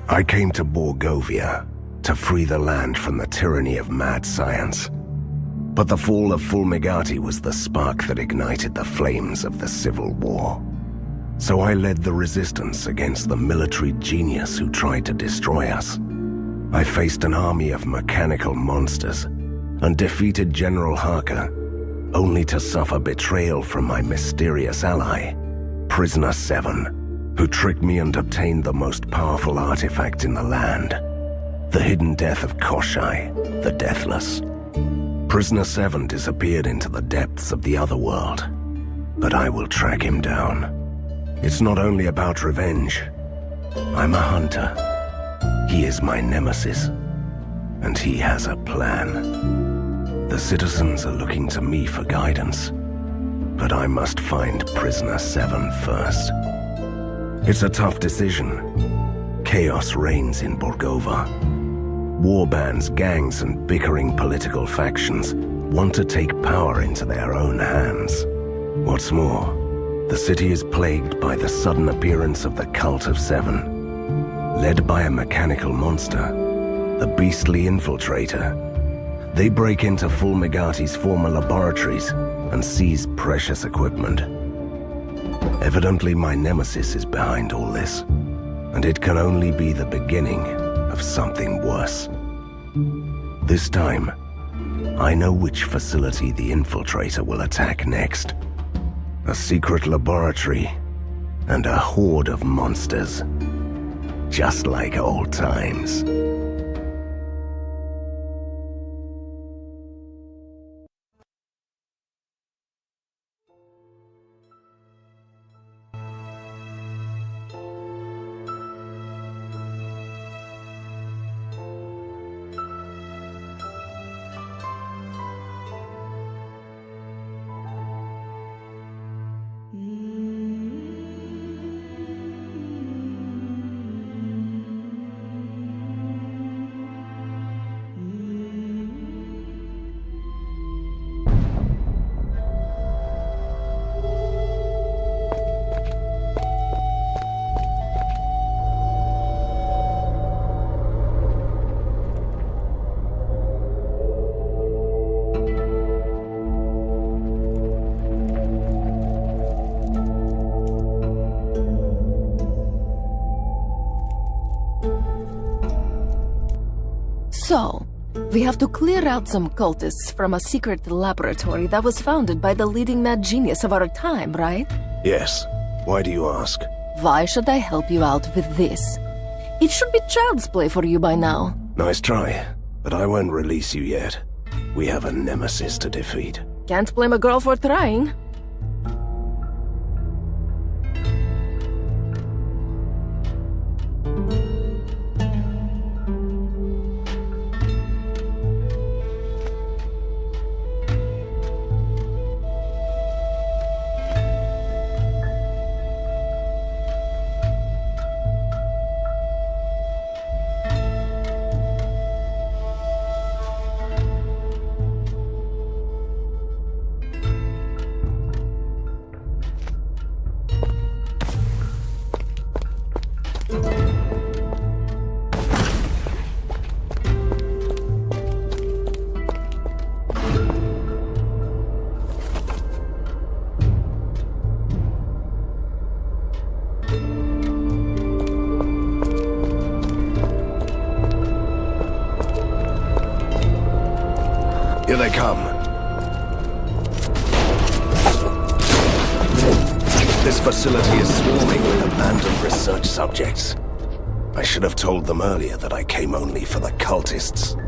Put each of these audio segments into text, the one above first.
I came to Borgovia to free the land from the tyranny of mad science. But the fall of Fulmigati was the spark that ignited the flames of the Civil War. So I led the resistance against the military genius who tried to destroy us. I faced an army of mechanical monsters and defeated General Harker, only to suffer betrayal from my mysterious ally, Prisoner 7, who tricked me and obtained the most powerful artifact in the land, the hidden death of Koshai, the Deathless. Prisoner 7 disappeared into the depths of the other world, but I will track him down. It's not only about revenge. I'm a hunter. He is my nemesis, and he has a plan. The citizens are looking to me for guidance, but I must find Prisoner 7 first. It's a tough decision. Chaos reigns in Borgova. War bands, gangs, and bickering political factions want to take power into their own hands. What's more, the city is plagued by the sudden appearance of the Cult of Seven. Led by a mechanical monster, the beastly Infiltrator. They break into Fulmigati's former laboratories and seize precious equipment. Evidently my nemesis is behind all this, and it can only be the beginning of something worse. This time, I know which facility the Infiltrator will attack next. A secret laboratory and a horde of monsters. Just like old times. So, we have to clear out some cultists from a secret laboratory that was founded by the leading mad genius of our time, right? Yes. Why do you ask? Why should I help you out with this? It should be child's play for you by now. Nice try, but I won't release you yet. We have a nemesis to defeat. Can't blame a girl for trying. Here they come. This facility is swarming with abandoned research subjects. I should have told them earlier that I came only for the cultists.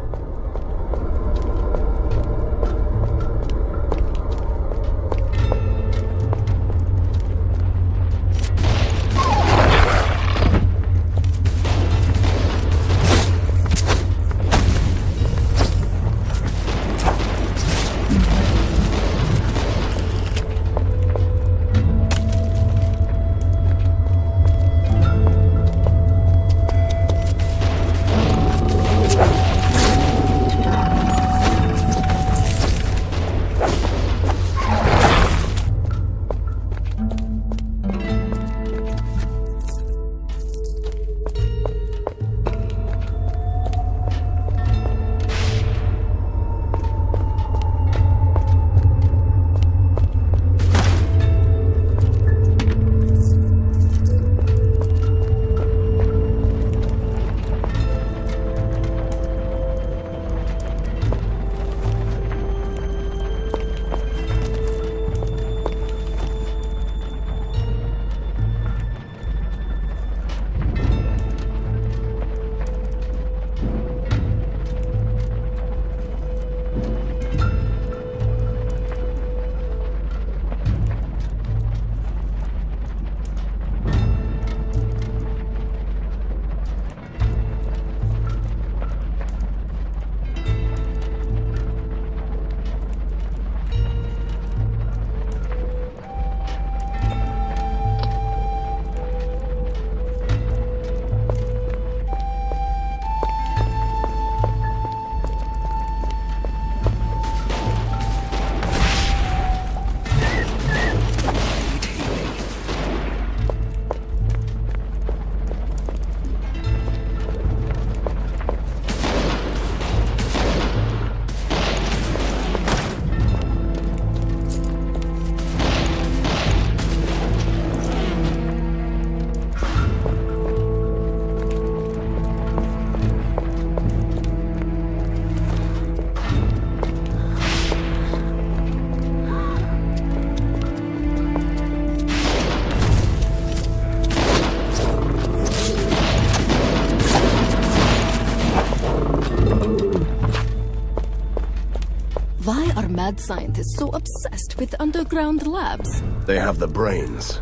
mad scientists so obsessed with underground labs? They have the brains,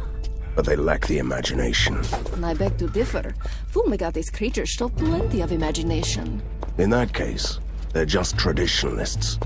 but they lack the imagination. I beg to differ. Fulmigati's creatures show plenty of imagination. In that case, they're just traditionalists.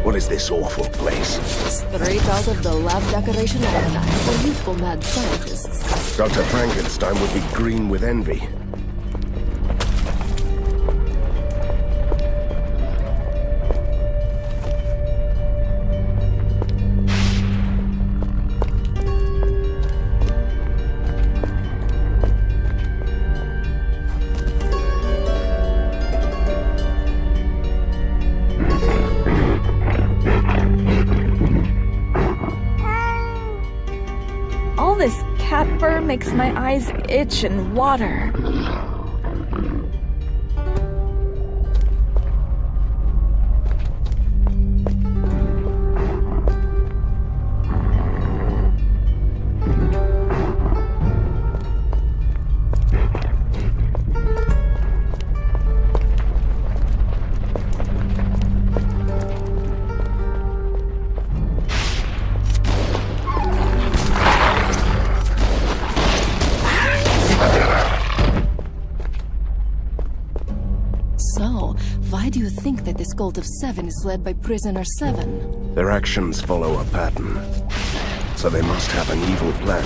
What is this awful place? Straight out of the lab decoration almanac for youthful mad scientists. Dr. Frankenstein would be green with envy. All this cat fur makes my eyes itch and water. So, why do you think that this cult of 7 is led by Prisoner 7? Their actions follow a pattern. So they must have an evil plan,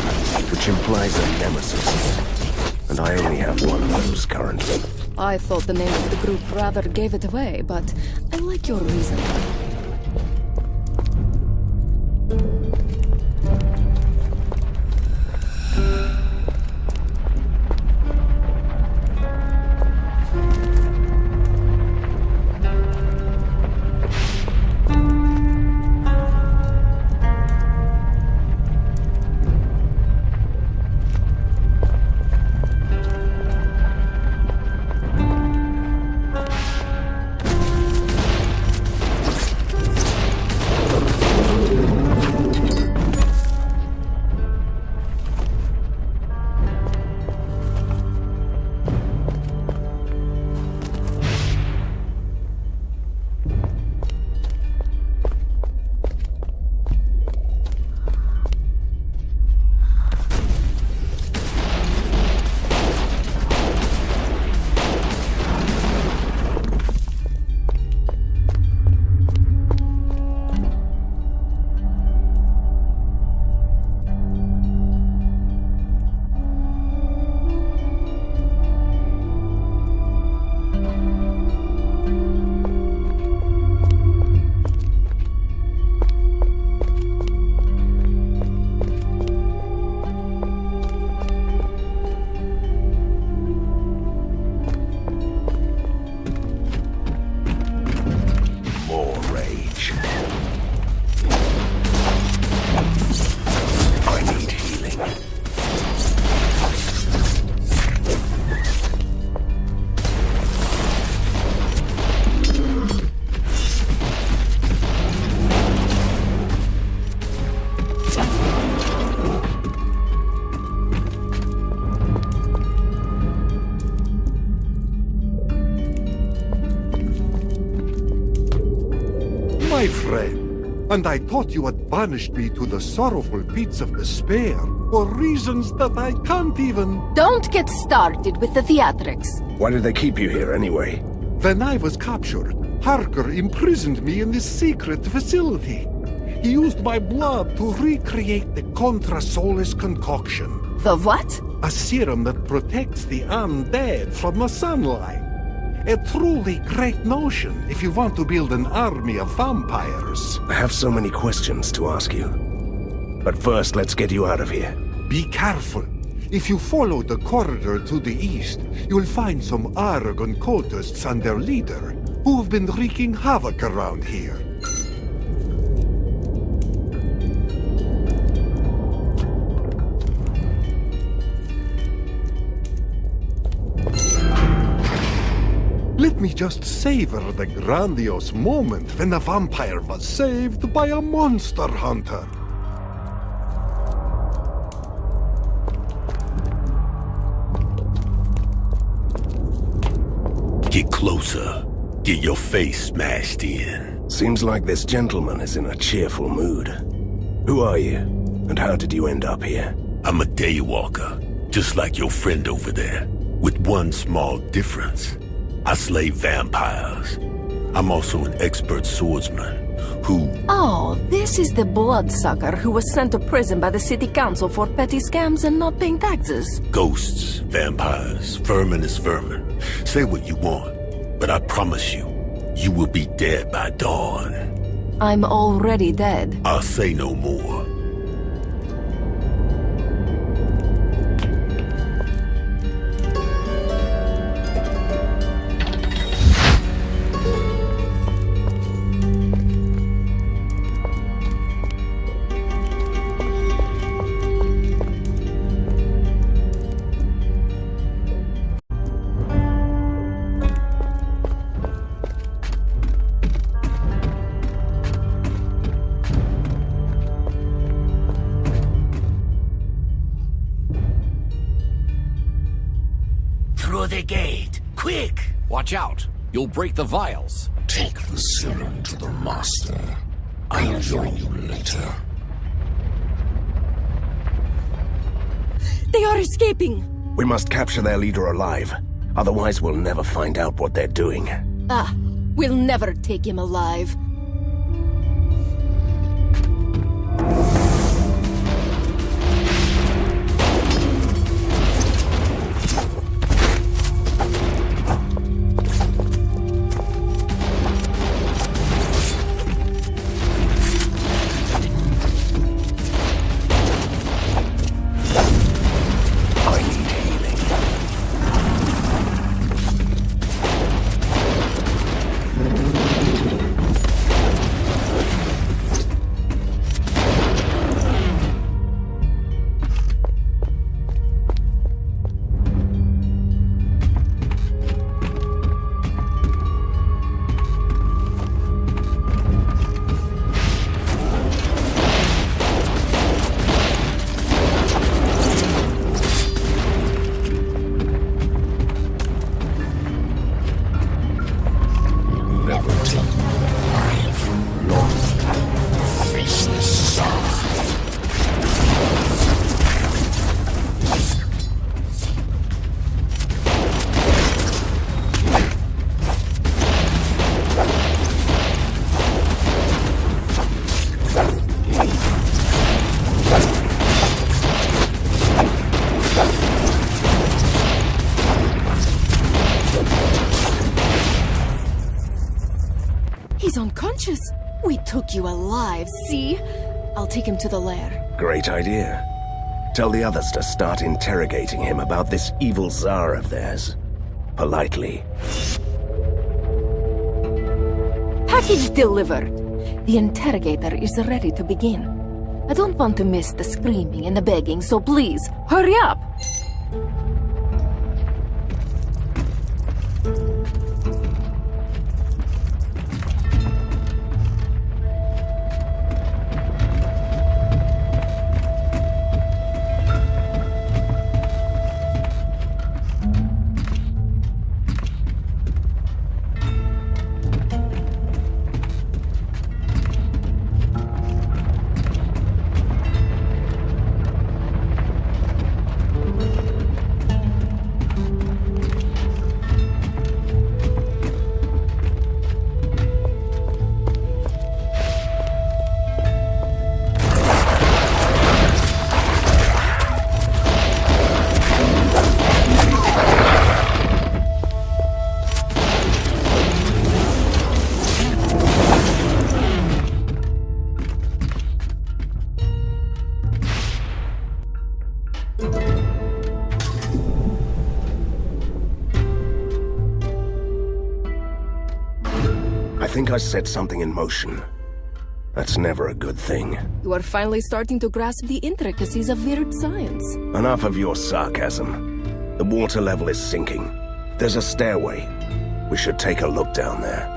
which implies a nemesis. And I only have one of those currently. I thought the name of the group rather gave it away, but I like your reason. my friend, and I thought you had banished me to the sorrowful pits of despair for reasons that I can't even... Don't get started with the theatrics. Why did they keep you here anyway? When I was captured, Harker imprisoned me in this secret facility. He used my blood to recreate the Contra Solis concoction. The what? A serum that protects the undead from the sunlight. A truly great notion if you want to build an army of vampires. I have so many questions to ask you. But first, let's get you out of here. Be careful. If you follow the corridor to the east, you'll find some Aragon cultists and their leader, who've been wreaking havoc around here. Let me just savor the grandiose moment when a vampire was saved by a monster hunter. Get closer. Get your face smashed in. Seems like this gentleman is in a cheerful mood. Who are you? And how did you end up here? I'm a daywalker, just like your friend over there, with one small difference. I slay vampires. I'm also an expert swordsman who... Oh, this is the bloodsucker who was sent to prison by the city council for petty scams and not paying taxes. Ghosts, vampires, vermin is vermin. Say what you want, but I promise you, you will be dead by dawn. I'm already dead. I'll say no more. Through the gate, quick! Watch out! You'll break the vials. Take the serum to the master. I'll join you later. They are escaping! We must capture their leader alive. Otherwise, we'll never find out what they're doing. Ah, we'll never take him alive. He's unconscious. We took you alive, see? I'll take him to the lair. Great idea. Tell the others to start interrogating him about this evil czar of theirs. Politely. Package delivered. The interrogator is ready to begin. I don't want to miss the screaming and the begging, so please, hurry up! think I set something in motion. That's never a good thing. You are finally starting to grasp the intricacies of weird science. Enough of your sarcasm. The water level is sinking. There's a stairway. We should take a look down there.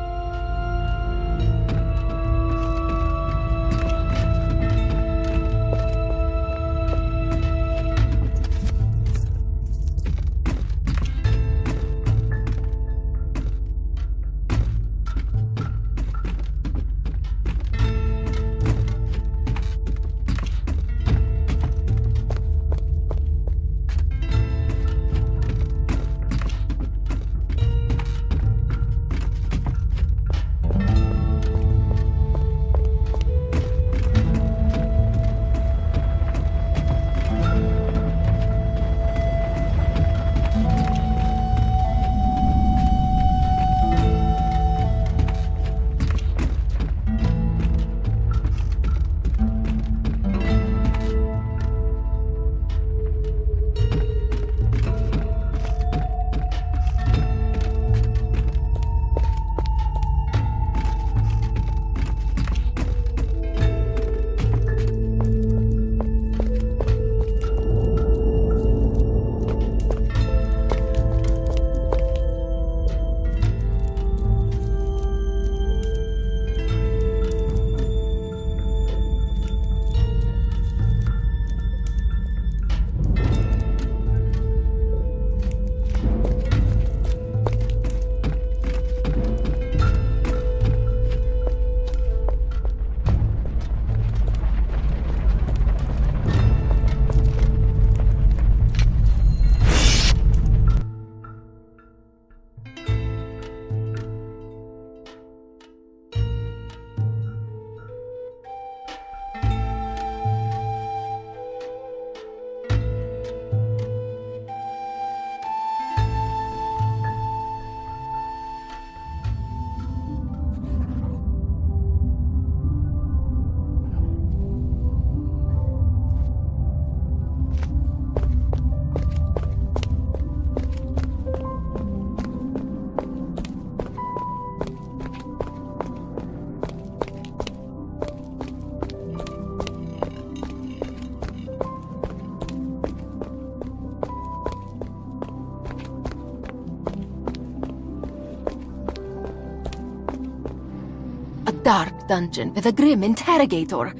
Dark dungeon with a grim interrogator.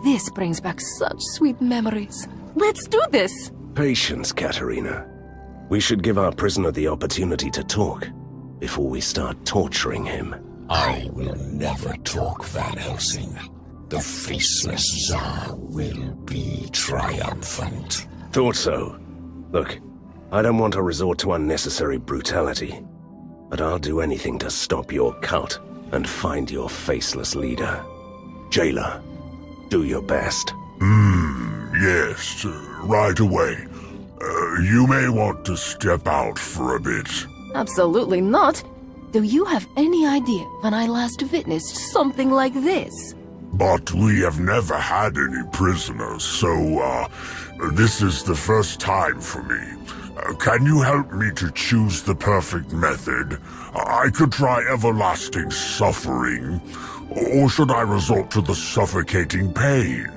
This brings back such sweet memories. Let's do this! Patience, Katerina. We should give our prisoner the opportunity to talk before we start torturing him. I will never talk, Van Helsing. The faceless Tsar will be triumphant. Thought so. Look, I don't want to resort to unnecessary brutality, but I'll do anything to stop your cult and find your faceless leader. Jailer, do your best. Yes, right away. You may want to step out for a bit. Absolutely not. Do you have any idea when I last witnessed something like this? But we have never had any prisoners, so, this is the first time for me. Can you help me to choose the perfect method? I could try everlasting suffering, or should I resort to the suffocating pain?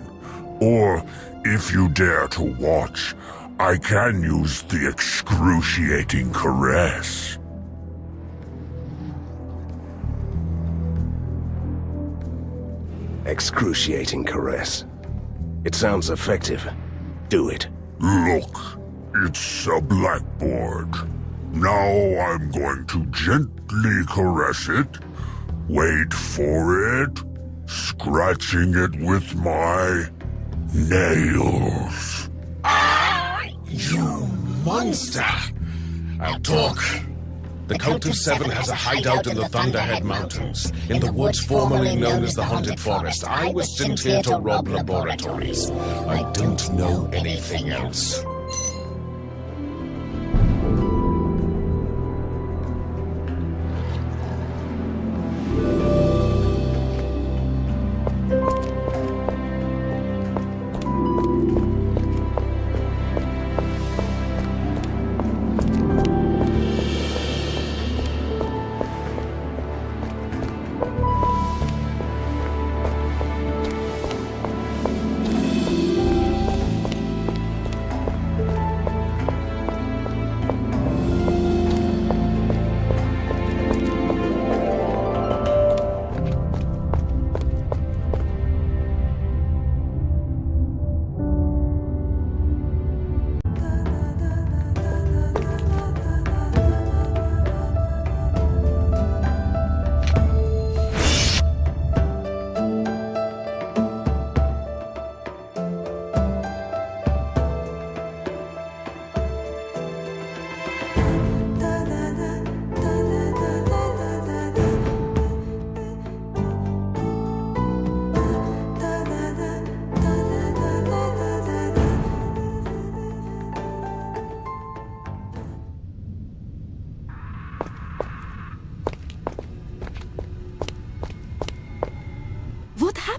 Or, if you dare to watch, I can use the excruciating caress. Excruciating caress. It sounds effective. Do it. Look, it's a blackboard. Now I'm going to gently caress it. Wait for it. Scratching it with my nails. You monster! I'll talk. The Cult of Seven has a hideout in the Thunderhead Mountains, in the woods formerly known as the Haunted Forest. I was sent here to rob laboratories. I don't know anything else.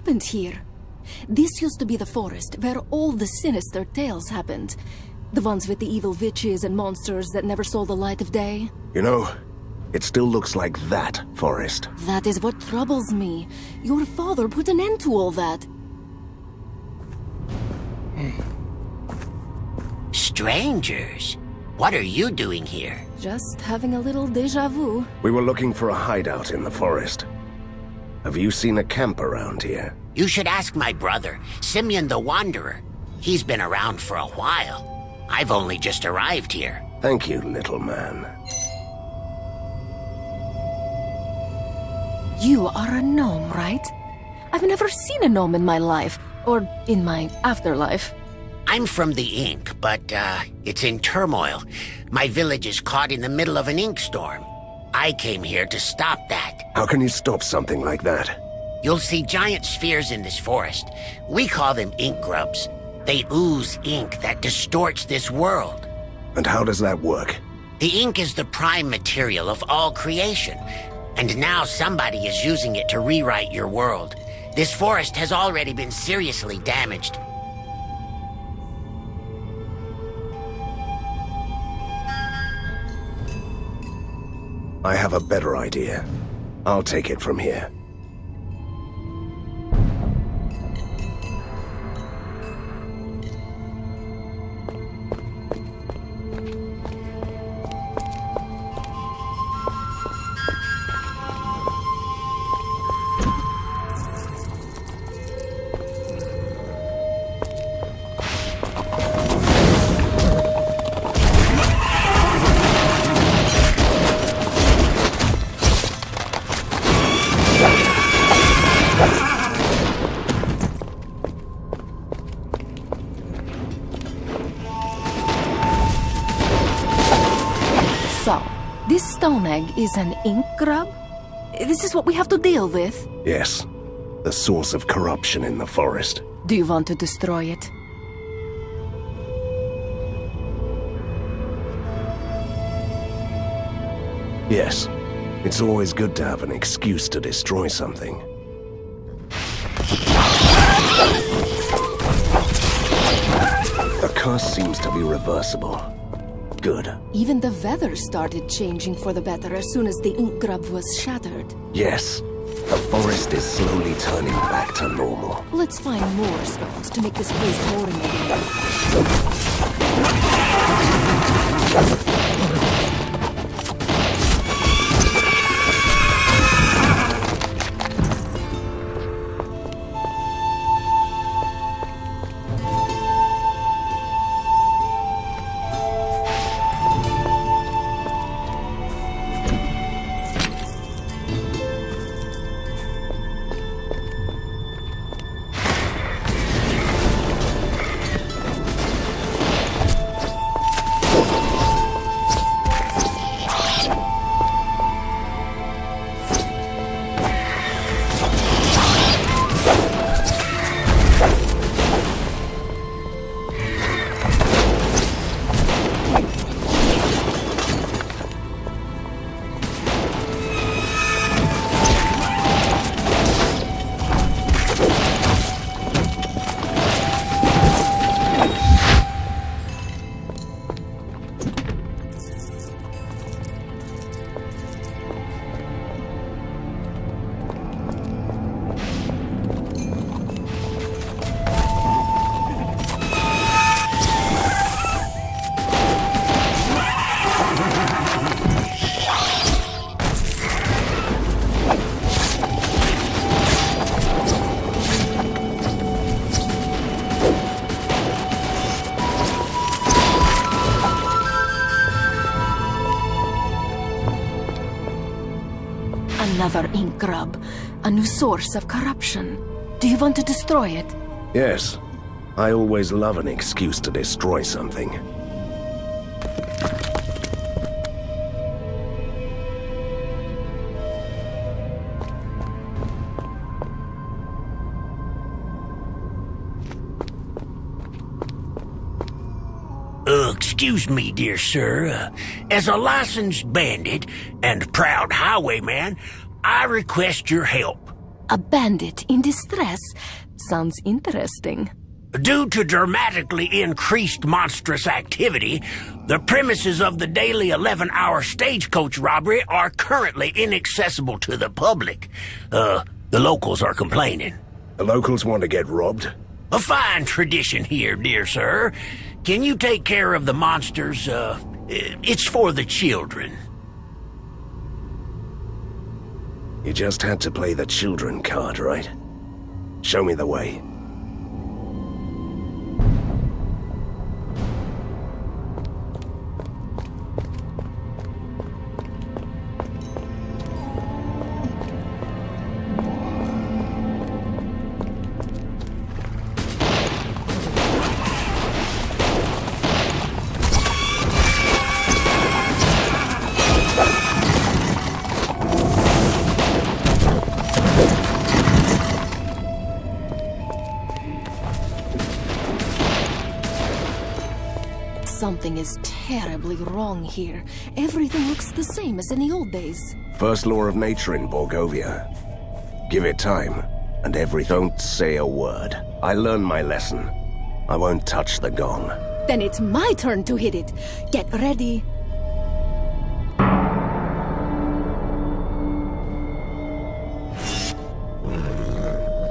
happened here? This used to be the forest where all the sinister tales happened. The ones with the evil witches and monsters that never saw the light of day. You know, it still looks like that forest. That is what troubles me. Your father put an end to all that. Strangers, what are you doing here? Just having a little déjà vu. We were looking for a hideout in the forest. Have you seen a camp around here? You should ask my brother, Simeon the Wanderer. He's been around for a while. I've only just arrived here. Thank you, little man. You are a gnome, right? I've never seen a gnome in my life, or in my afterlife. I'm from the Ink, but, it's in turmoil. My village is caught in the middle of an ink storm. I came here to stop that. How can you stop something like that? You'll see giant spheres in this forest. We call them ink grubs. They ooze ink that distorts this world. And how does that work? The ink is the prime material of all creation. And now somebody is using it to rewrite your world. This forest has already been seriously damaged. I have a better idea. I'll take it from here. So, this stone egg is an ink grub? This is what we have to deal with? Yes. The source of corruption in the forest. Do you want to destroy it? Yes. It's always good to have an excuse to destroy something. The curse seems to be reversible. Good. Even the weather started changing for the better as soon as the ink grub was shattered. Yes. The forest is slowly turning back to normal. Let's find more stones to make this place boring again. Another ink grub. A new source of corruption. Do you want to destroy it? Yes. I always love an excuse to destroy something. Excuse me, dear sir. As a licensed bandit and proud highwayman, I request your help. A bandit in distress? Sounds interesting. Due to dramatically increased monstrous activity, the premises of the daily 11-hour stagecoach robbery are currently inaccessible to the public. The locals are complaining. The locals want to get robbed? A fine tradition here, dear sir. Can you take care of the monsters? It's for the children. You just had to play the children card, right? Show me the way. Something is terribly wrong here. Everything looks the same as in the old days. First law of nature in Borgovia. Give it time, and don't say a word. I learned my lesson. I won't touch the gong. Then it's my turn to hit it. Get ready.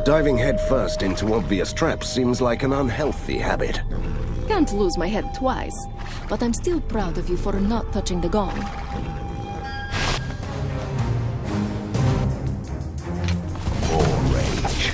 Diving headfirst into obvious traps seems like an unhealthy habit. Can't lose my head twice, but I'm still proud of you for not touching the gong. More rage.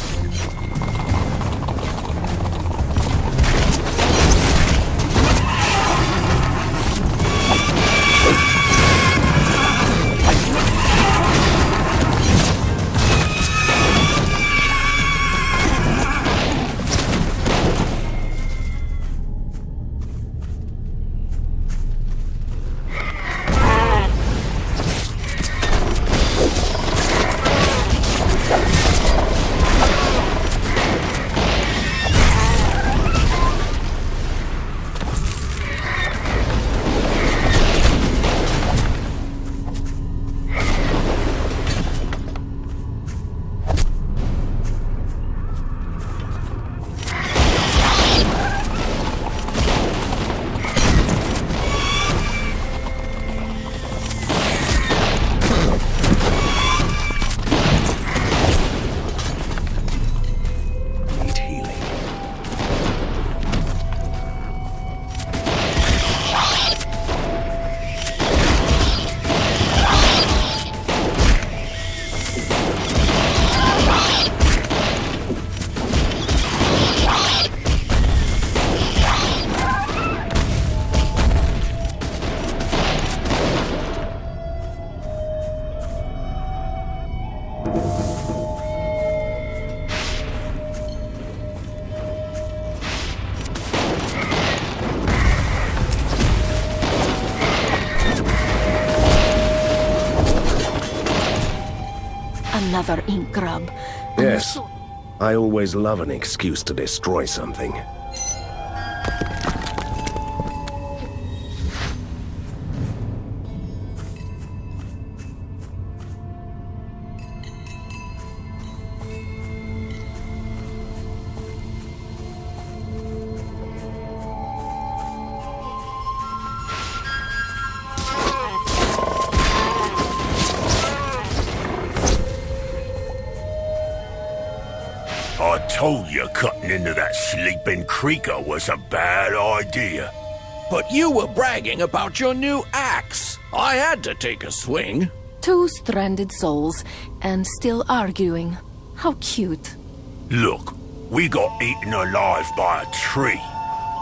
Another ink grub. Yes. I always love an excuse to destroy something. I told you cutting into that sleeping creaker was a bad idea. But you were bragging about your new axe. I had to take a swing. Two stranded souls, and still arguing. How cute. Look, we got eaten alive by a tree.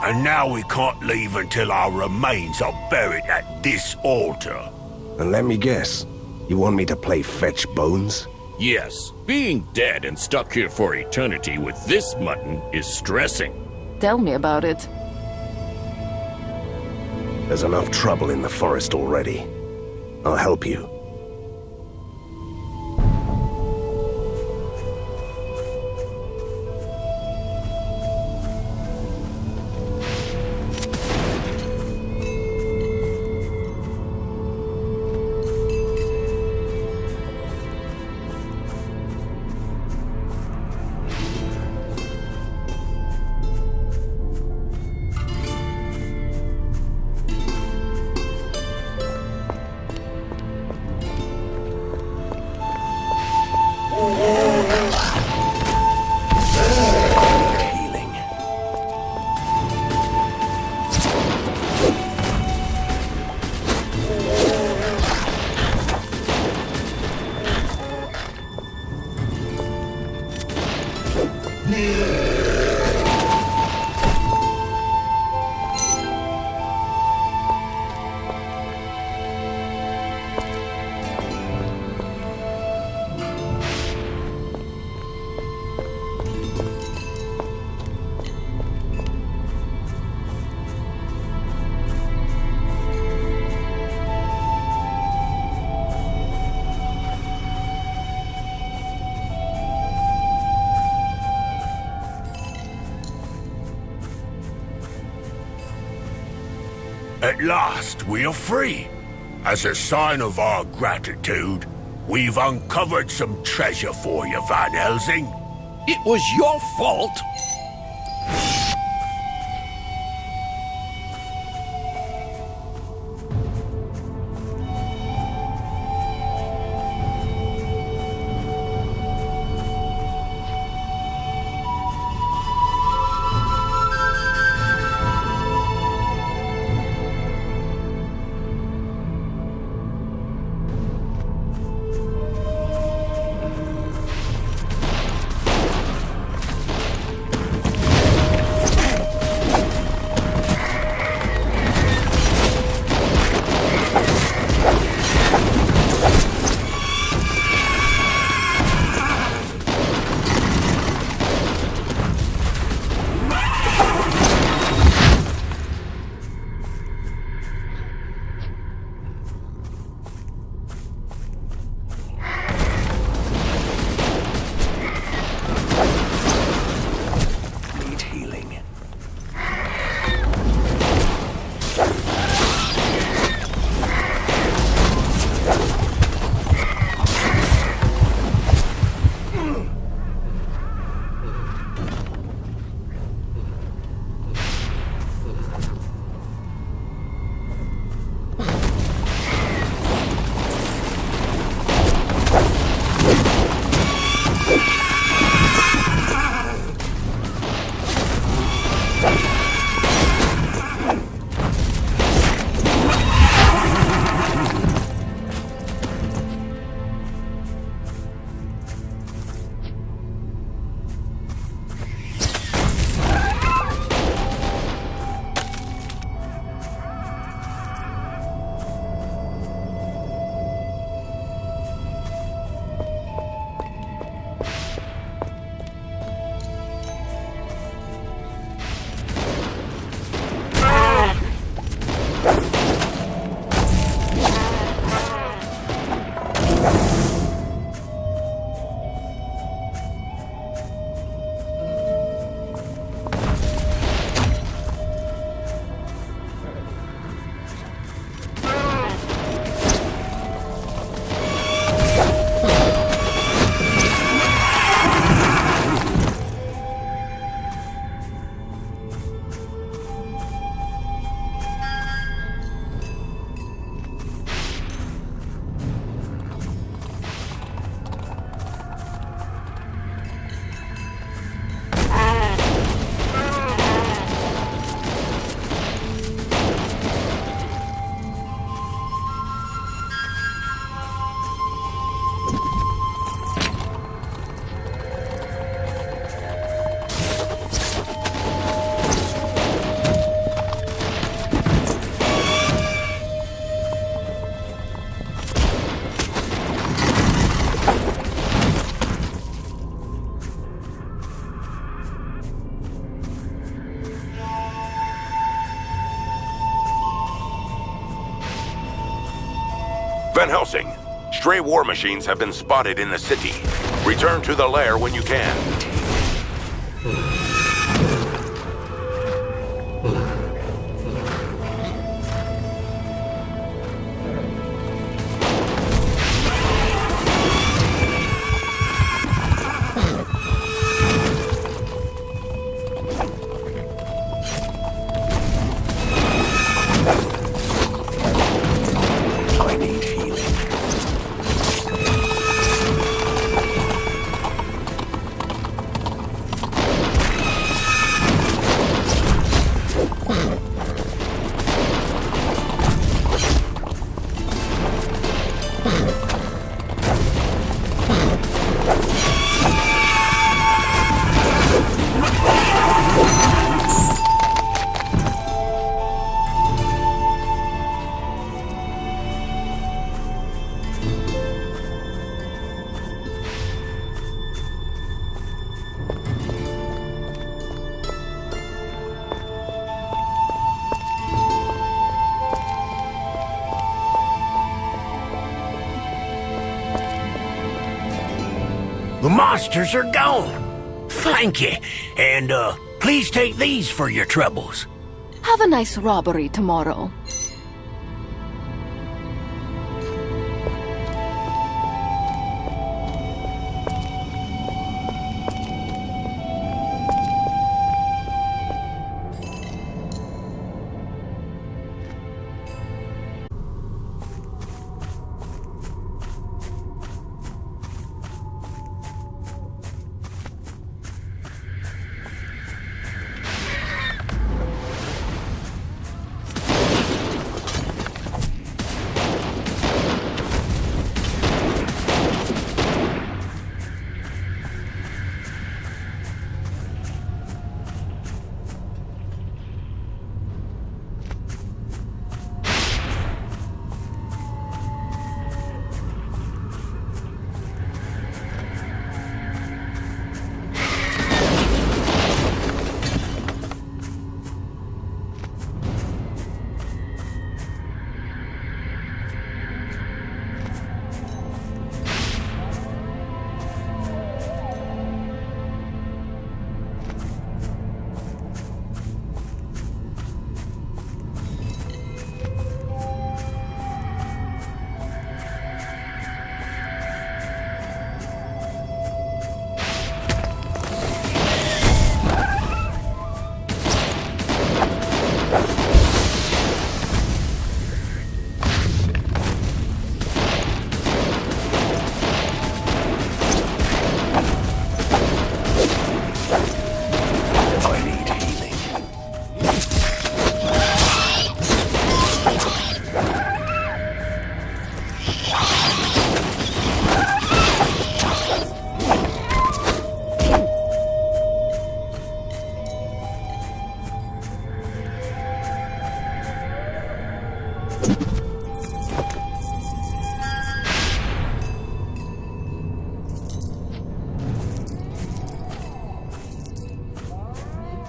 And now we can't leave until our remains are buried at this altar. And let me guess, you want me to play fetch bones? Yes, being dead and stuck here for eternity with this mutton is stressing. Tell me about it. There's enough trouble in the forest already. I'll help you. At last, we are free. As a sign of our gratitude, we've uncovered some treasure for you, Van Helsing. It was your fault. Van Helsing, stray war machines have been spotted in the city. Return to the lair when you can. monsters are gone. Thank you. And, please take these for your troubles. Have a nice robbery tomorrow.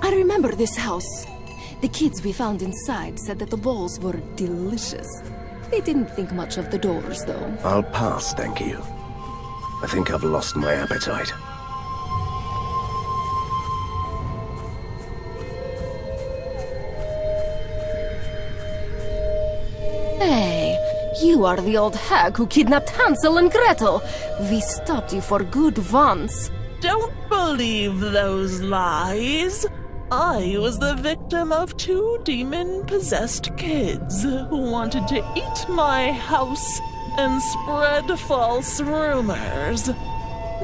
I remember this house. The kids we found inside said that the balls were delicious. They didn't think much of the doors, though. I'll pass, thank you. I think I've lost my appetite. Hey, you are the old hag who kidnapped Hansel and Gretel. We stopped you for good once. Don't believe those lies. I was the victim of 2 demon-possessed kids who wanted to eat my house and spread false rumors.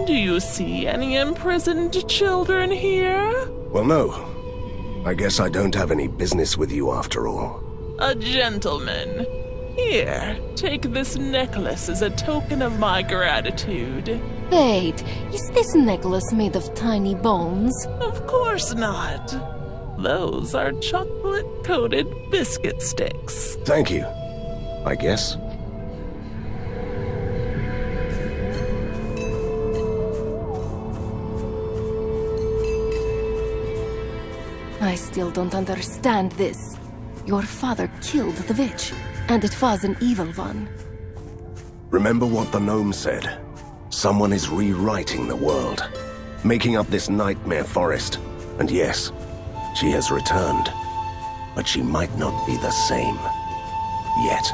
Do you see any imprisoned children here? Well, no. I guess I don't have any business with you after all. A gentleman. Here, take this necklace as a token of my gratitude. Wait, is this necklace made of tiny bones? Of course not. Those are chocolate-coated biscuit sticks. Thank you. I guess. I still don't understand this. Your father killed the witch, and it was an evil one. Remember what the Gnome said? Someone is rewriting the world, making up this nightmare forest. And yes, she has returned, but she might not be the same. Yet.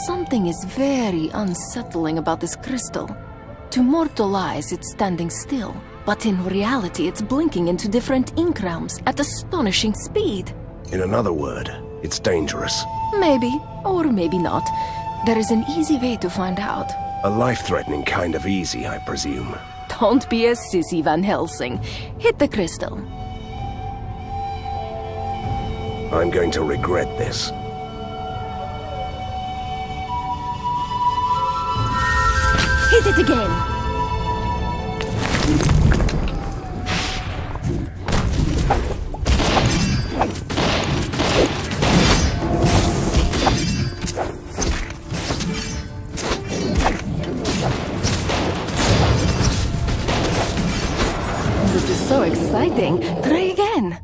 Something is very unsettling about this crystal. To mortal eyes, it's standing still, but in reality, it's blinking into different ink realms at astonishing speed. In another word, it's dangerous. Maybe, or maybe not. There is an easy way to find out. A life-threatening kind of easy, I presume. Don't be a sissy, Van Helsing. Hit the crystal. I'm going to regret this. Hit it again. This is so exciting. Try again.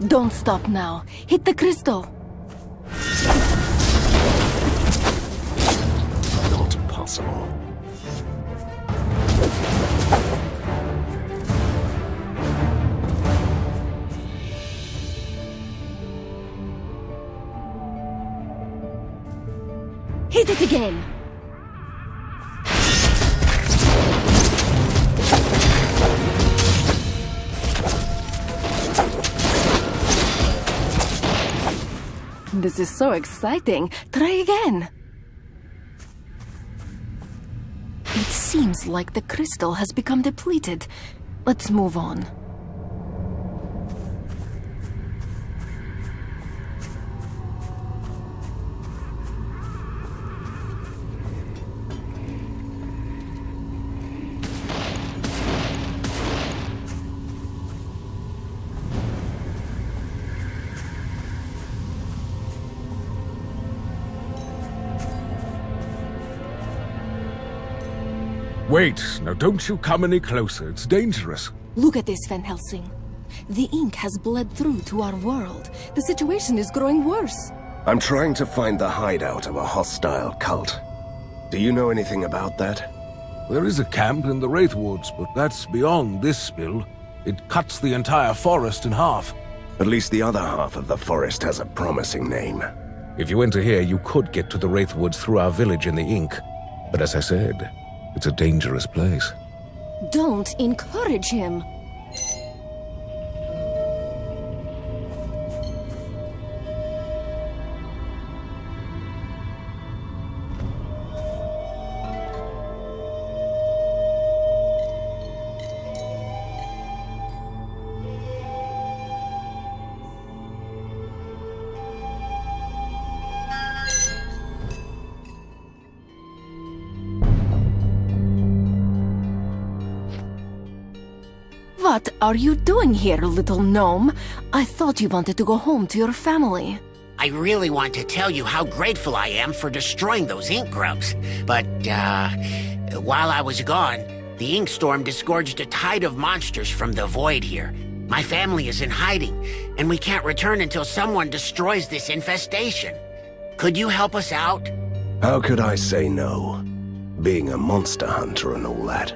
Don't stop now. Hit the crystal. Not possible. Hit it again. This is so exciting. Try again. It seems like the crystal has become depleted. Let's move on. Wait, now don't you come any closer, it's dangerous. Look at this, Van Helsing. The ink has bled through to our world. The situation is growing worse. I'm trying to find the hideout of a hostile cult. Do you know anything about that? There is a camp in the Wraithwoods, but that's beyond this spill. It cuts the entire forest in half. At least the other half of the forest has a promising name. If you enter here, you could get to the Wraithwoods through our village in the ink. But as I said, it's a dangerous place. Don't encourage him. What are you doing here, little gnome? I thought you wanted to go home to your family. I really want to tell you how grateful I am for destroying those ink grubs. But, while I was gone, the ink storm disgorged a tide of monsters from the void here. My family is in hiding, and we can't return until someone destroys this infestation. Could you help us out? How could I say no? Being a monster hunter and all that.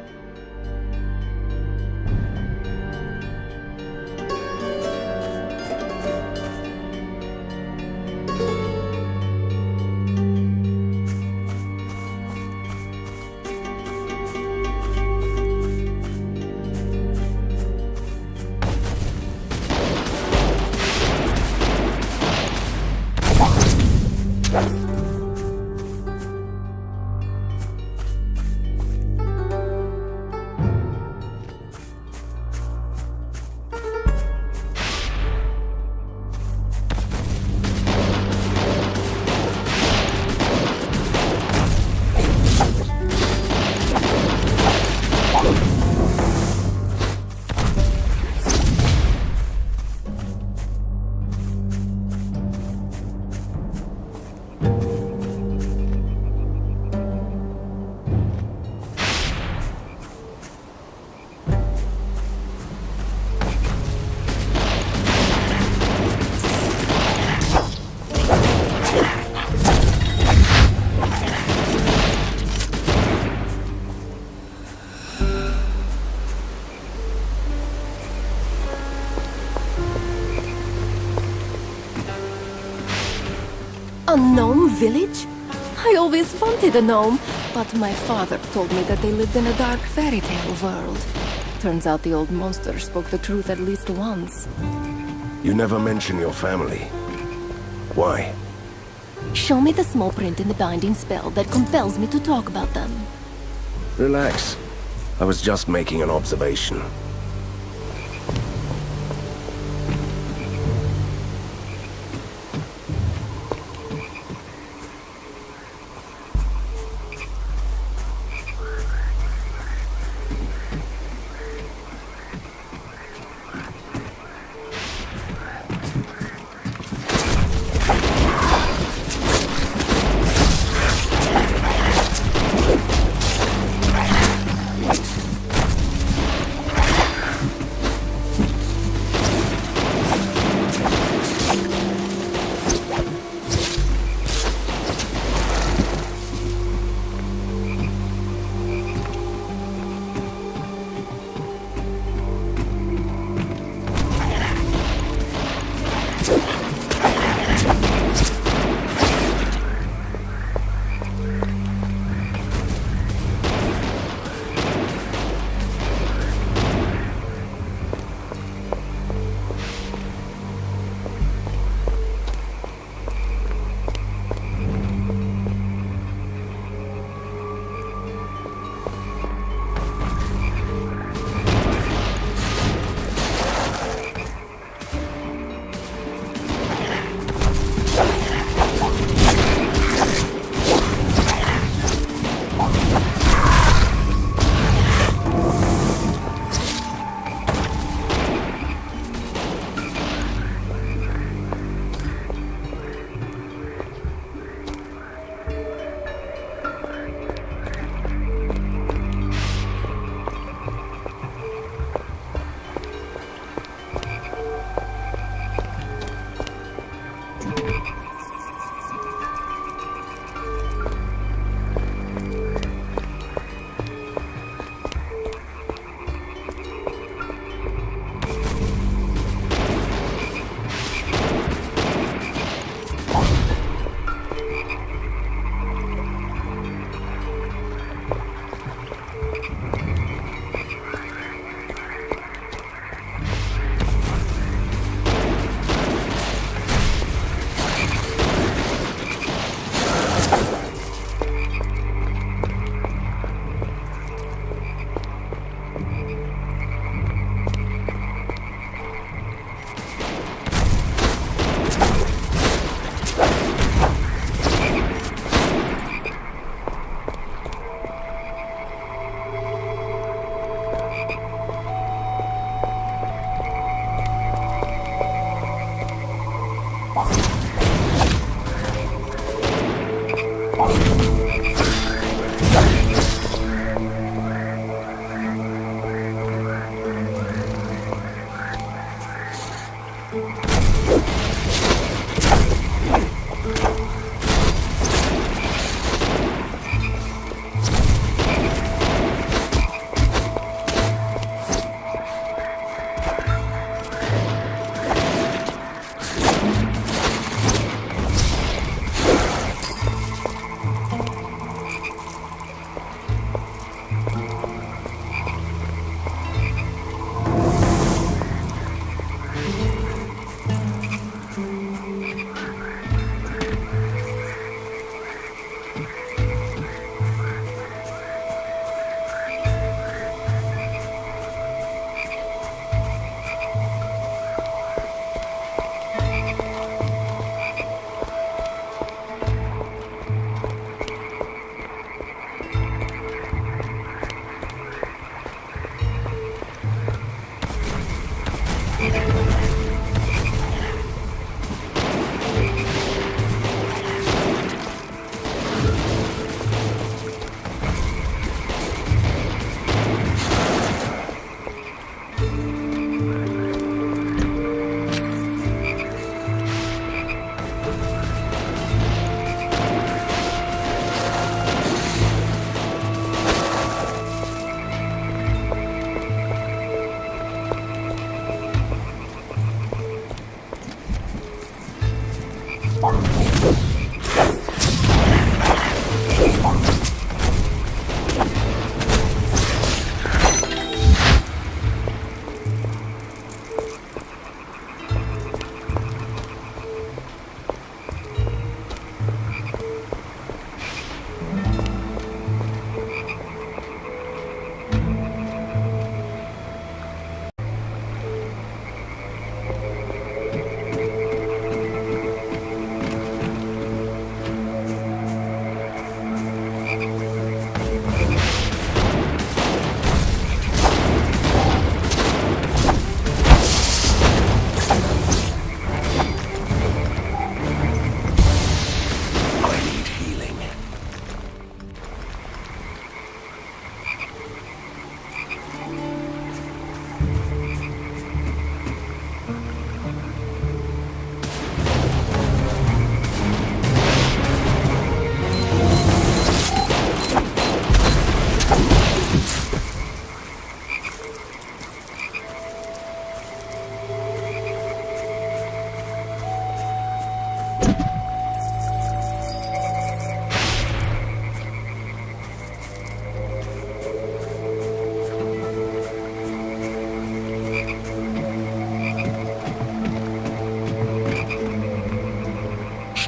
A gnome village? I always wanted a gnome, but my father told me that they lived in a dark fairy tale world. Turns out the old monster spoke the truth at least once. You never mention your family. Why? Show me the small print in the binding spell that compels me to talk about them. Relax. I was just making an observation.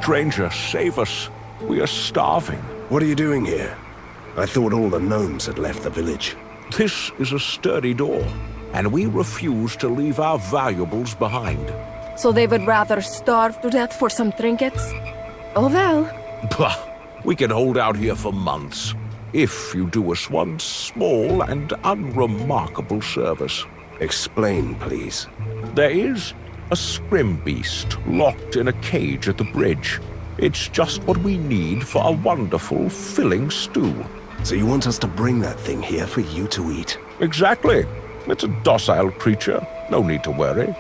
stranger, save us. We are starving. What are you doing here? I thought all the gnomes had left the village. This is a sturdy door, and we refuse to leave our valuables behind. So they would rather starve to death for some trinkets? Oh well. Bah! We can hold out here for months, if you do us one small and unremarkable service. Explain, please. There is a scrim beast locked in a cage at the bridge. It's just what we need for a wonderful, filling stew. So you want us to bring that thing here for you to eat? Exactly. It's a docile creature. No need to worry.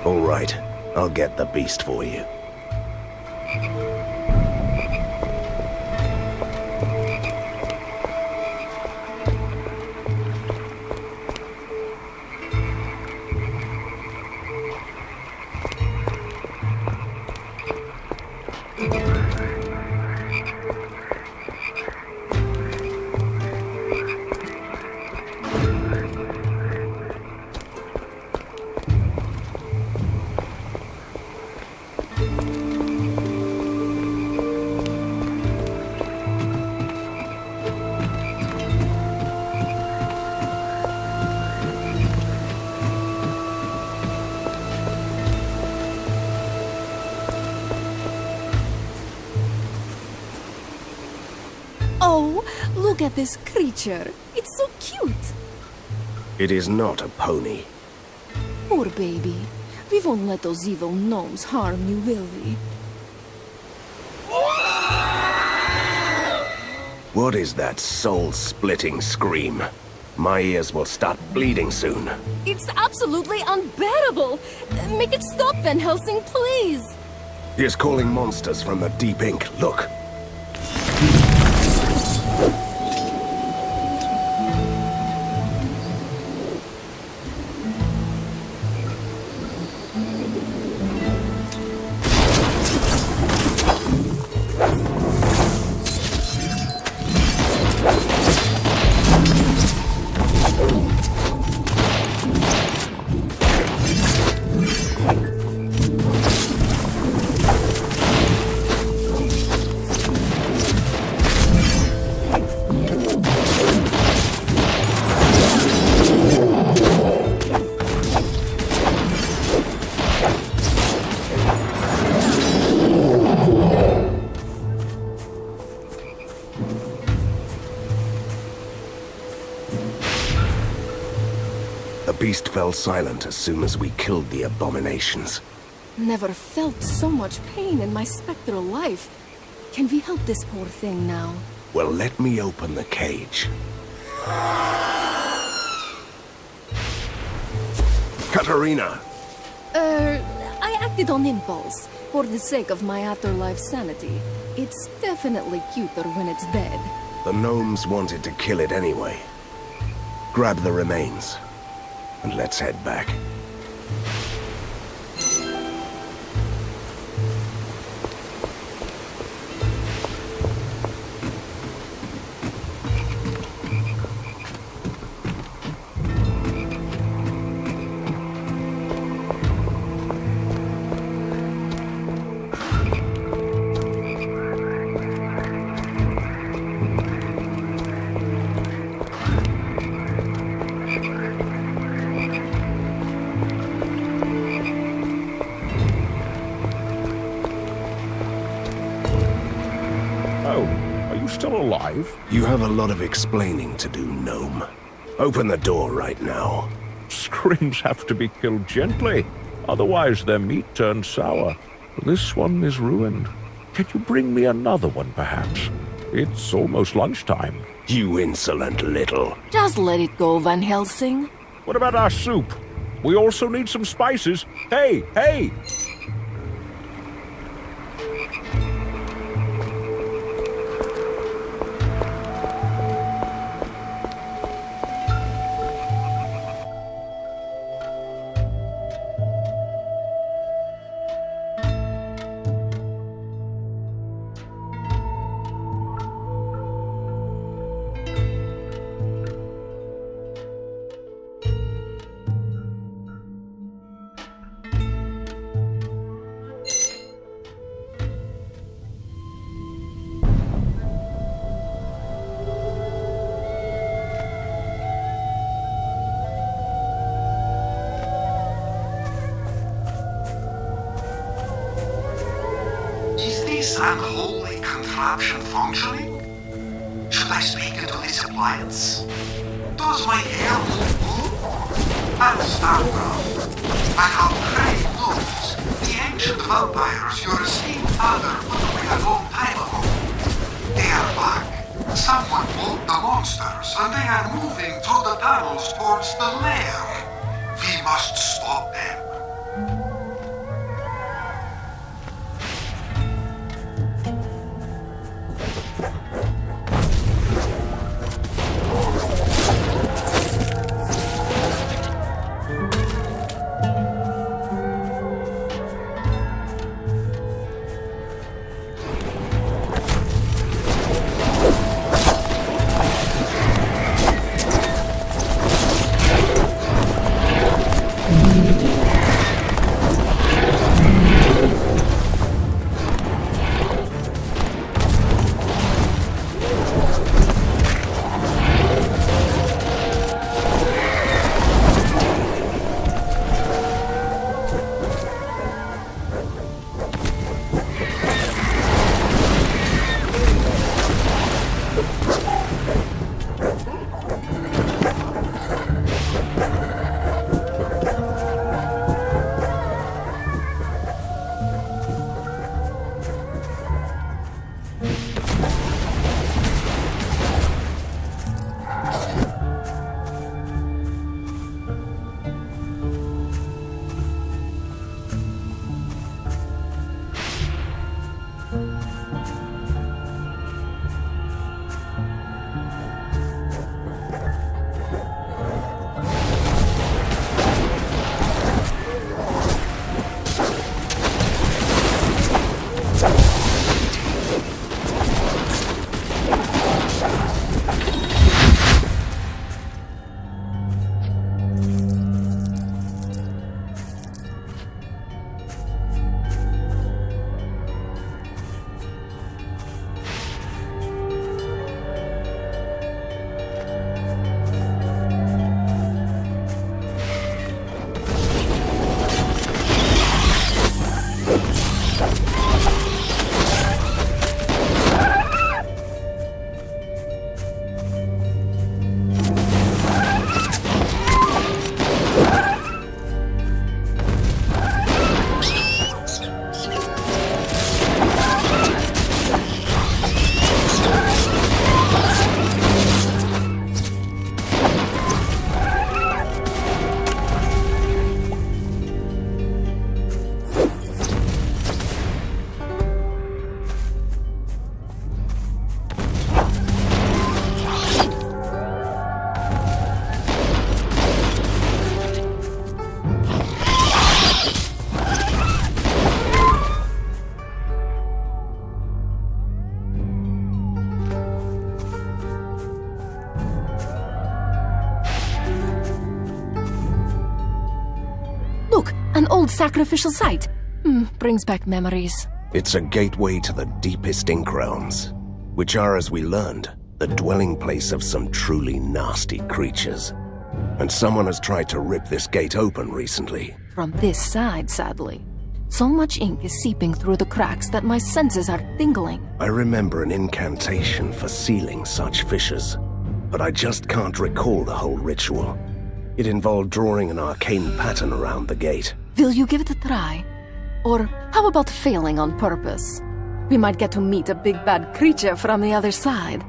All right. I'll get the beast for you. Oh, look at this creature. It's so cute. It is not a pony. Poor baby. We won't let those evil gnomes harm you, will we? What is that soul-splitting scream? My ears will start bleeding soon. It's absolutely unbearable. Make it stop, Van Helsing, please. He is calling monsters from the deep ink. Look. The beast fell silent as soon as we killed the abominations. Never felt so much pain in my spectral life. Can we help this poor thing now? Well, let me open the cage. Katarina! I acted on impulse, for the sake of my afterlife sanity. It's definitely cuter when it's dead. The gnomes wanted to kill it anyway. Grab the remains, and let's head back. Still alive? You have a lot of explaining to do, Gnome. Open the door right now. Scrims have to be killed gently, otherwise their meat turns sour. This one is ruined. Can you bring me another one, perhaps? It's almost lunchtime. You insolent little... Just let it go, Van Helsing. What about our soup? We also need some spices. Hey, hey! this unholy contraption functioning? Should I speak into this appliance? Does my hair look good? I'll start now. I have great news. The ancient vampires your esteemed father put away a long time ago. They are back. Someone pulled the monsters, and they are moving through the tunnels towards the lair. We must stop them. An old sacrificial site. Brings back memories. It's a gateway to the deepest ink realms, which are, as we learned, the dwelling place of some truly nasty creatures. And someone has tried to rip this gate open recently. From this side, sadly. So much ink is seeping through the cracks that my senses are tingling. I remember an incantation for sealing such fissures, but I just can't recall the whole ritual. It involved drawing an arcane pattern around the gate. Will you give it a try? Or how about failing on purpose? We might get to meet a big bad creature from the other side.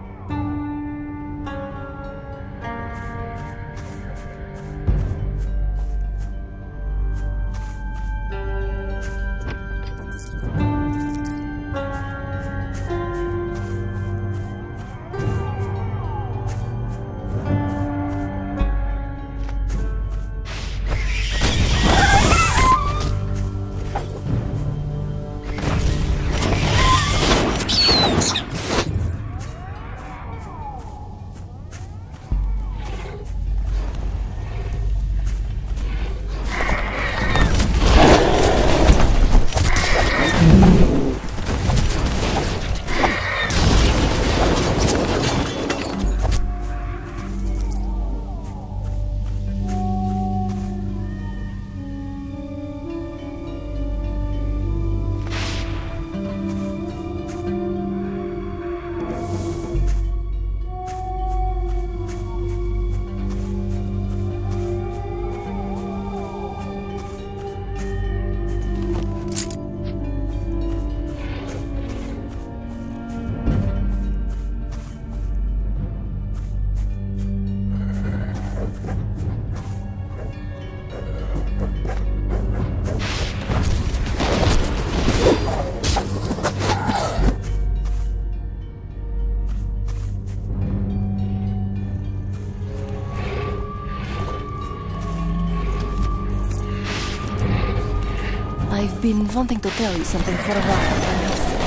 I've been wanting to tell you something for a while, Van Helsing.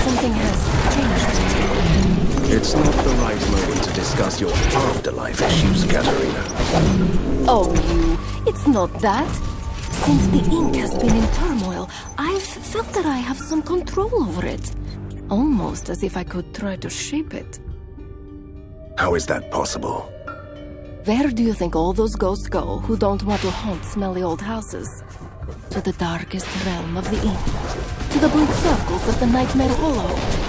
Something has changed. It's not the right moment to discuss your afterlife issues, Katerina. Oh, it's not that. Since the ink has been in turmoil, I've felt that I have some control over it. Almost as if I could try to shape it. How is that possible? Where do you think all those ghosts go who don't want to haunt smelly old houses? To the darkest realm of the ink. To the bleak circles of the Nightmare Hollow.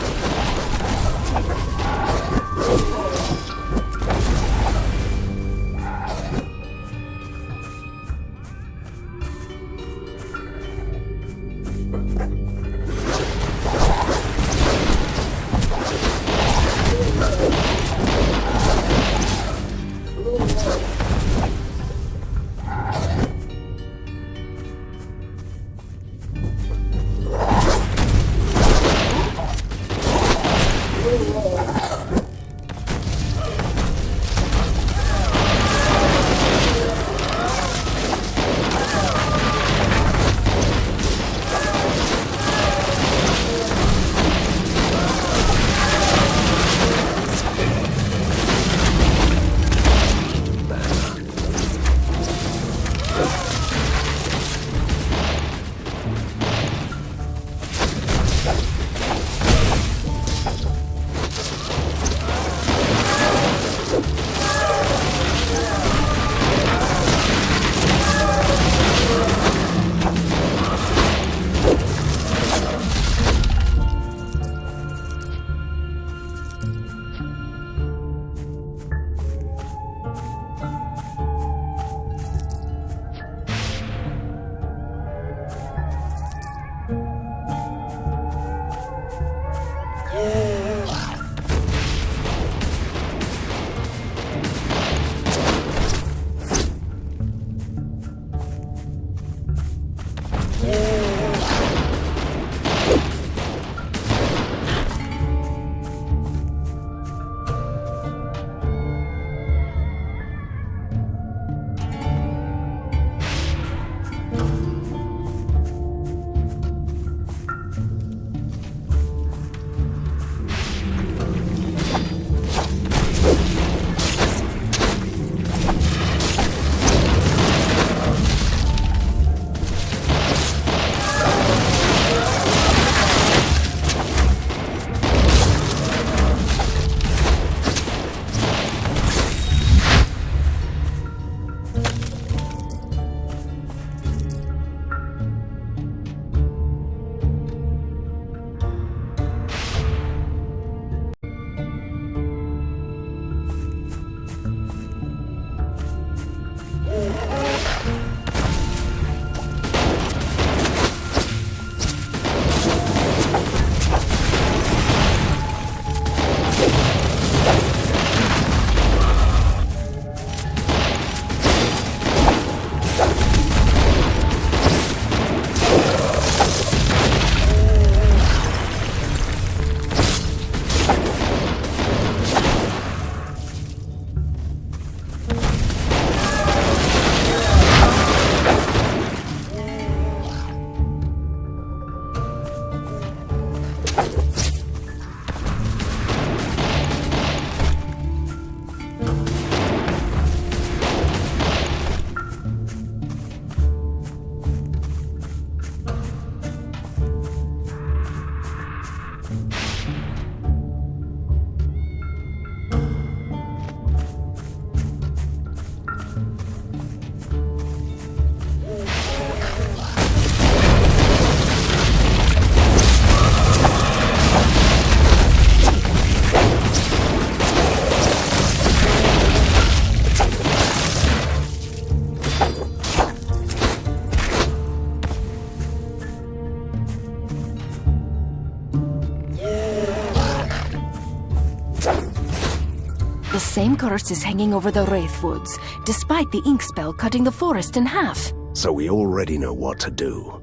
The same curse is hanging over the Wraith Woods, despite the ink spell cutting the forest in half. So we already know what to do.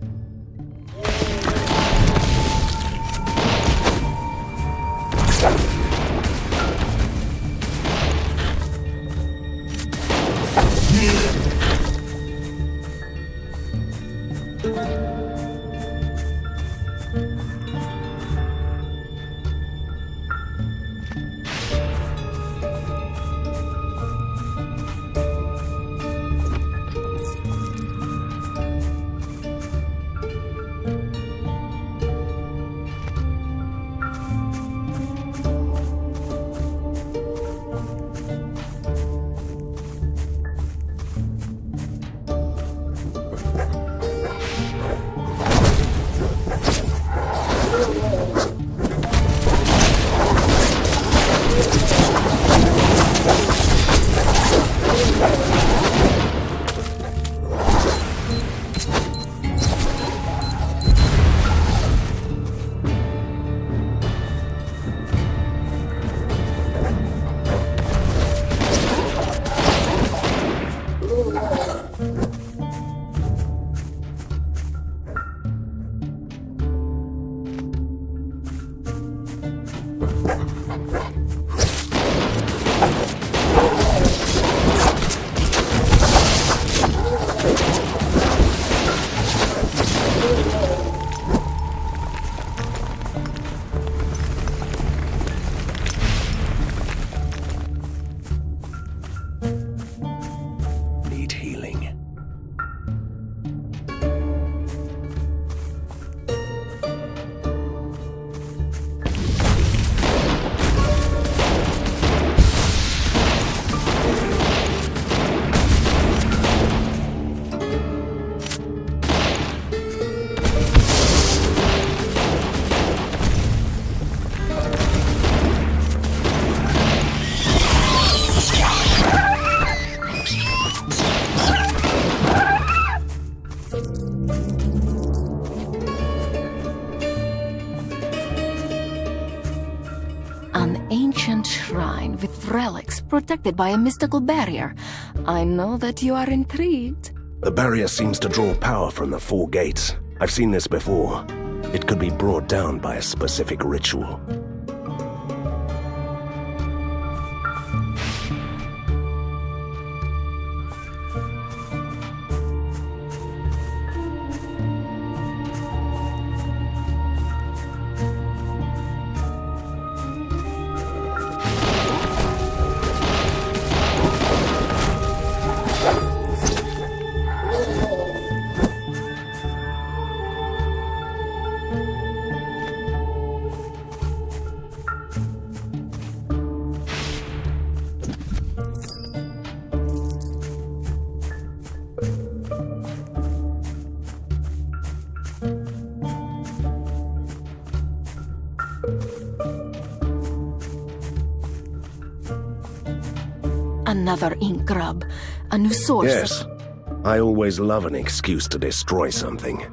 with relics protected by a mystical barrier. I know that you are intrigued. The barrier seems to draw power from the 4 gates. I've seen this before. It could be brought down by a specific ritual. Another ink grub. A new source. Yes. I always love an excuse to destroy something.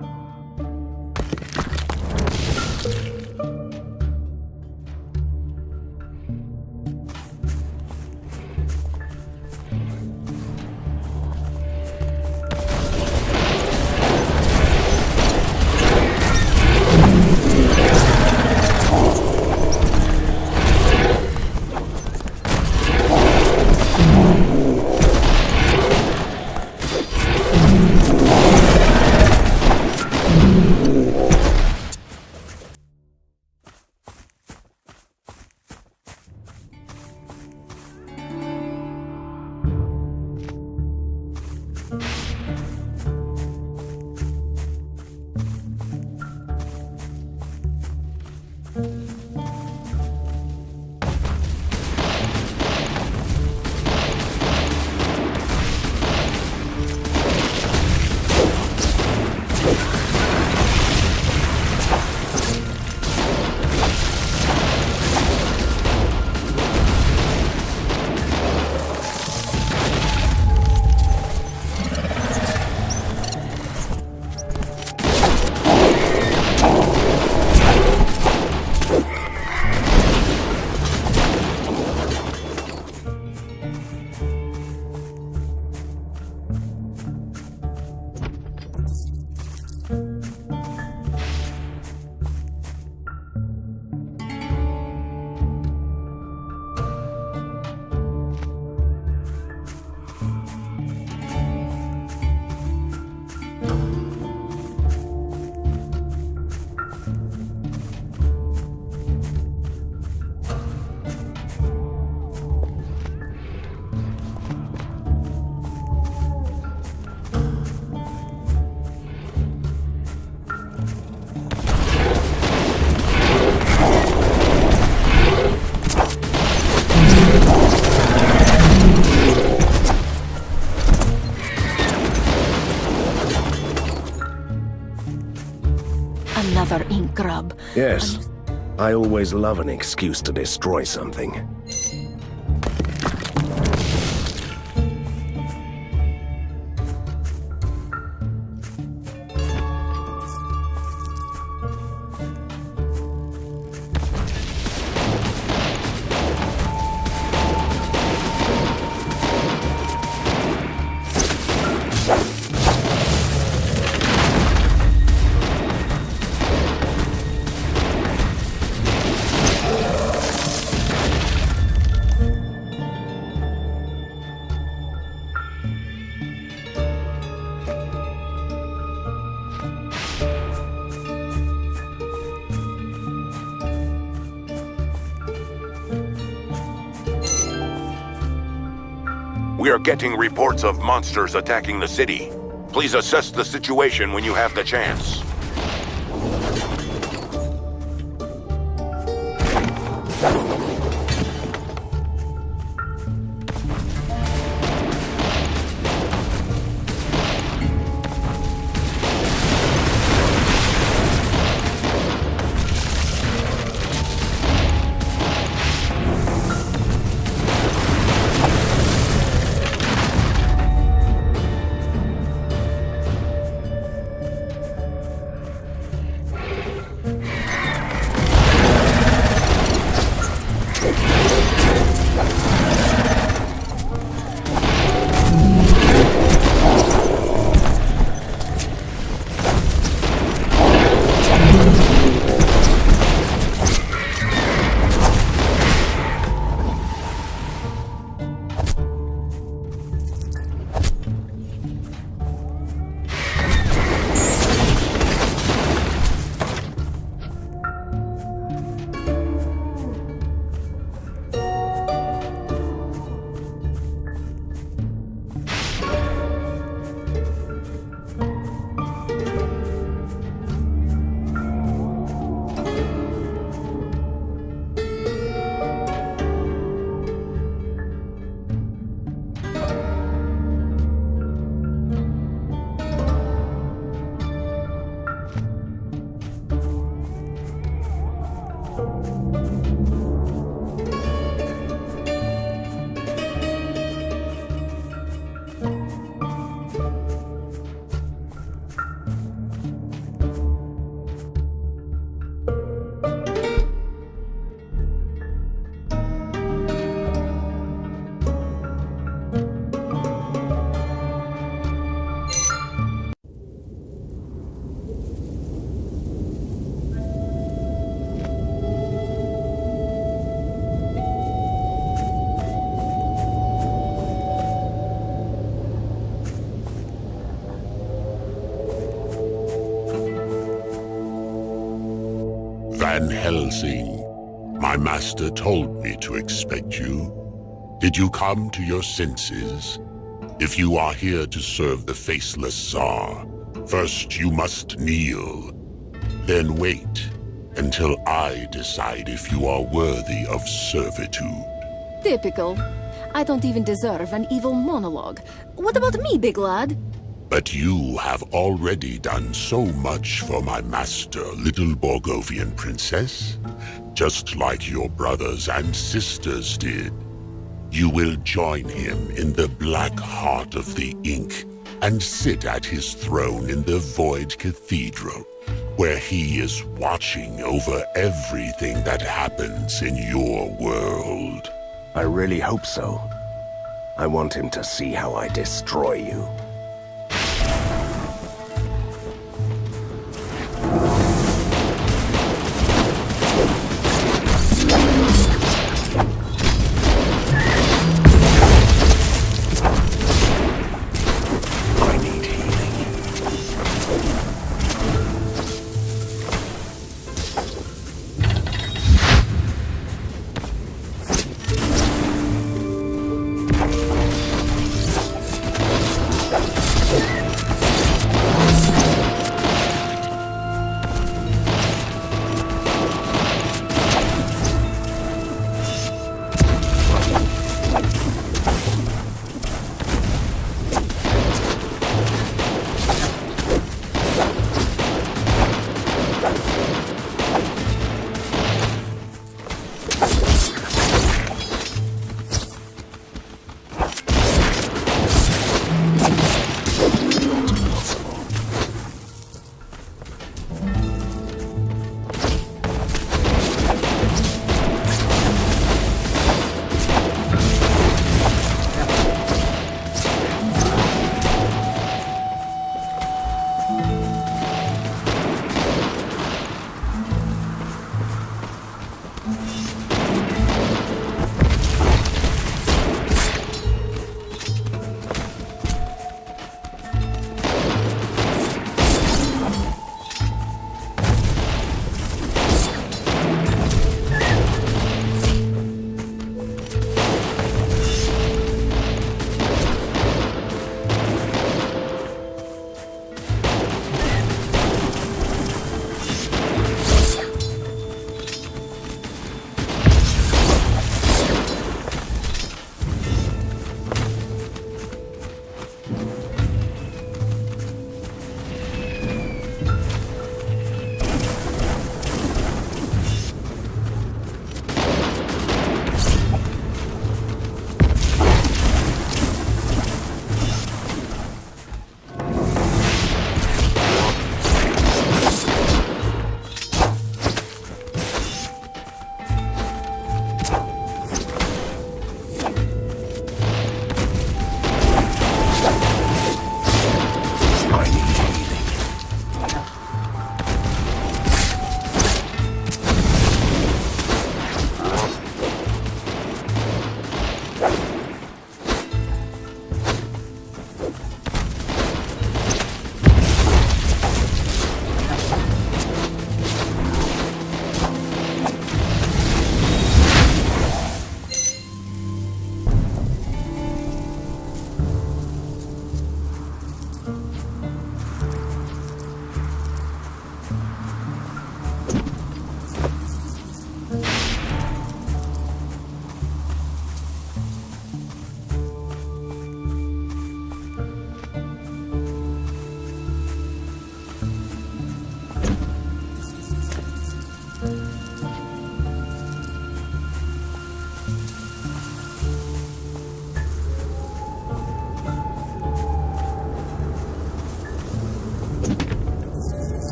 Another ink grub. Yes. I always love an excuse to destroy something. We are getting reports of monsters attacking the city. Please assess the situation when you have the chance. Van Helsing. My master told me to expect you. Did you come to your senses? If you are here to serve the faceless Tsar, first you must kneel. Then wait until I decide if you are worthy of servitude. Typical. I don't even deserve an evil monologue. What about me, big lad? But you have already done so much for my master, little Borgovian princess, just like your brothers and sisters did. You will join him in the black heart of the ink and sit at his throne in the Void Cathedral, where he is watching over everything that happens in your world. I really hope so. I want him to see how I destroy you.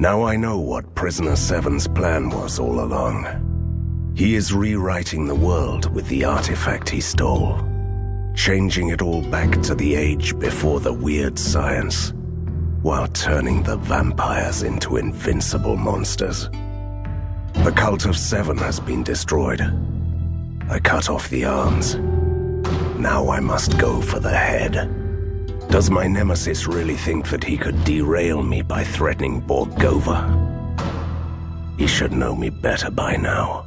Now I know what Prisoner 7's plan was all along. He is rewriting the world with the artifact he stole, changing it all back to the age before the weird science, while turning the vampires into invincible monsters. The Cult of Seven has been destroyed. I cut off the arms. Now I must go for the head. Does my nemesis really think that he could derail me by threatening Borgovia? He should know me better by now.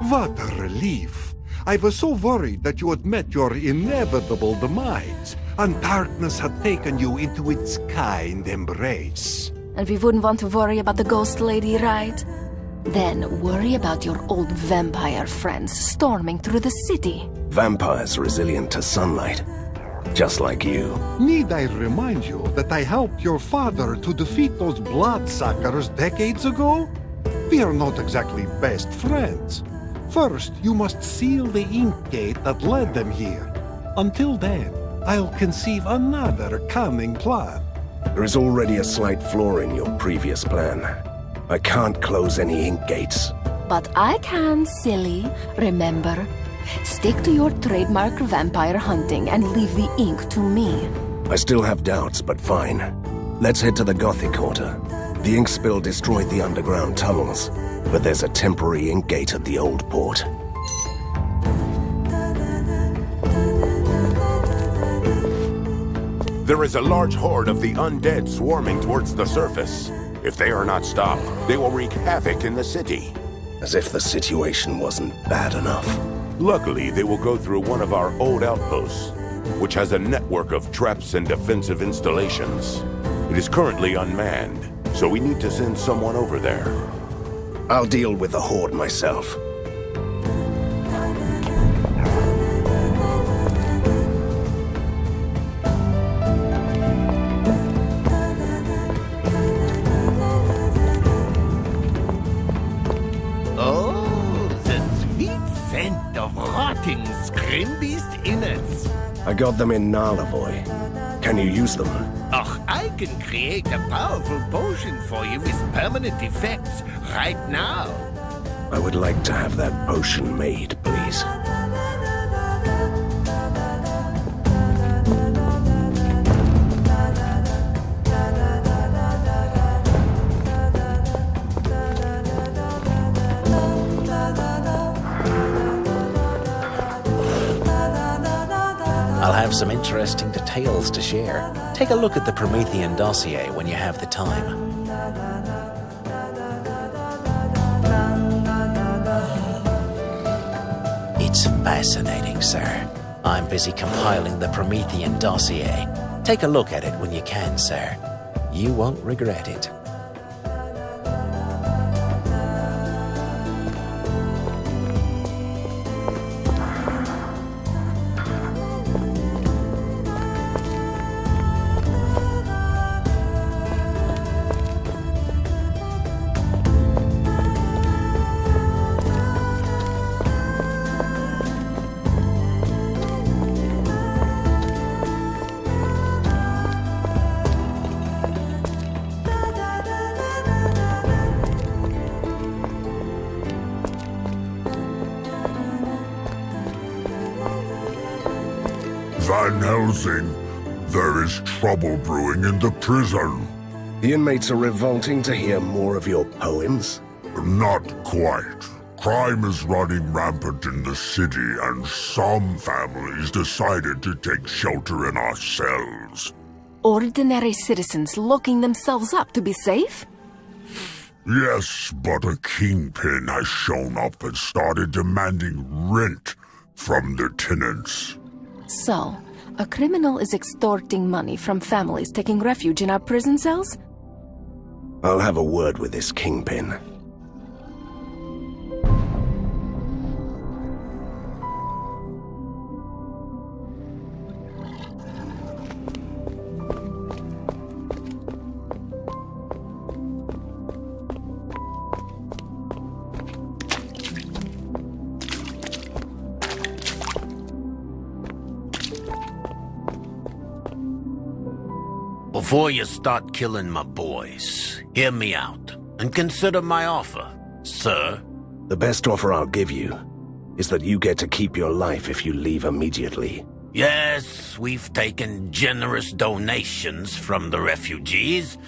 What a relief. I was so worried that you had met your inevitable demise, and darkness had taken you into its kind embrace. And we wouldn't want to worry about the ghost lady, right? Then worry about your old vampire friends storming through the city. Vampires resilient to sunlight, just like you. Need I remind you that I helped your father to defeat those bloodsuckers decades ago? We are not exactly best friends. First, you must seal the ink gate that led them here. Until then, I'll conceive another cunning plan. There is already a slight flaw in your previous plan. I can't close any ink gates. But I can, silly. Remember, stick to your trademark vampire hunting and leave the ink to me. I still have doubts, but fine. Let's head to the Gothic Quarter. The ink spill destroyed the underground tunnels, but there's a temporary ink gate at the old port. There is a large horde of the undead swarming towards the surface. If they are not stopped, they will wreak havoc in the city. As if the situation wasn't bad enough. Luckily, they will go through one of our old outposts, which has a network of traps and defensive installations. It is currently unmanned, so we need to send someone over there. I'll deal with the horde myself. Oh, the sweet scent of rotting scrimbeast innards. I got them in Narlavoy. Can you use them? Och, I can create a powerful potion for you with permanent effects right now. I would like to have that potion made, please. I'll have some interesting details to share. Take a look at the Promethean dossier when you have the time. It's fascinating, sir. I'm busy compiling the Promethean dossier. Take a look at it when you can, sir. You won't regret it. Van Helsing, there is trouble brewing in the prison. The inmates are revolting to hear more of your poems? Not quite. Crime is running rampant in the city, and some families decided to take shelter in our cells. Ordinary citizens locking themselves up to be safe? Yes, but a kingpin has shown up and started demanding rent from the tenants. So, A criminal is extorting money from families taking refuge in our prison cells? I'll have a word with this kingpin. Before you start killing my boys, hear me out and consider my offer, sir. The best offer I'll give you is that you get to keep your life if you leave immediately. Yes, we've taken generous donations from the refugees,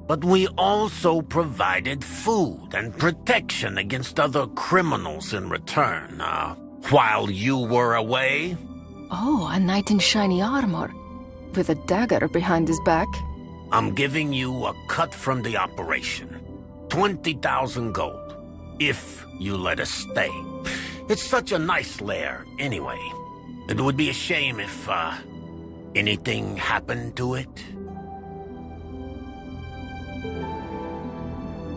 but we also provided food and protection against other criminals in return, while you were away. Oh, a knight in shiny armor, with a dagger behind his back. I'm giving you a cut from the operation. 20,000 gold, if you let us stay. It's such a nice lair, anyway. It would be a shame if, anything happened to it.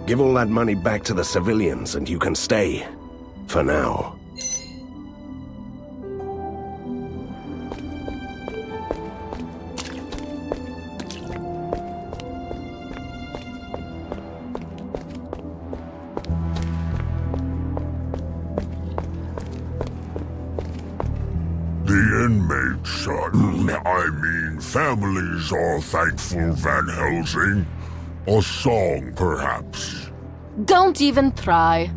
Give all that money back to the civilians and you can stay. For now. The inmates, I mean families are thankful, Van Helsing. A song, perhaps. Don't even try.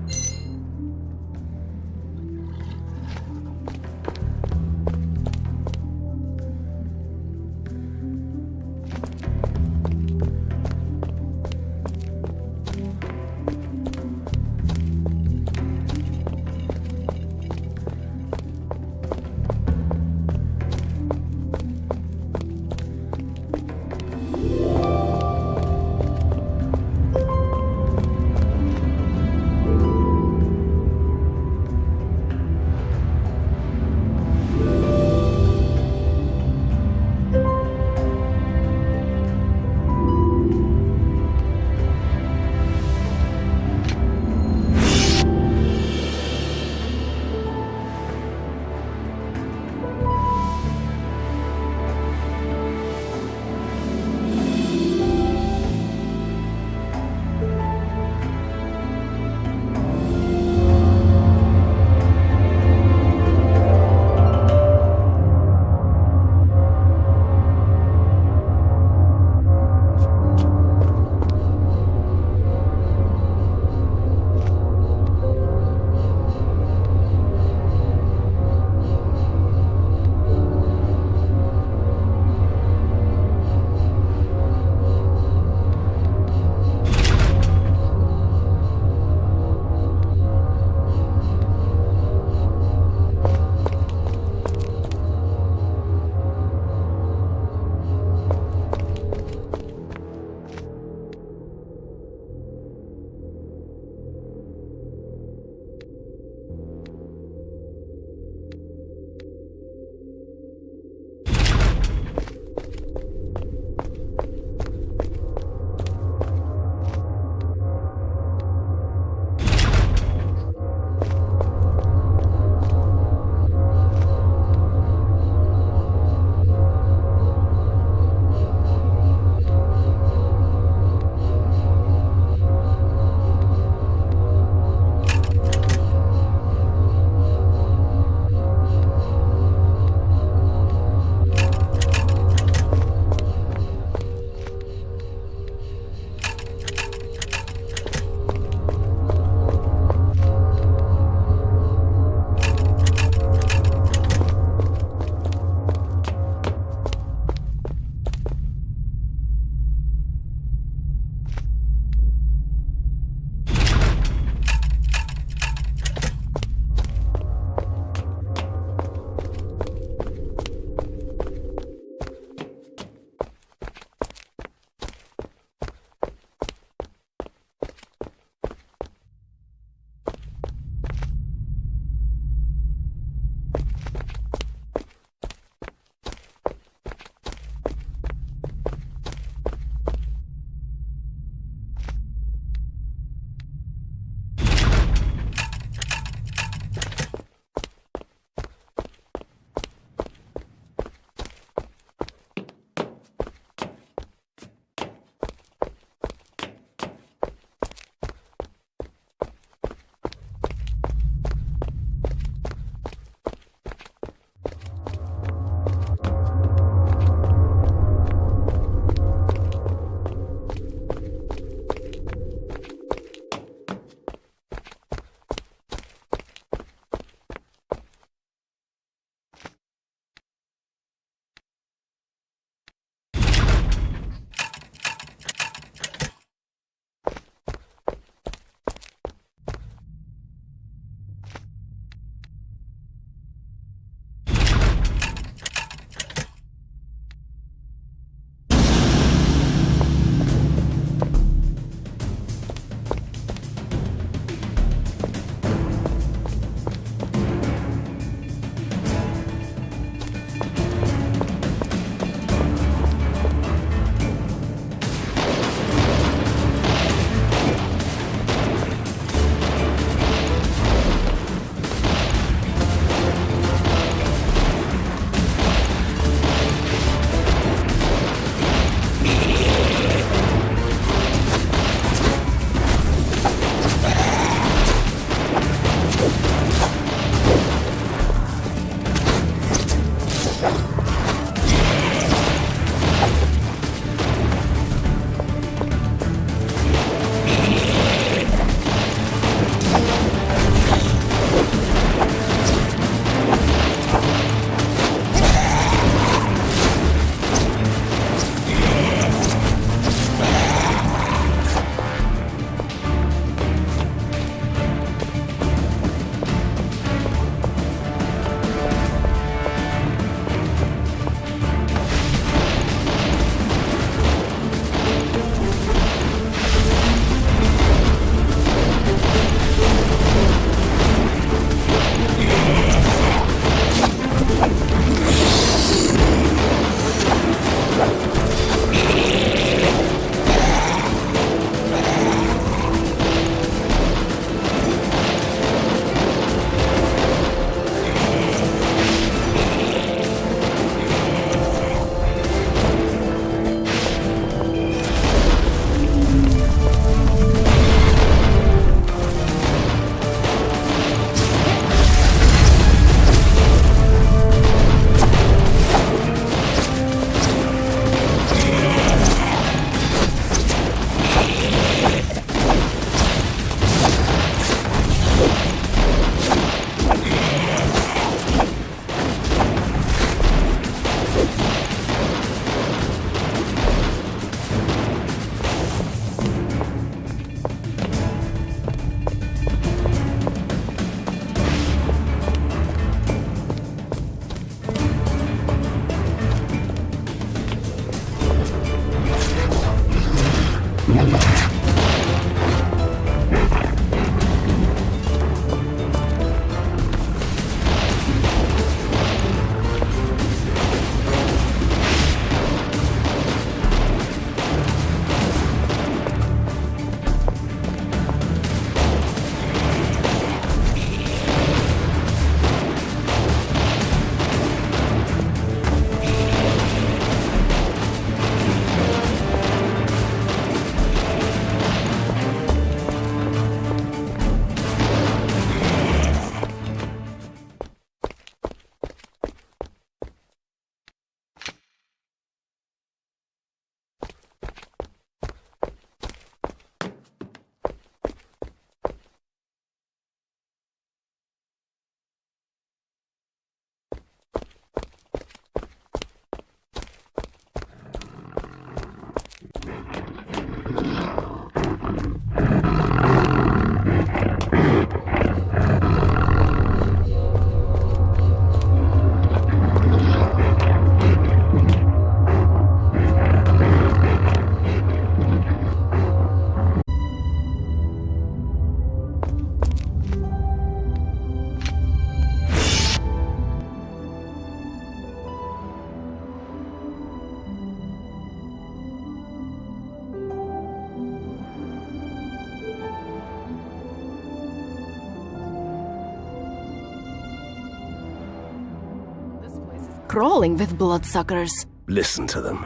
crawling with bloodsuckers. Listen to them.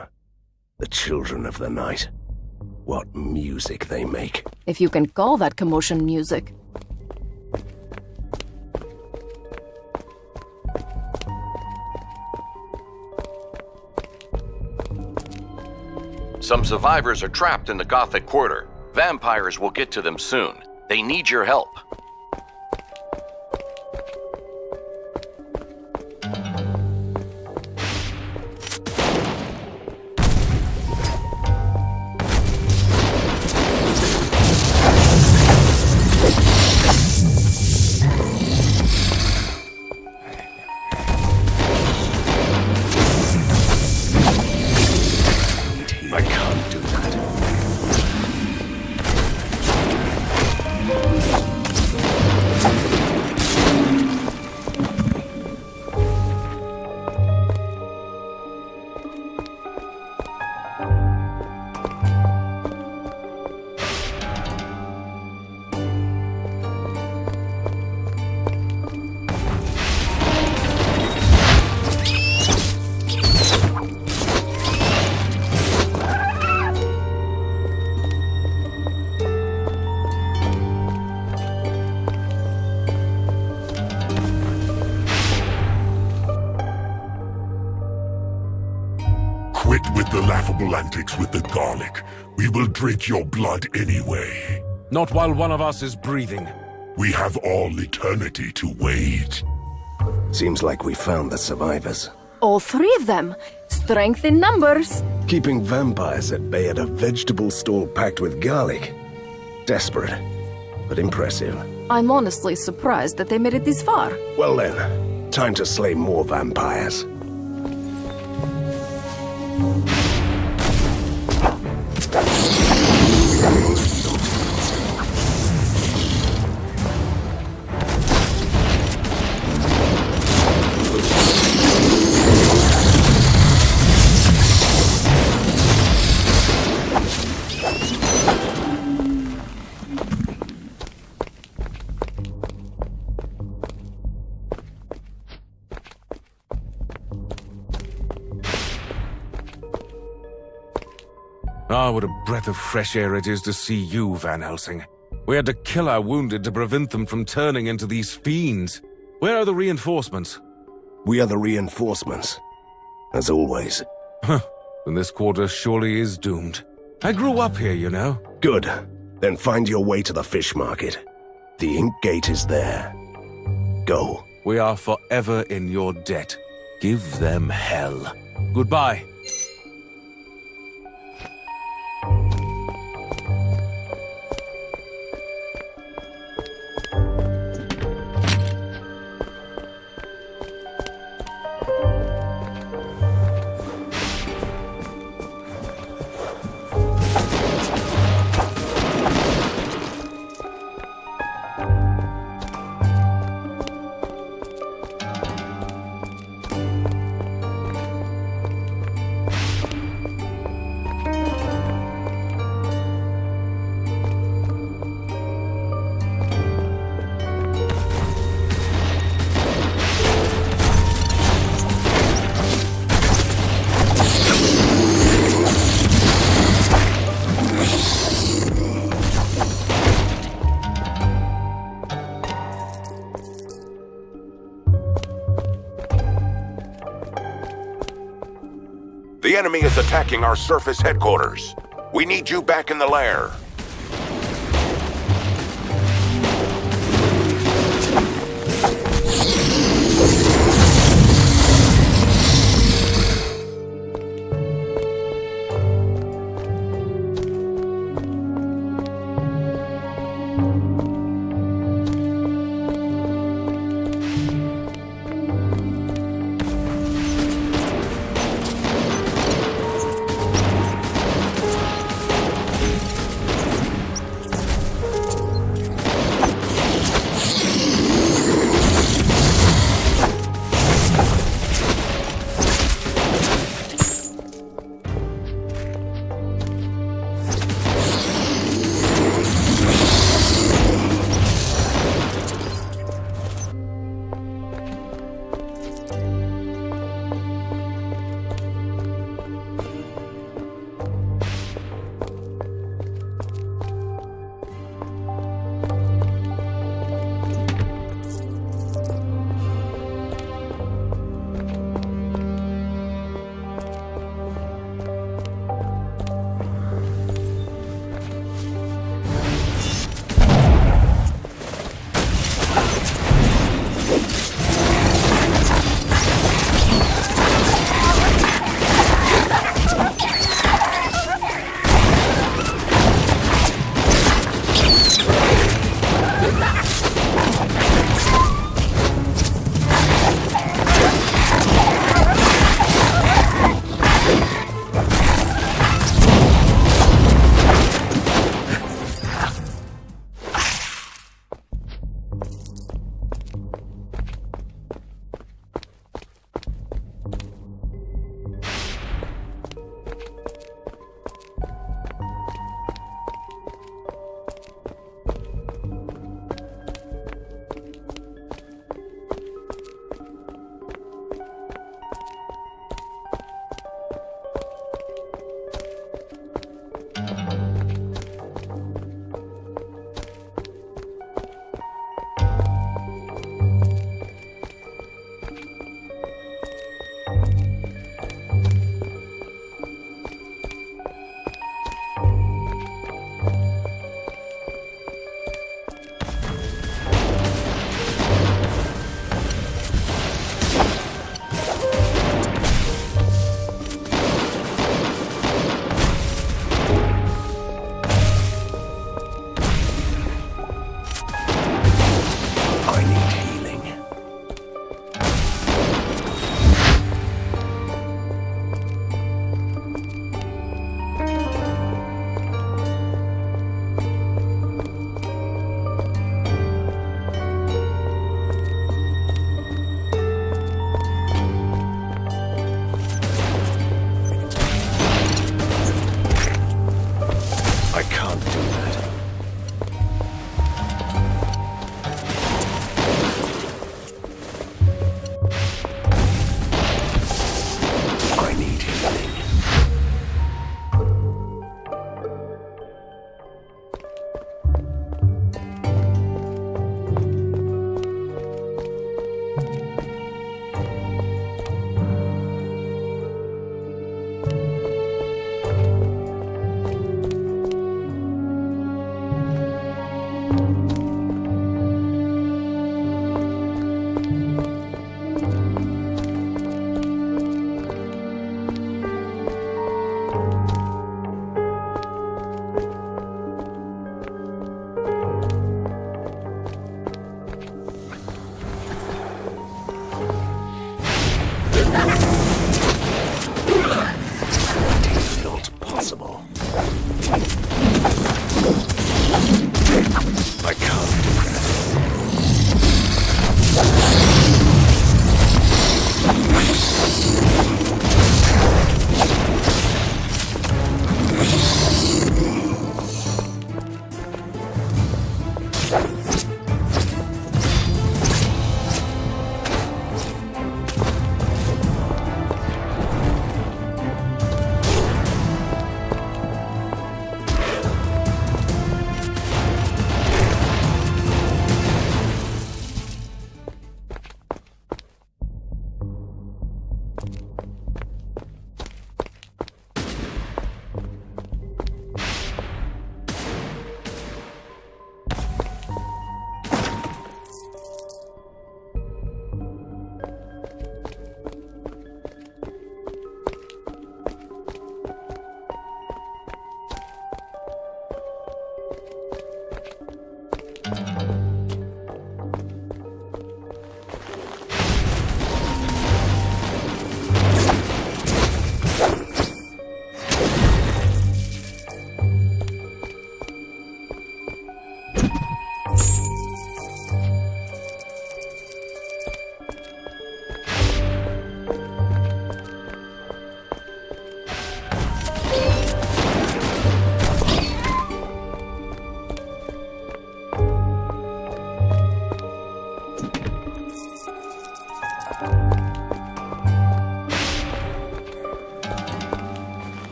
The children of the night. What music they make. If you can call that commotion music. Some survivors are trapped in the Gothic Quarter. Vampires will get to them soon. They need your help. I can't do that. Quit with the laughable antics with the garlic. We will drink your blood anyway. Not while one of us is breathing. We have all eternity to wait. Seems like we found the survivors. All three of them. Strength in numbers. Keeping vampires at bay at a vegetable stall packed with garlic. Desperate, but impressive. I'm honestly surprised that they made it this far. Well then, time to slay more vampires. Ah, what a breath of fresh air it is to see you, Van Helsing. We had to kill our wounded to prevent them from turning into these fiends. Where are the reinforcements? We are the reinforcements. As always. Huh. Then this quarter surely is doomed. I grew up here, you know. Good. Then find your way to the fish market. The ink gate is there. Go. We are forever in your debt. Give them hell. Goodbye. The enemy is attacking our surface headquarters. We need you back in the lair.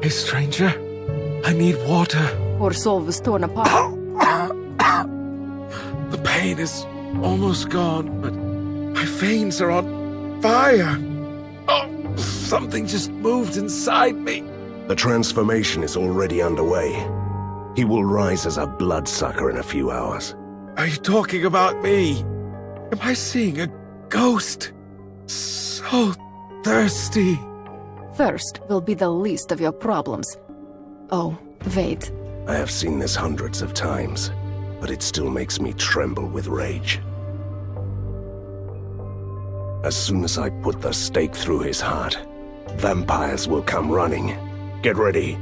Hey, stranger. I need water. Poor soul was torn apart. The pain is almost gone, but my veins are on fire. Oh, something just moved inside me. The transformation is already underway. He will rise as a bloodsucker in a few hours. Are you talking about me? Am I seeing a ghost? So thirsty. Thirst will be the least of your problems. Oh, wait. I have seen this hundreds of times, but it still makes me tremble with rage. As soon as I put the stake through his heart, vampires will come running. Get ready.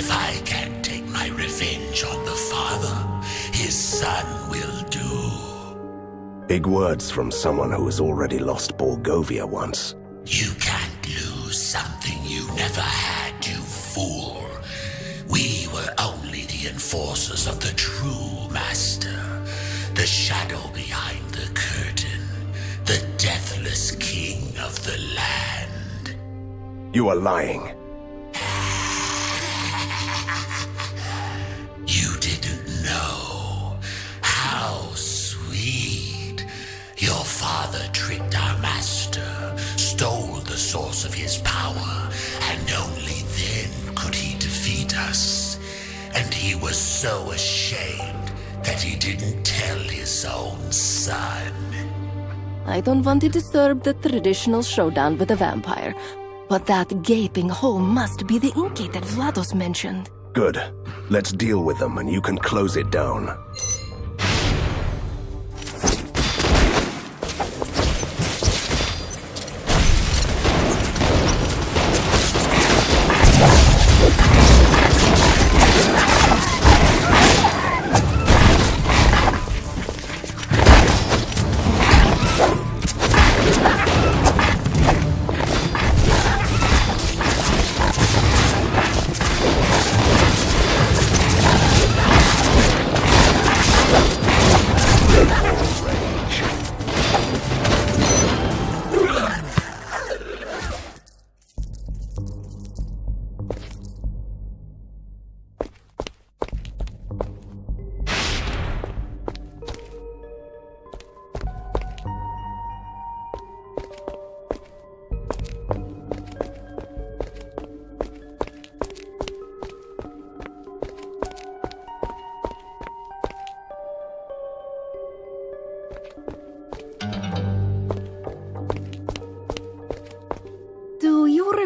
If I can take my revenge on the father, his son will do. Big words from someone who has already lost Borgovia once. You can't lose something you never had, you fool. We were only the enforcers of the true master, the shadow behind the curtain, the deathless king of the land. You are lying. You didn't know how sweet. Your father tricked our master, stole the source of his power, and only then could he defeat us. And he was so ashamed that he didn't tell his own son. I don't want to disturb the traditional showdown with a vampire, but that gaping hole must be the ink gate that Vlados mentioned. Good. Let's deal with them and you can close it down.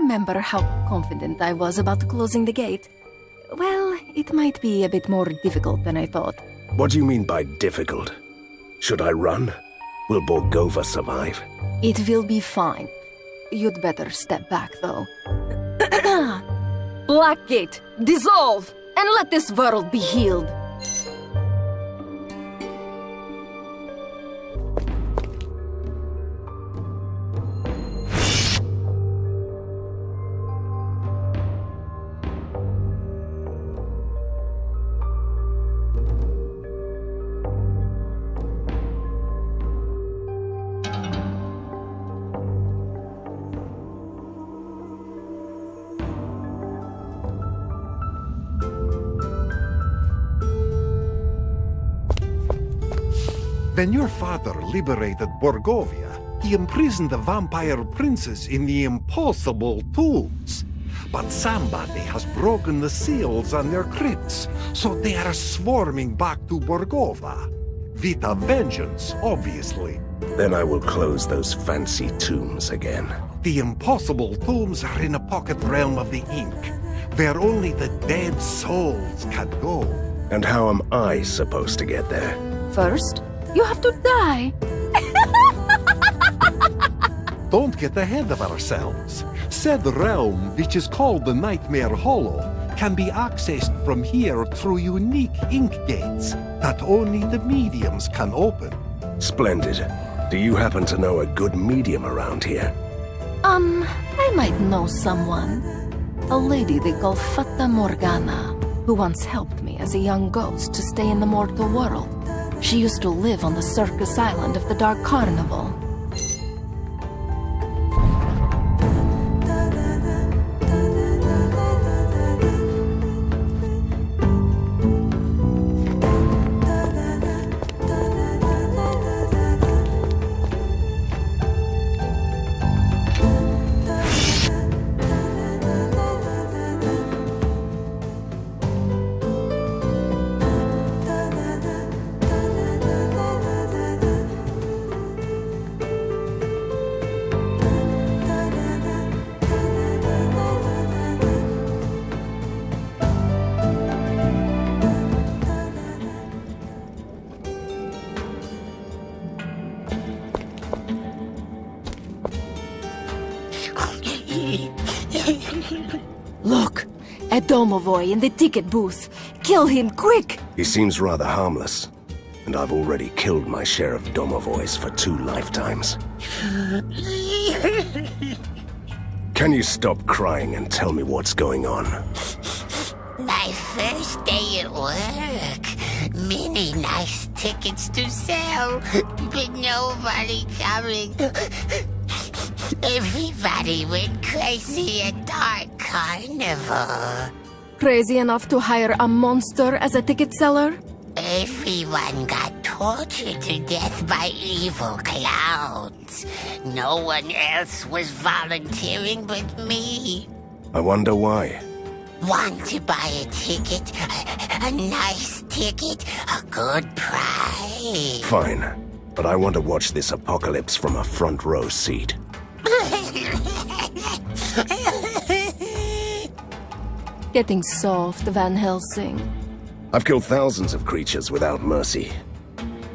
Remember how confident I was about closing the gate? Well, it might be a bit more difficult than I thought. What do you mean by difficult? Should I run? Will Borgova survive? It will be fine. You'd better step back, though. Blackgate, dissolve, and let this world be healed. When your father liberated Borgovia, he imprisoned the vampire princes in the impossible tombs. But somebody has broken the seals on their crypts, so they are swarming back to Borgova. With a vengeance, obviously. Then I will close those fancy tombs again. The impossible tombs are in a pocket realm of the ink, where only the dead souls can go. And how am I supposed to get there? First, you have to die. Don't get ahead of ourselves. Said realm, which is called the Nightmare Hollow, can be accessed from here through unique ink gates that only the mediums can open. Splendid. Do you happen to know a good medium around here? I might know someone. A lady they call Fata Morgana, who once helped me as a young ghost to stay in the mortal world. She used to live on the circus island of the Dark Carnival. A domovoi in the ticket booth. Kill him, quick! He seems rather harmless, and I've already killed my share of domovois for 2 lifetimes. Can you stop crying and tell me what's going on? My first day at work. Many nice tickets to sell, but nobody coming. Everybody went crazy at Dark Carnival. Crazy enough to hire a monster as a ticket seller? Everyone got tortured to death by evil clowns. No one else was volunteering but me. I wonder why. Want to buy a ticket? A nice ticket? A good price? Fine, but I want to watch this apocalypse from a front row seat. Getting soft, Van Helsing. I've killed thousands of creatures without mercy.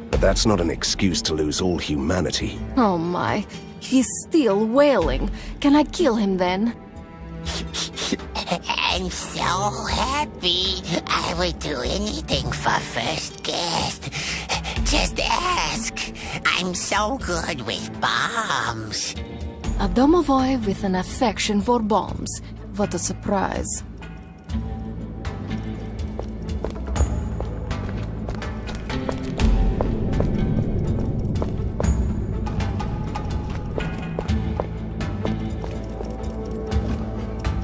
But that's not an excuse to lose all humanity. Oh my, he's still wailing. Can I kill him then? I'm so happy. I would do anything for first guest. Just ask. I'm so good with bombs. A domovoi with an affection for bombs. What a surprise.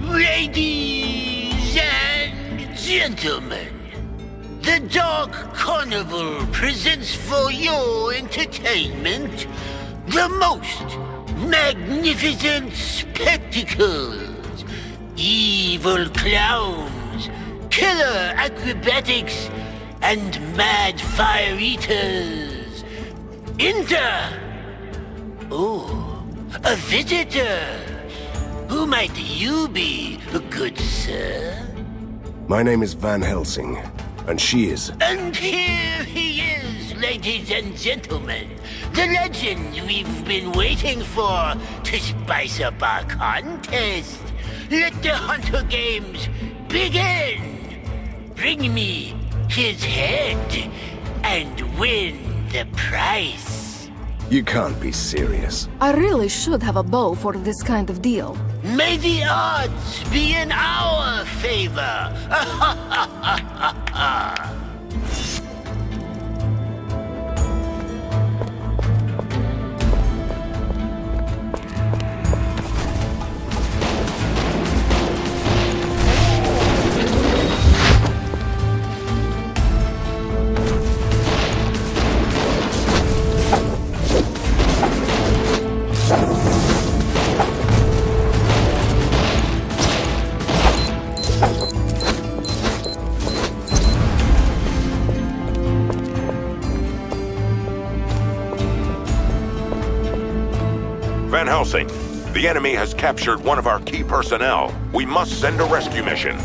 Ladies and gentlemen, the Dark Carnival presents for your entertainment the most magnificent spectacles, evil clowns, killer acrobatics, and mad fire eaters. Enter! Oh, a visitor. Who might you be, good sir? My name is Van Helsing, and she is... And here he is, ladies and gentlemen. The legend we've been waiting for to spice up our contest. Let the Hunter Games begin. Bring me his head and win the prize. You can't be serious. I really should have a bow for this kind of deal. May the odds be in our favor. Van Helsing, the enemy has captured one of our key personnel. We must send a rescue mission.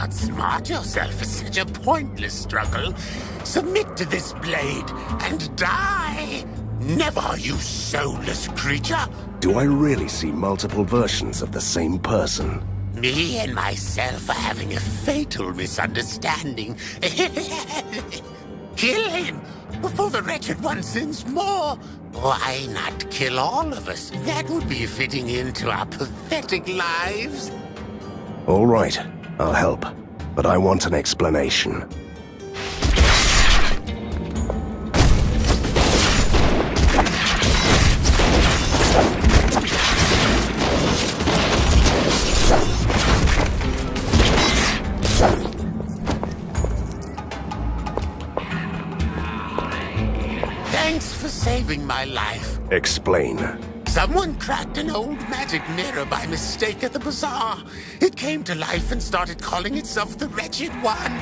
outsmart yourself for such a pointless struggle. Submit to this blade and die. Never, you soulless creature. Do I really see multiple versions of the same person? Me and myself are having a fatal misunderstanding. Kill him before the wretched one sins more. Why not kill all of us? That would be fitting into our pathetic lives. All right, I'll help. But I want an explanation. Thanks for saving my life. Explain. Someone cracked an old magic mirror by mistake at the bazaar. It came to life and started calling itself the Wretched One.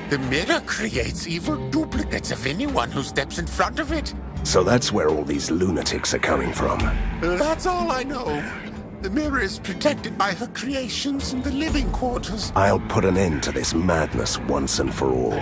The mirror creates evil duplicates of anyone who steps in front of it. So that's where all these lunatics are coming from. That's all I know. The mirror is protected by her creations in the living quarters. I'll put an end to this madness once and for all.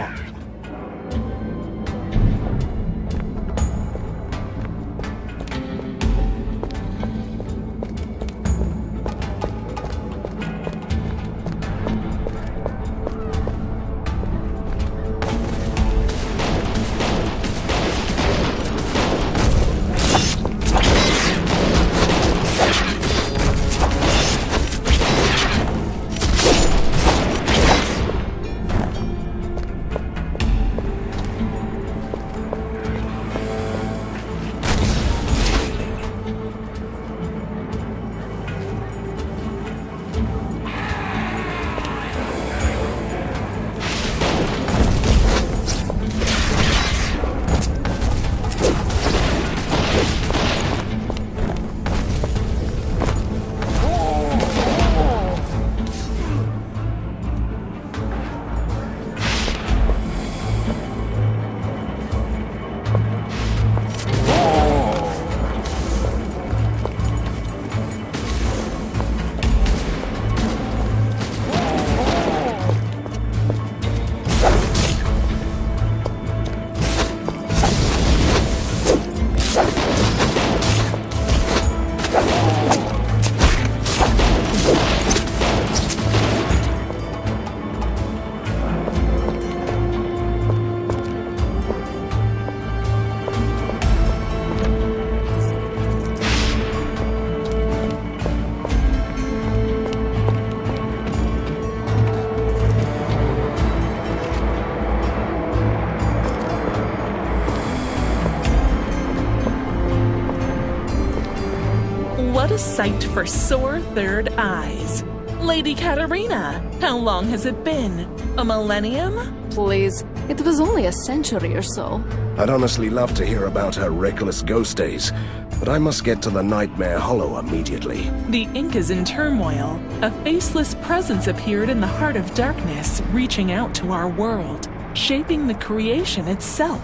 What a sight for sore third eyes. Lady Katerina, how long has it been? A millennium? Please, it was only a century or so. I'd honestly love to hear about her reckless ghost days, but I must get to the Nightmare Hollow immediately. The ink is in turmoil. A faceless presence appeared in the heart of darkness, reaching out to our world, shaping the creation itself.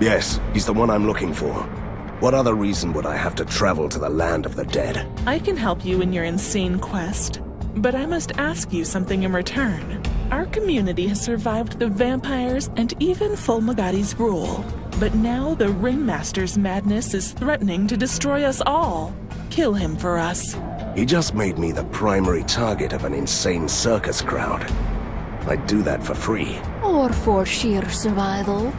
Yes, he's the one I'm looking for. What other reason would I have to travel to the land of the dead? I can help you in your insane quest, but I must ask you something in return. Our community has survived the vampires and even Fulmagati's rule, but now the Ringmaster's madness is threatening to destroy us all. Kill him for us. He just made me the primary target of an insane circus crowd. I'd do that for free. Or for sheer survival.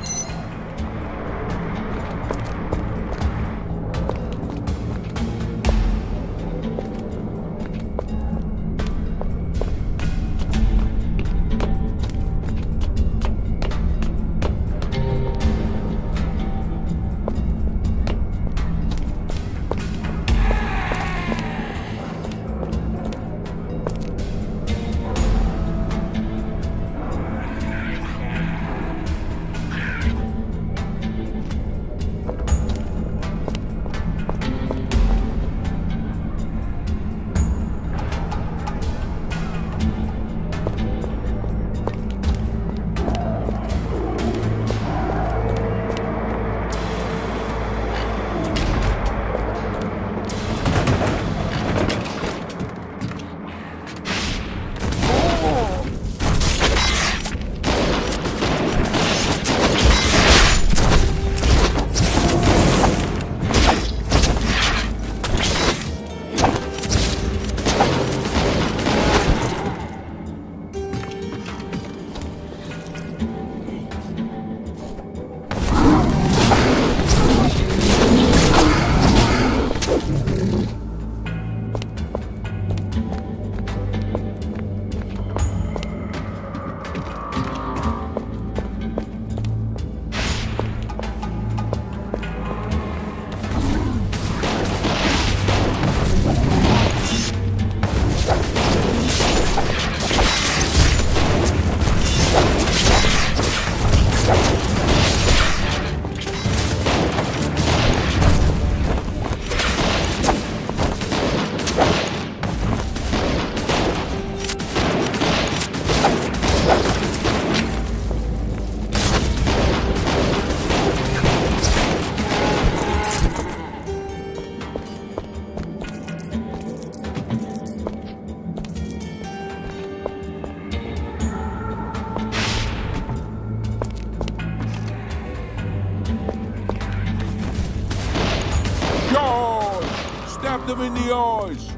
them in the eyes!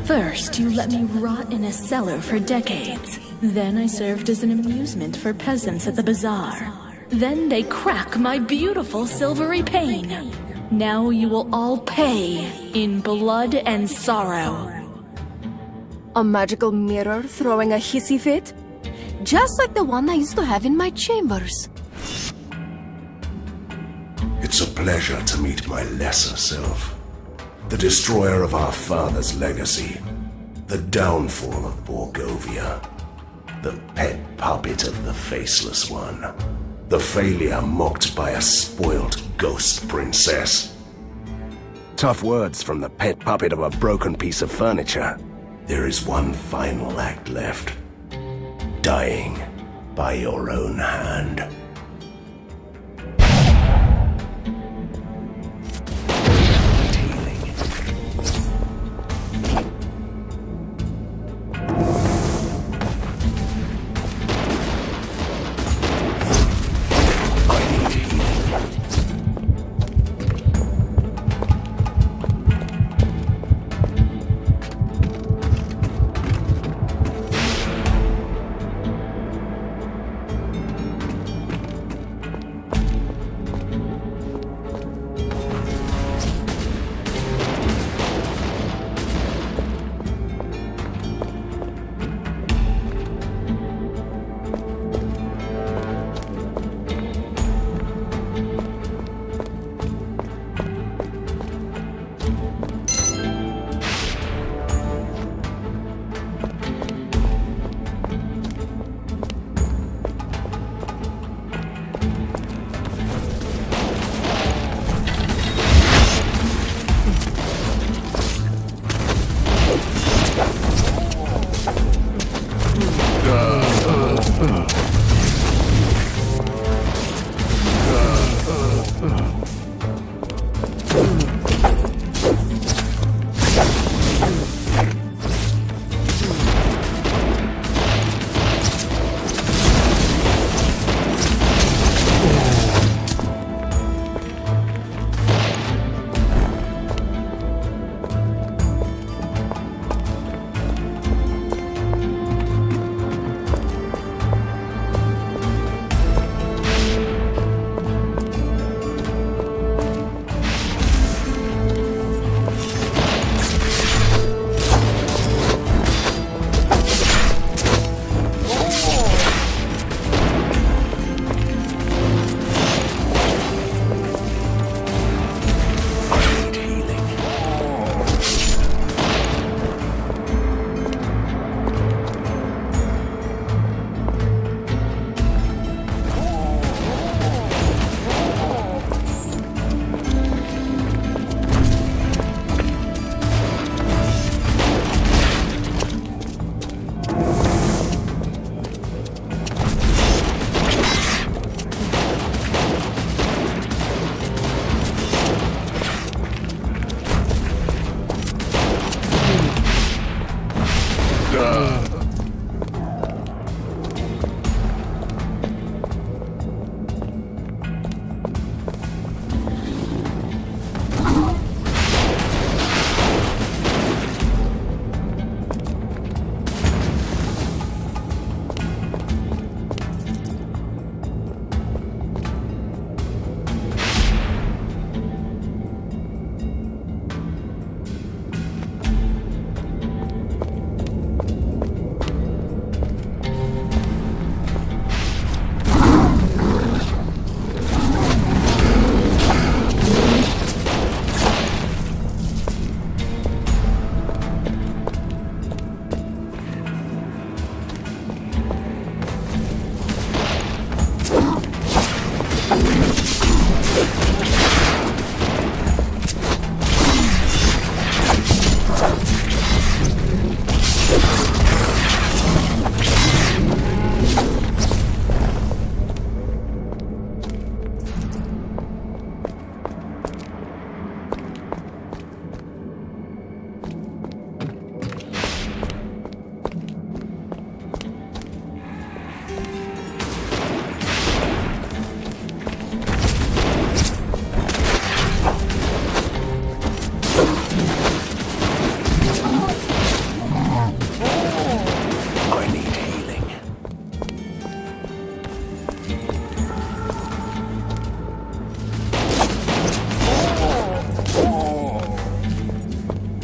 First, you let me rot in a cellar for decades. Then I served as an amusement for peasants at the bazaar. Then they crack my beautiful silvery pane. Now you will all pay in blood and sorrow. A magical mirror throwing a hissy fit? Just like the one I used to have in my chambers. It's a pleasure to meet my lesser self. The destroyer of our father's legacy. The downfall of Borgovia. The pet puppet of the faceless one. The failure mocked by a spoiled ghost princess. Tough words from the pet puppet of a broken piece of furniture. There is one final act left. Dying by your own hand.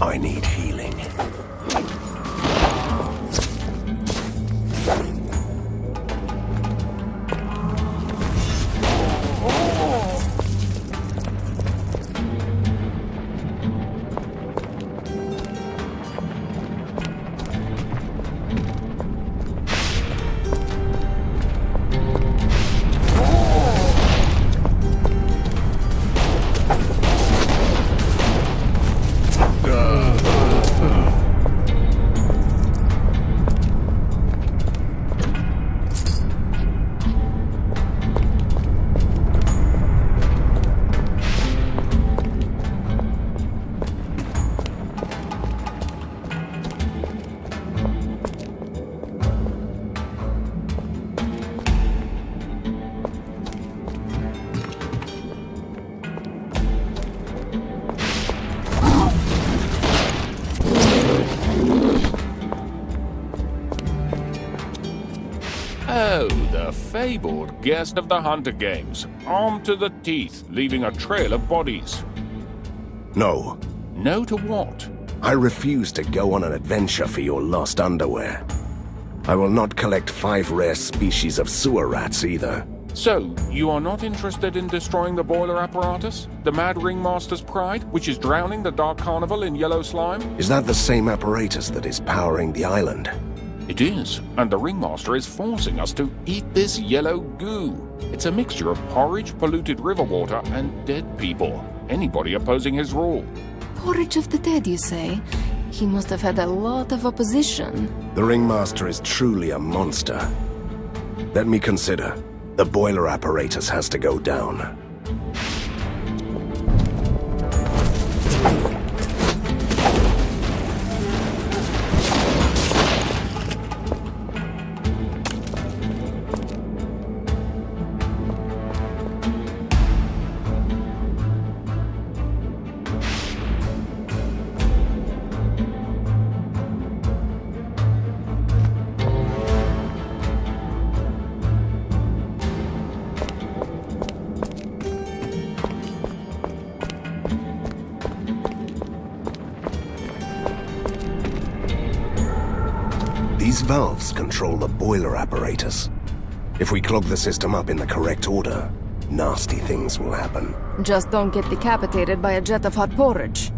I need healing. Oh, the fabled guest of the Hunter Games, armed to the teeth, leaving a trail of bodies. No. No to what? I refuse to go on an adventure for your lost underwear. I will not collect 5 rare species of sewer rats either. So, you are not interested in destroying the boiler apparatus? The Mad Ringmaster's pride, which is drowning the Dark Carnival in yellow slime? Is that the same apparatus that is powering the island? It is, and the Ringmaster is forcing us to eat this yellow goo. It's a mixture of porridge, polluted river water, and dead people. Anybody opposing his rule. Porridge of the dead, you say? He must have had a lot of opposition. The Ringmaster is truly a monster. Let me consider. The boiler apparatus has to go down. These valves control the boiler apparatus. If we clog the system up in the correct order, nasty things will happen. Just don't get decapitated by a jet of hot porridge.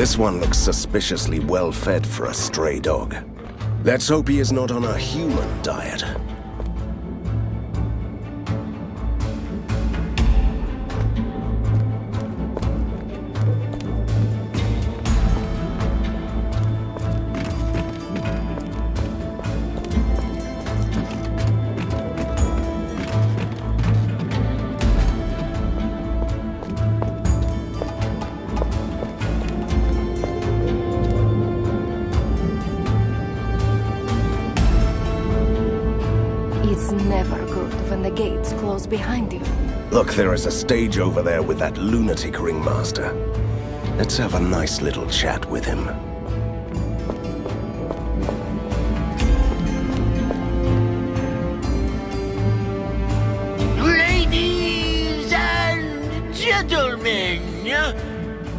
This one looks suspiciously well fed for a stray dog. Let's hope he is not on a human diet. It's never good when the gates close behind you. Look, there is a stage over there with that lunatic ringmaster. Let's have a nice little chat with him. Ladies and gentlemen,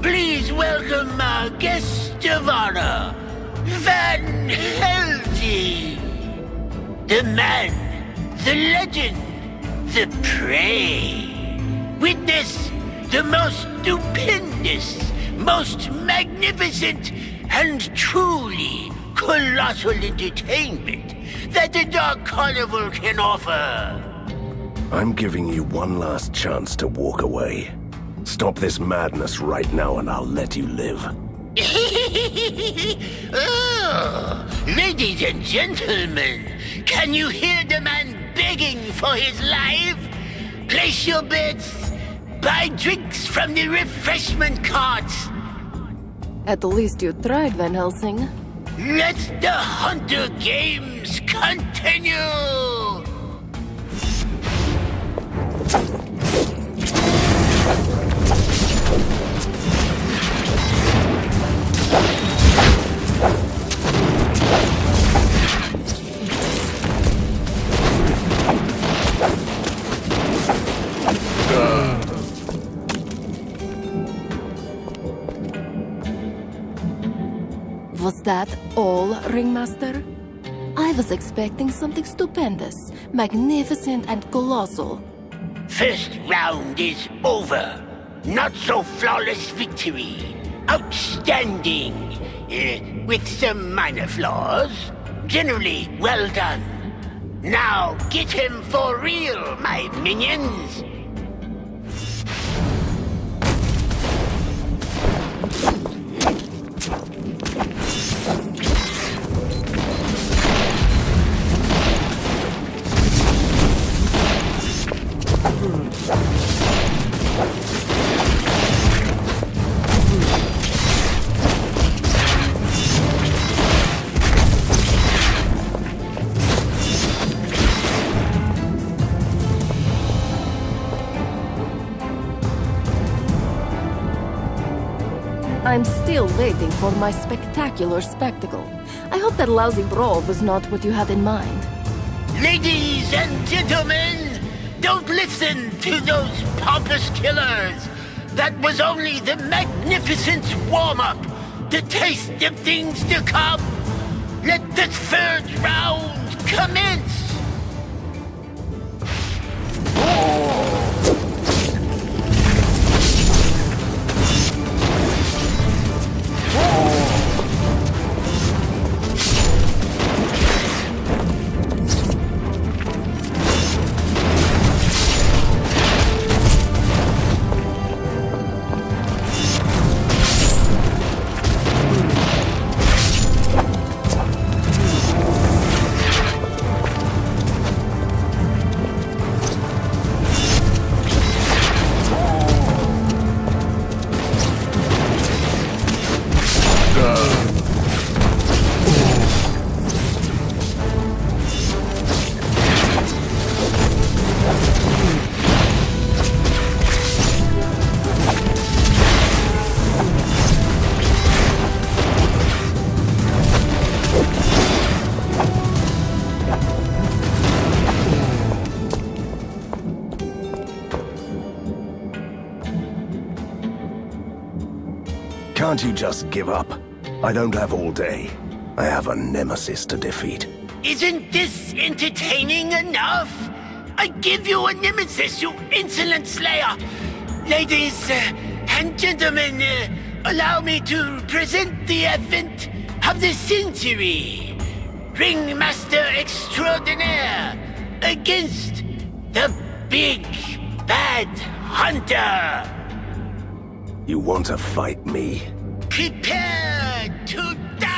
please welcome our guest of honor, Van Helsing. The man, the legend, the prey. Witness the most stupendous, most magnificent, and truly colossal entertainment that the Dark Carnival can offer. I'm giving you one last chance to walk away. Stop this madness right now and I'll let you live. Oh, ladies and gentlemen, can you hear the man begging for his life? Place your bets, buy drinks from the refreshment carts. At least you tried, Van Helsing. Let the Hunter Games continue! Was that all, Ringmaster? I was expecting something stupendous, magnificent and colossal. First round is over. Not so flawless victory. Outstanding. With some minor flaws. Generally well done. Now get him for real, my minions. I'm still waiting for my spectacular spectacle. I hope that lousy brawl was not what you had in mind. Ladies and gentlemen, don't listen to those pompous killers. That was only the magnificent warm-up, the taste of things to come. Let the third round commence. Can't you just give up? I don't have all day. I have a nemesis to defeat. Isn't this entertaining enough? I give you a nemesis, you insolent slayer! Ladies and gentlemen, allow me to present the advent of the century. Ringmaster extraordinaire against the big bad hunter. You want to fight me? Prepare to die!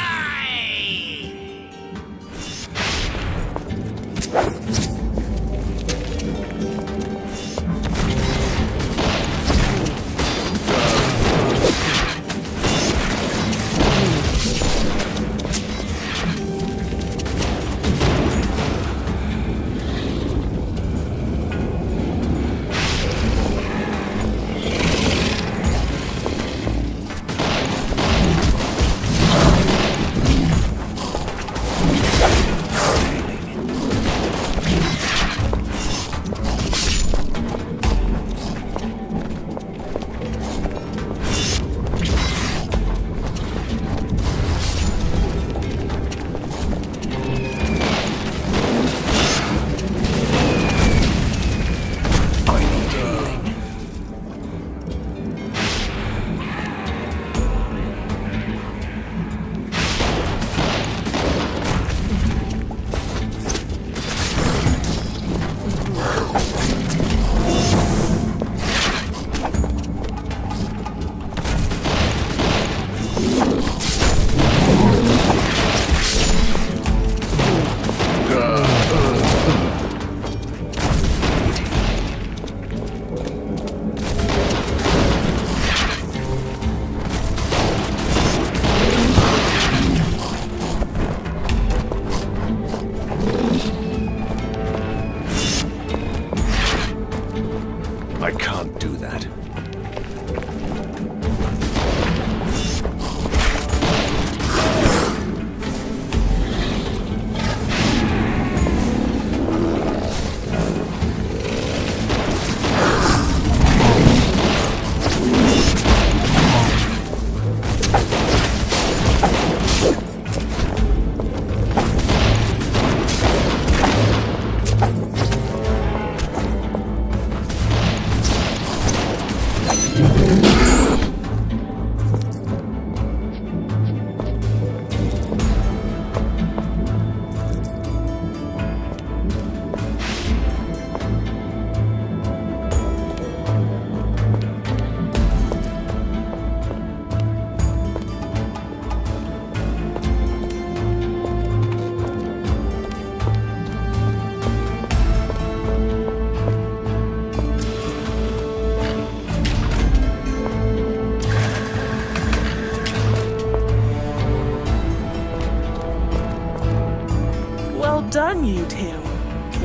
Done, you two.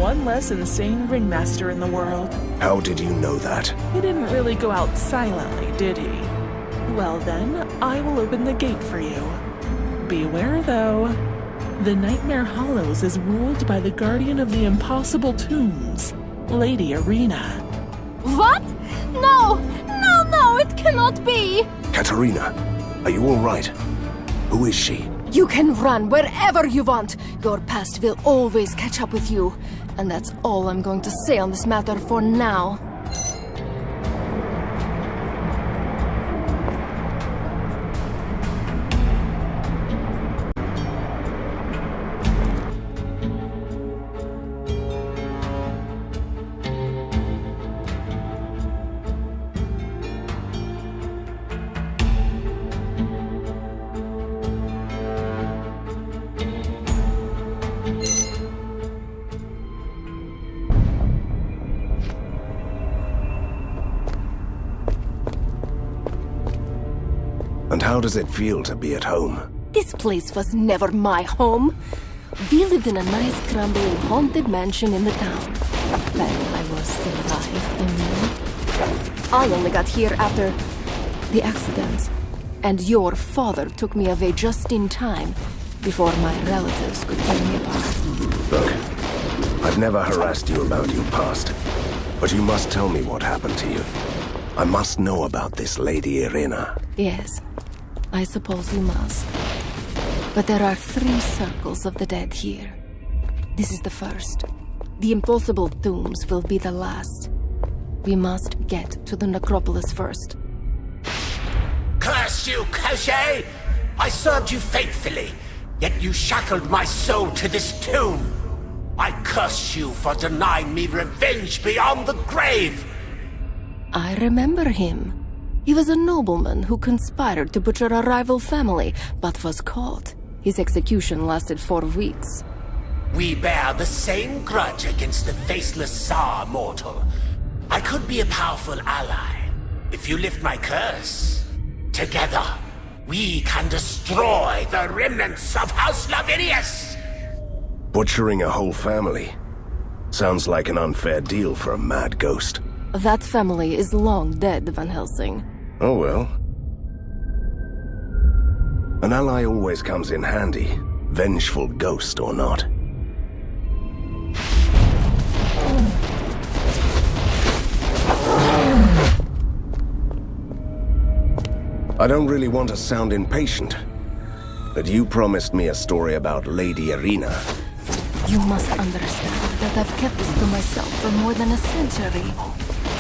One less insane ringmaster in the world. How did you know that? He didn't really go out silently, did he? Well then, I will open the gate for you. Beware though. The Nightmare Hollows is ruled by the guardian of the impossible tombs, Lady Irina. What? No! No, it cannot be! Katerina, are you alright? Who is she? You can run wherever you want. Your past will always catch up with you. And that's all I'm going to say on this matter for now. And how does it feel to be at home? This place was never my home. We lived in a nice, crumbling, haunted mansion in the town. When I was still alive, I mean. I only got here after the accident. And your father took me away just in time, before my relatives could tear me apart. Look, I've never harassed you about your past. But you must tell me what happened to you. I must know about this Lady Irina. Yes, I suppose you must. But there are 3 circles of the dead here. This is the first. The impossible tombs will be the last. We must get to the necropolis first. Curse you, Cochet! I served you faithfully, yet you shackled my soul to this tomb. I curse you for denying me revenge beyond the grave! I remember him. He was a nobleman who conspired to butcher a rival family, but was caught. His execution lasted 4 weeks. We bear the same grudge against the faceless Tsar, mortal. I could be a powerful ally if you lift my curse. Together, we can destroy the remnants of House Lavinius! Butchering a whole family? Sounds like an unfair deal for a mad ghost. That family is long dead, Van Helsing. Oh well. An ally always comes in handy, vengeful ghost or not. I don't really want to sound impatient, but you promised me a story about Lady Irina. You must understand that I've kept this to myself for more than a century,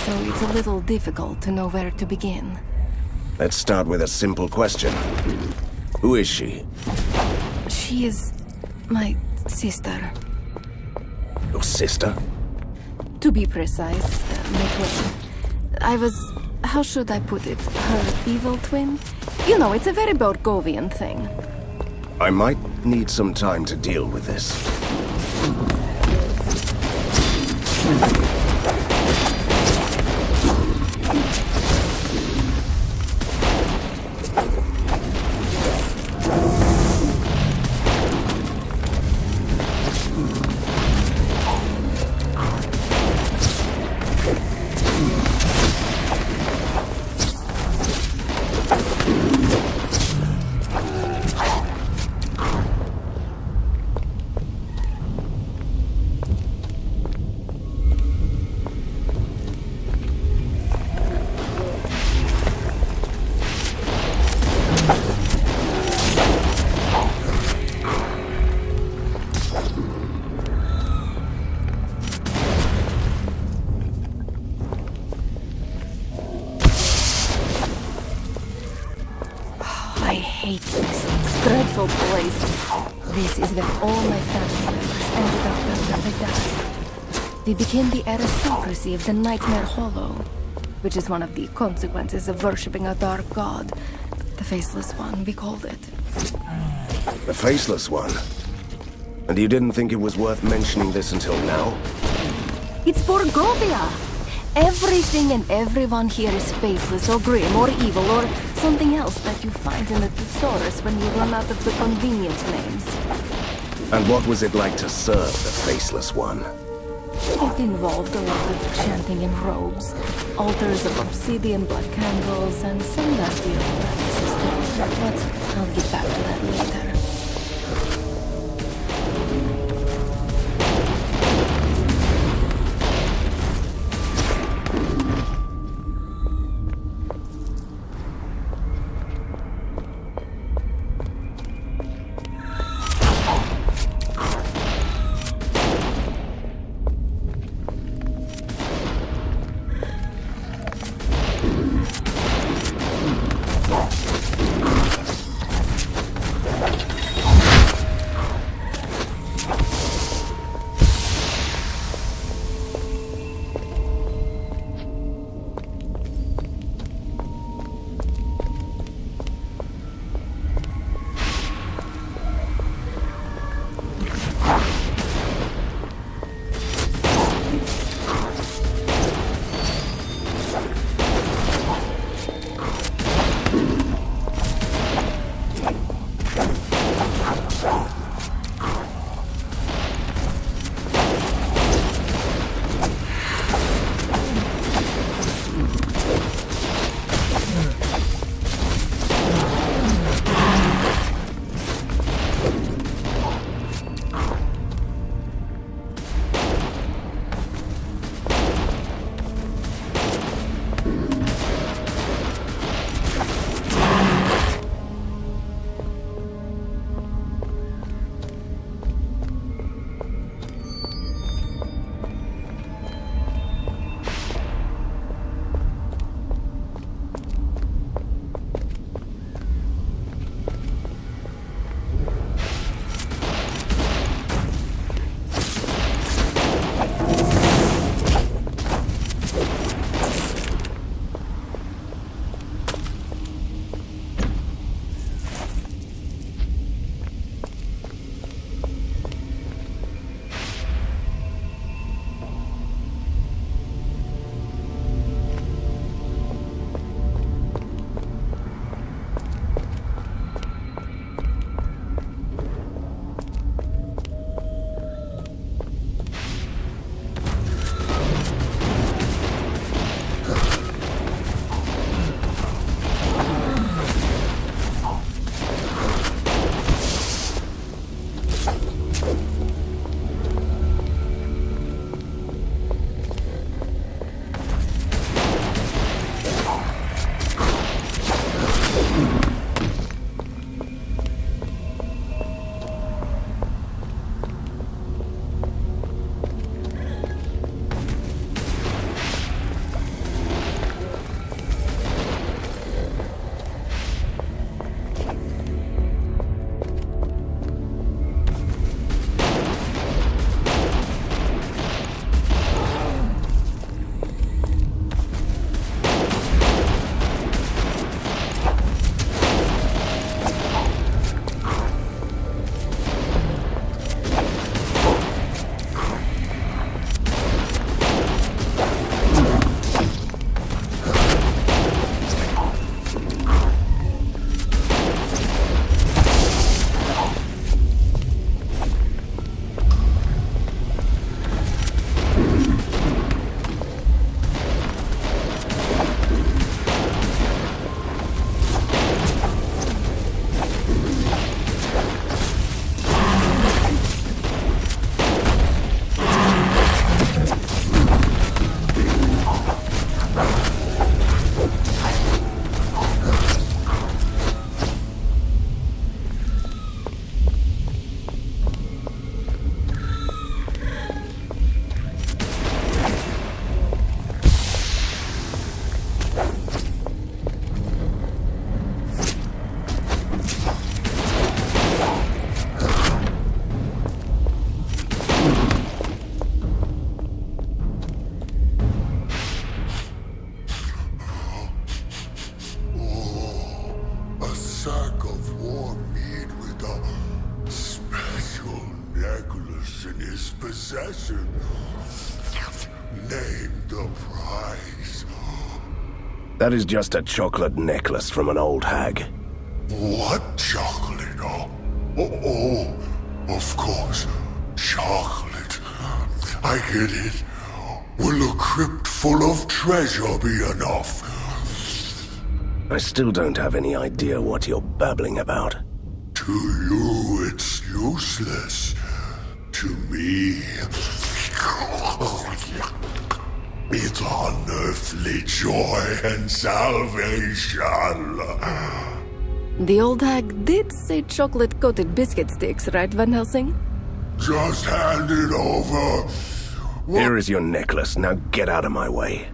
so it's a little difficult to know where to begin. Let's start with a simple question. Who is she? She is my sister. Your sister? To be precise, my twin. I was... how should I put it? Her evil twin? You know, it's a very Borgovian thing. I might need some time to deal with this. Dreadful place. This is where all my family members ended up after they died. We became the aristocracy of the Nightmare Hollow, which is one of the consequences of worshipping a dark god. The Faceless One, we called it. The Faceless One? And you didn't think it was worth mentioning this until now? It's Borgovia! Everything and everyone here is faceless or grim or evil or something else that you find in the thesaurus when you run out of the convenient names. And what was it like to serve the Faceless One? It involved a lot of chanting in robes, altars of obsidian, blood candles, and some nasty old practices too. But I'll get back to that later. his possession. Name the price. That is just a chocolate necklace from an old hag. What chocolate? Oh, of course. Chocolate. I get it. Will a crypt full of treasure be enough? I still don't have any idea what you're babbling about. To you, it's useless. To me, it's unearthly joy and salvation. The old hag did say chocolate-coated biscuit sticks, right, Van Helsing? Just hand it over. Here is your necklace. Now get out of my way.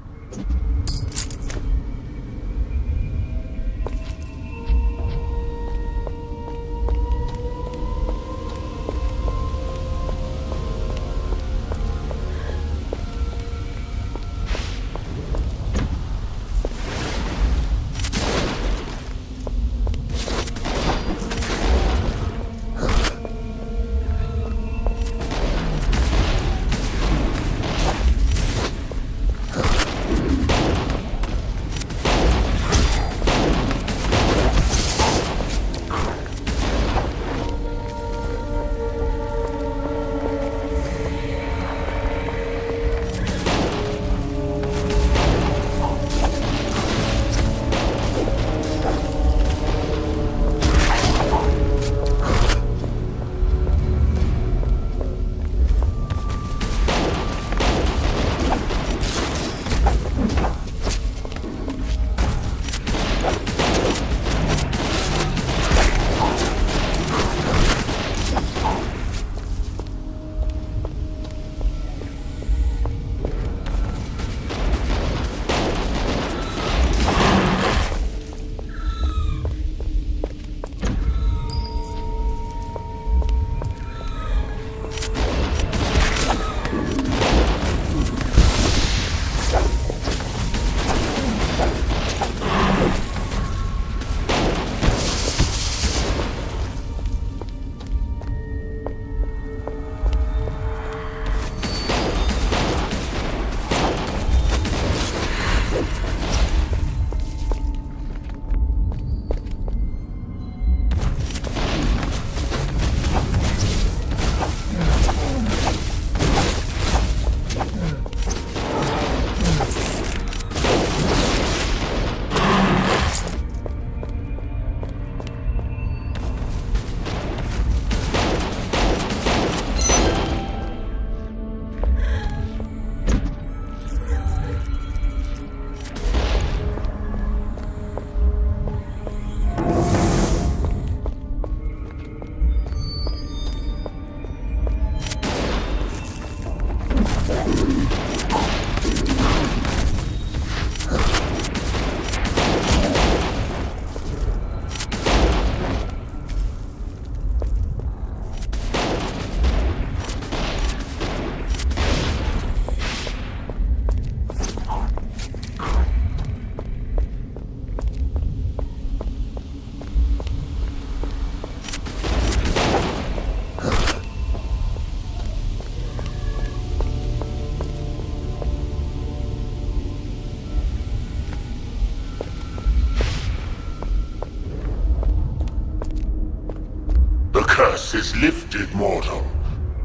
curse is lifted, mortal.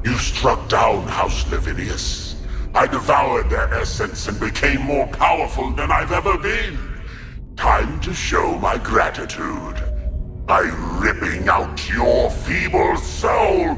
You struck down House Lavinius. I devoured their essence and became more powerful than I've ever been. Time to show my gratitude by ripping out your feeble soul.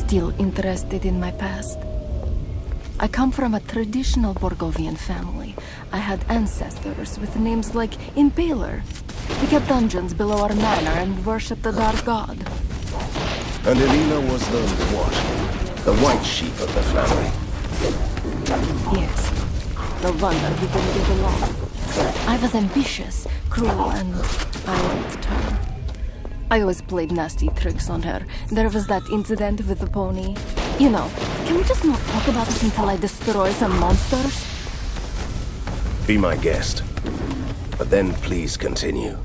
still interested in my past. I come from a traditional Borgovian family. I had ancestors with names like Impaler. We kept dungeons below our manor and worshipped the dark god. And Elena was the what? The white sheep of the family. Yes. No wonder we didn't get along. I was ambitious, cruel, and I liked her. I always played nasty tricks on her. There was that incident with the pony. You know, can we just not talk about this until I destroy some monsters? Be my guest. But then please continue.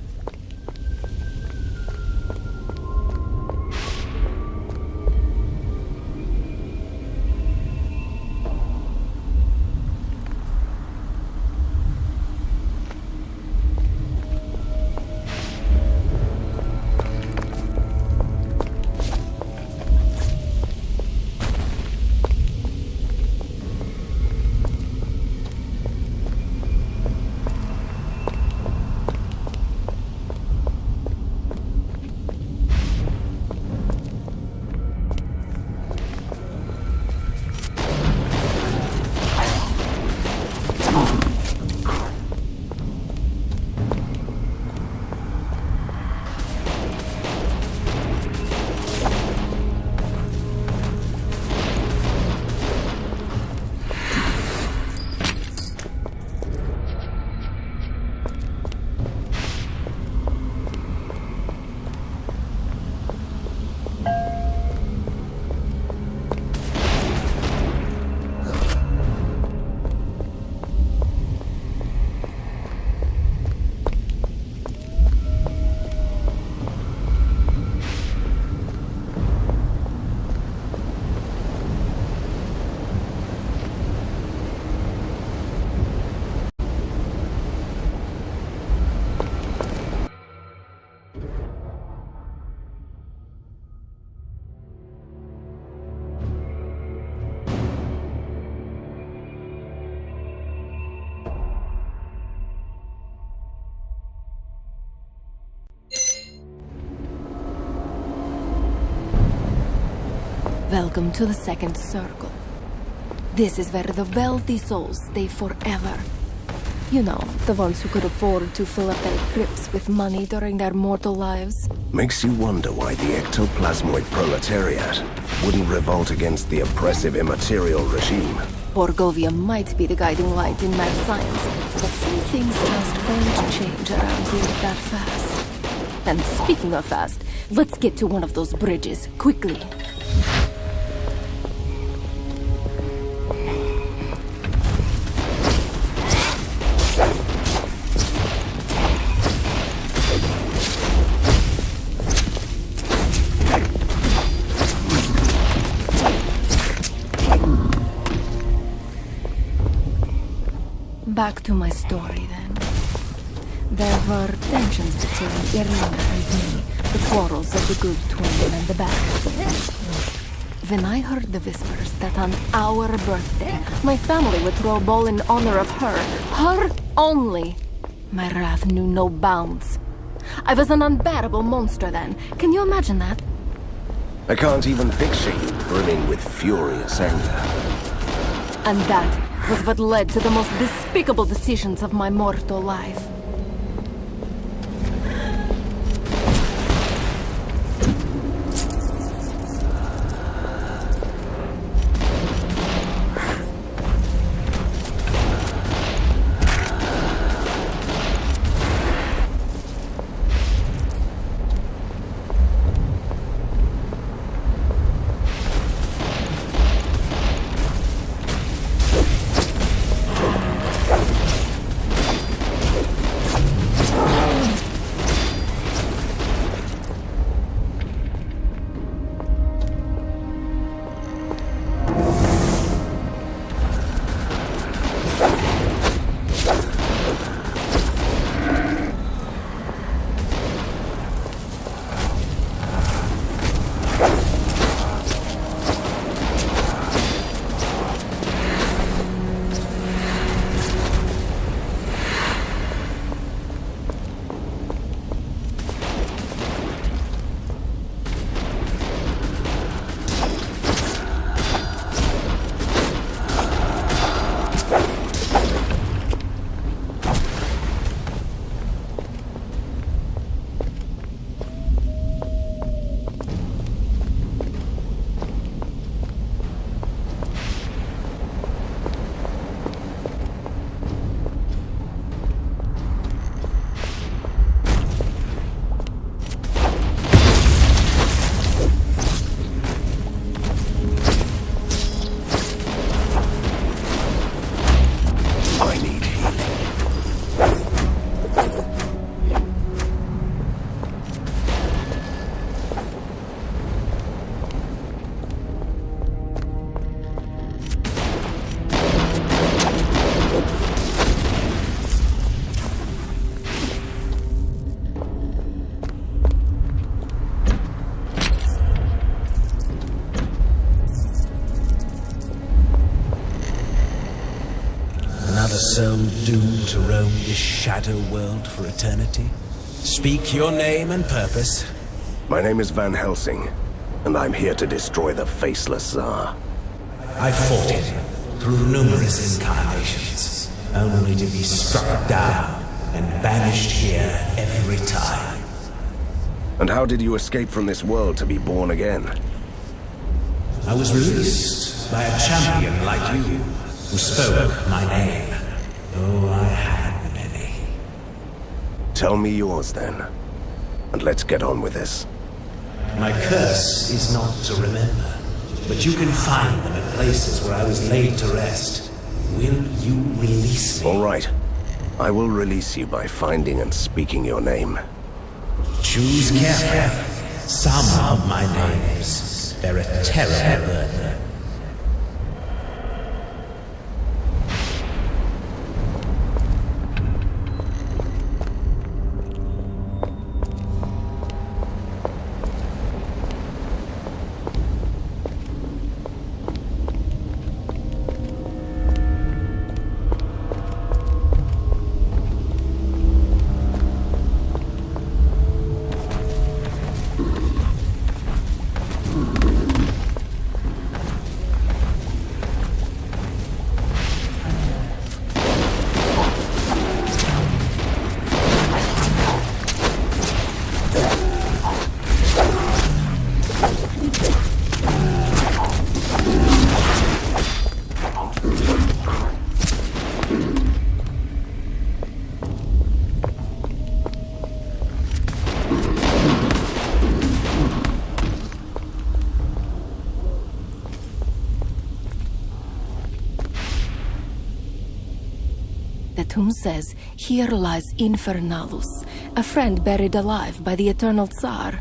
Welcome to the second circle. This is where the wealthy souls stay forever. You know, the ones who could afford to fill up their crypts with money during their mortal lives. Makes you wonder why the ectoplasmoid proletariat wouldn't revolt against the oppressive immaterial regime. Borgovia might be the guiding light in mad science, but some things just won't change around here that fast. And speaking of fast, let's get to one of those bridges, quickly. Back to my story, then. There were tensions between Irina and me, the quarrels of the good twin and the bad twin. When I heard the whispers that on our birthday, my family would throw a ball in honor of her only, my wrath knew no bounds. I was an unbearable monster then. Can you imagine that? I can't even picture you brimming with furious anger. And that was what led to the most despicable decisions of my mortal life. soul doomed to roam this shadow world for eternity? Speak your name and purpose. My name is Van Helsing, and I'm here to destroy the faceless Tsar. I fought it through numerous incarnations, only to be struck down and banished here every time. And how did you escape from this world to be born again? I was released by a champion like you, who spoke my name. Oh, I had many. Tell me yours then, and let's get on with this. My curse is not to remember, but you can find them at places where I was laid to rest. Will you release me? All right. I will release you by finding and speaking your name. Choose carefully. Some of my names bear a terrible burden. The tomb says, "Here lies Infernalus, a friend buried alive by the eternal Tsar."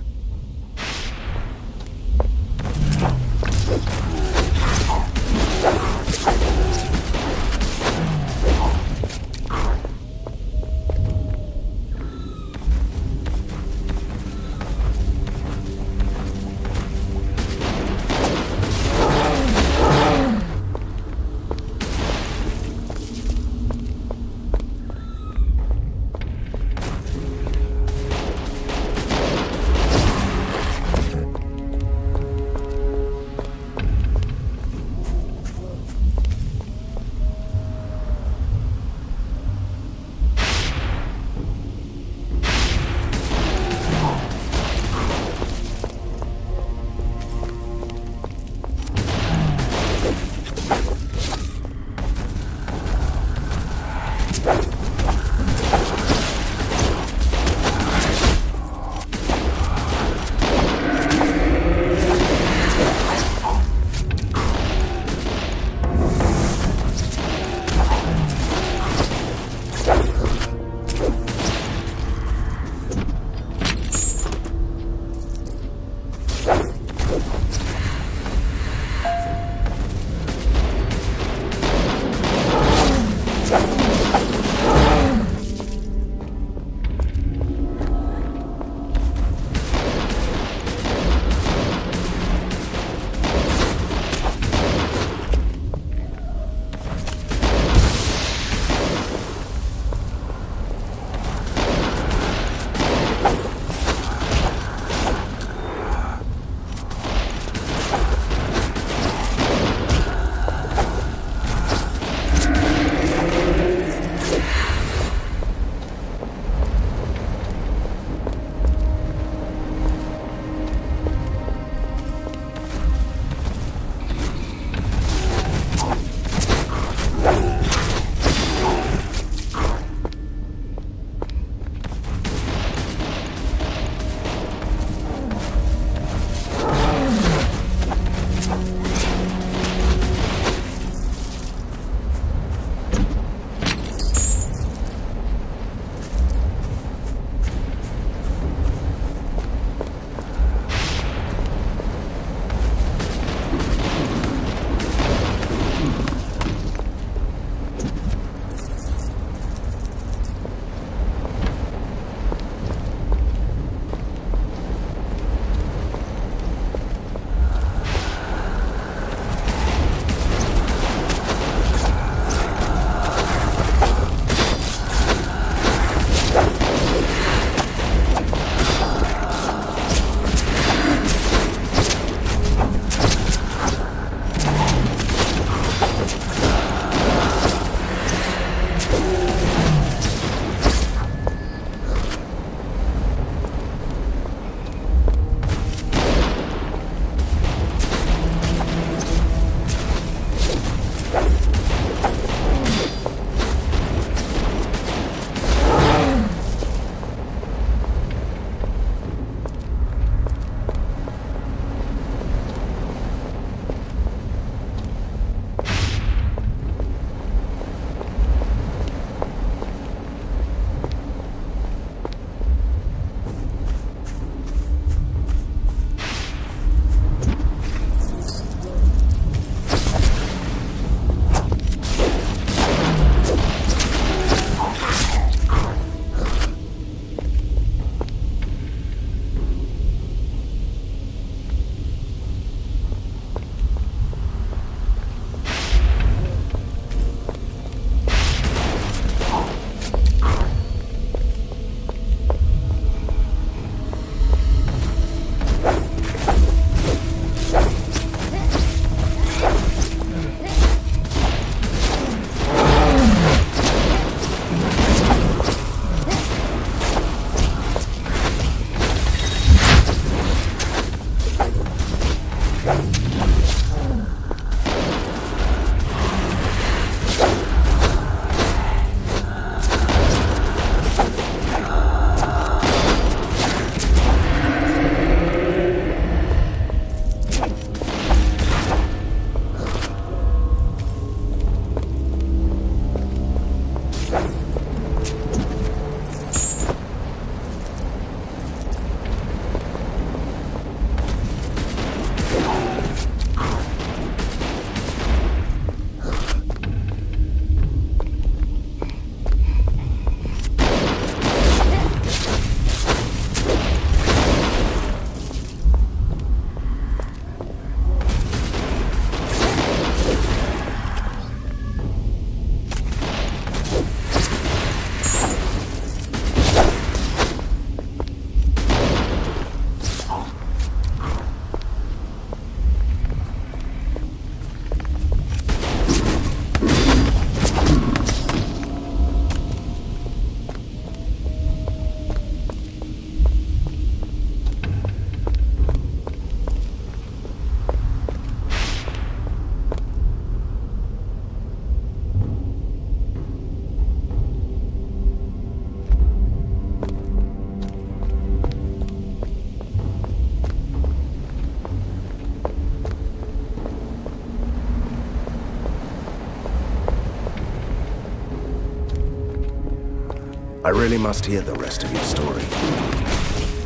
really must hear the rest of your story.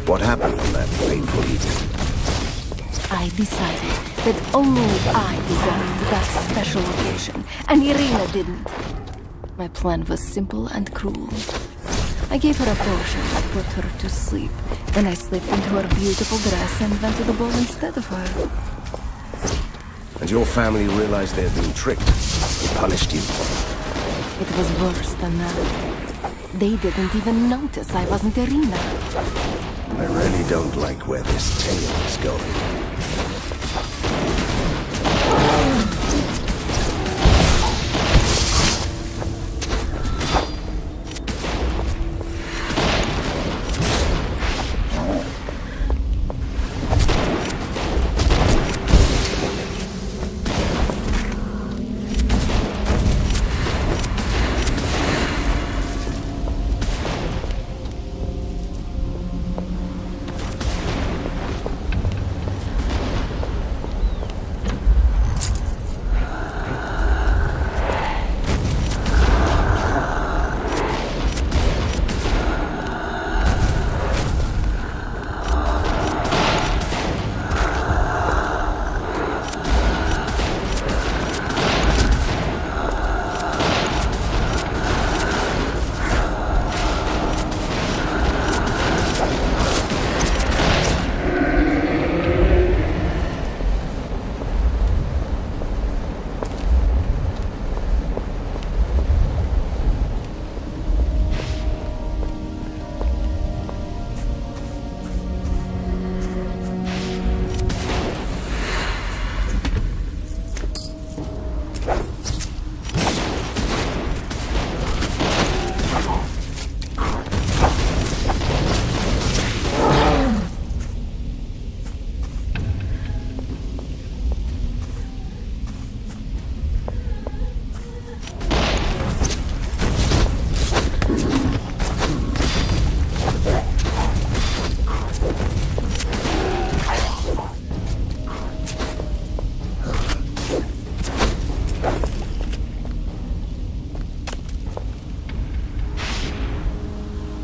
What happened on that fateful evening? I decided that only I deserved that special occasion, and Irina didn't. My plan was simple and cruel. I gave her a potion that put her to sleep. Then I slipped into her beautiful dress and went to the ball instead of her. And your family realized they had been tricked and punished you. It was worse than that. They didn't even notice I wasn't Irina. I really don't like where this tale is going.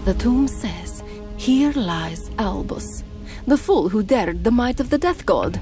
The tomb says, "Here lies Albus, the fool who dared the might of the Death God."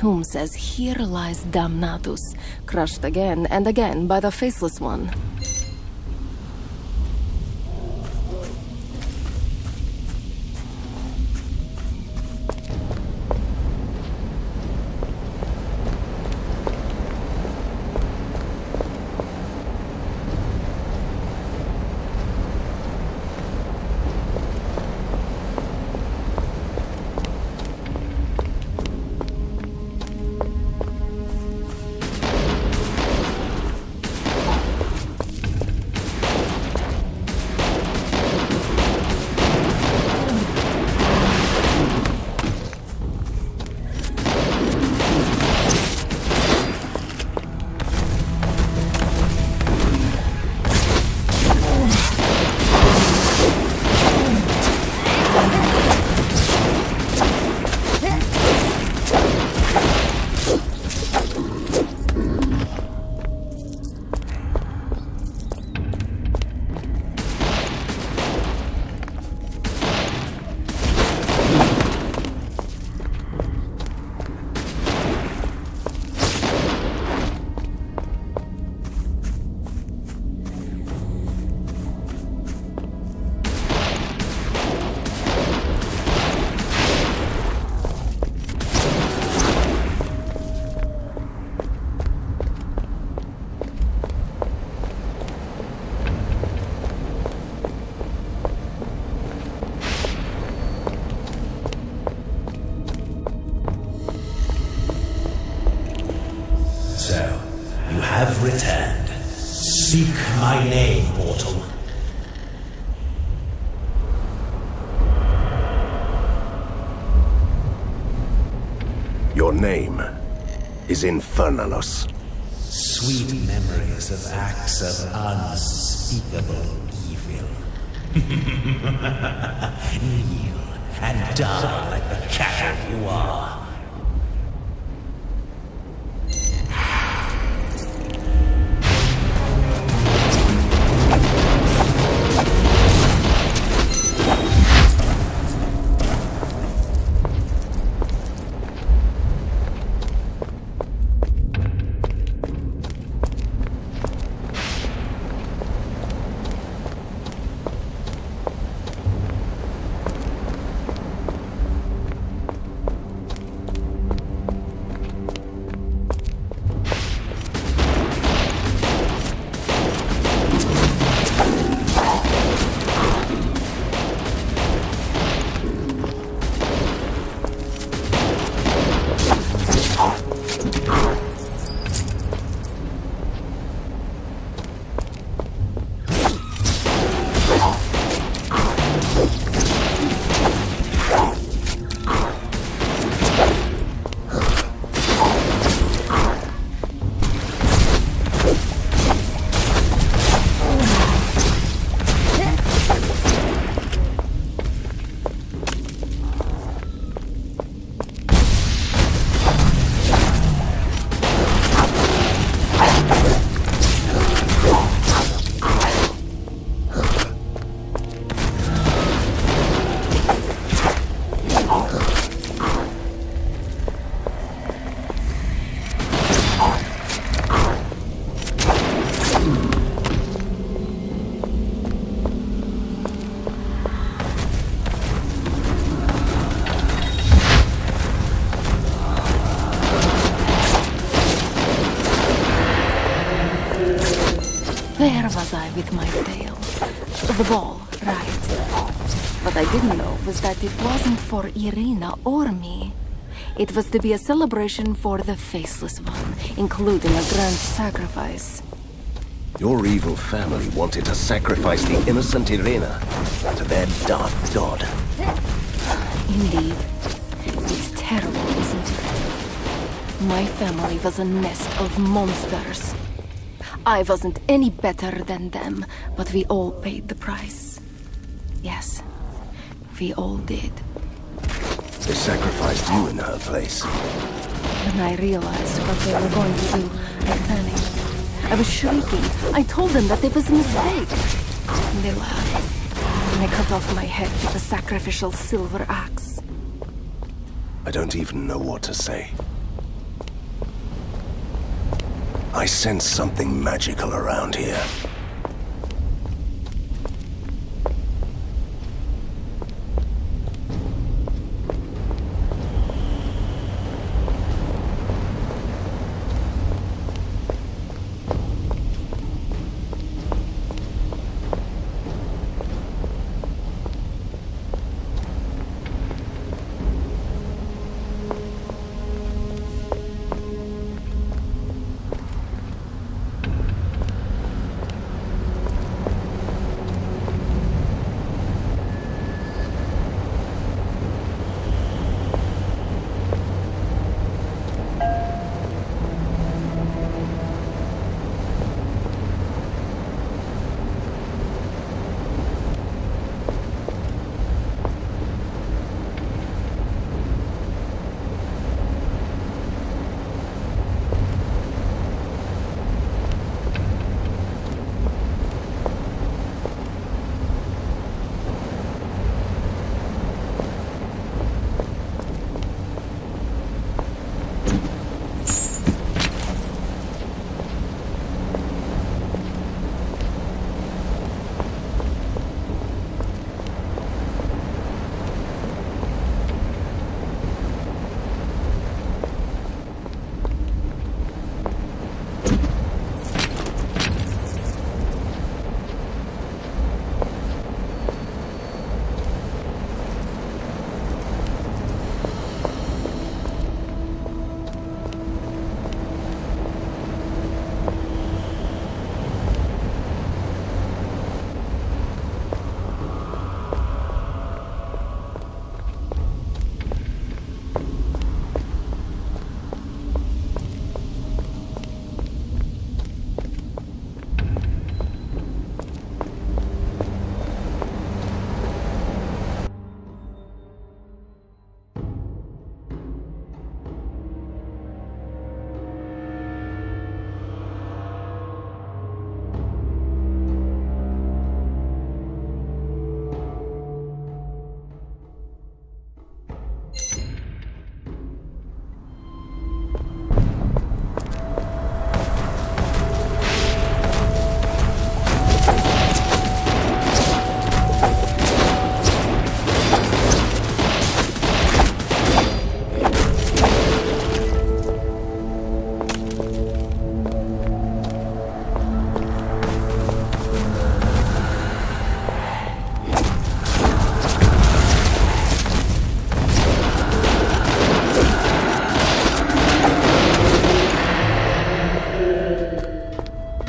tomb says, "Here lies Damnatus," crushed again and again by the Faceless One. Returned. Speak my name, mortal. Your name is Infernalus. Sweet memories of acts of unspeakable evil. Kneel and die like the cattle you are. Where was I with my tale? The ball, right. What I didn't know was that it wasn't for Irina or me. It was to be a celebration for the Faceless One, including a grand sacrifice. Your evil family wanted to sacrifice the innocent Irina to their dark god. Indeed. It's terrible, isn't it? My family was a nest of monsters. I wasn't any better than them, but we all paid the price. Yes, we all did. They sacrificed you in her place. When I realized what they were going to do, I panicked. I was shrieking. I told them that it was a mistake. They laughed. And I cut off my head with a sacrificial silver axe. I don't even know what to say. I sense something magical around here.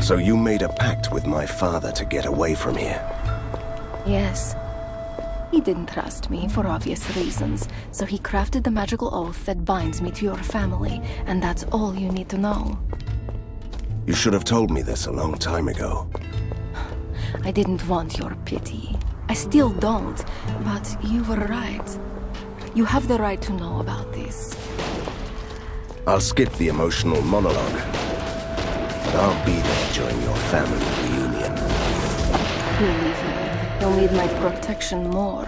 So you made a pact with my father to get away from here? Yes. He didn't trust me for obvious reasons, so he crafted the magical oath that binds me to your family, and that's all you need to know. You should have told me this a long time ago. I didn't want your pity. I still don't, but you were right. You have the right to know about this. I'll skip the emotional monologue, but I'll be there during your family reunion. Believe me, you'll need my protection more.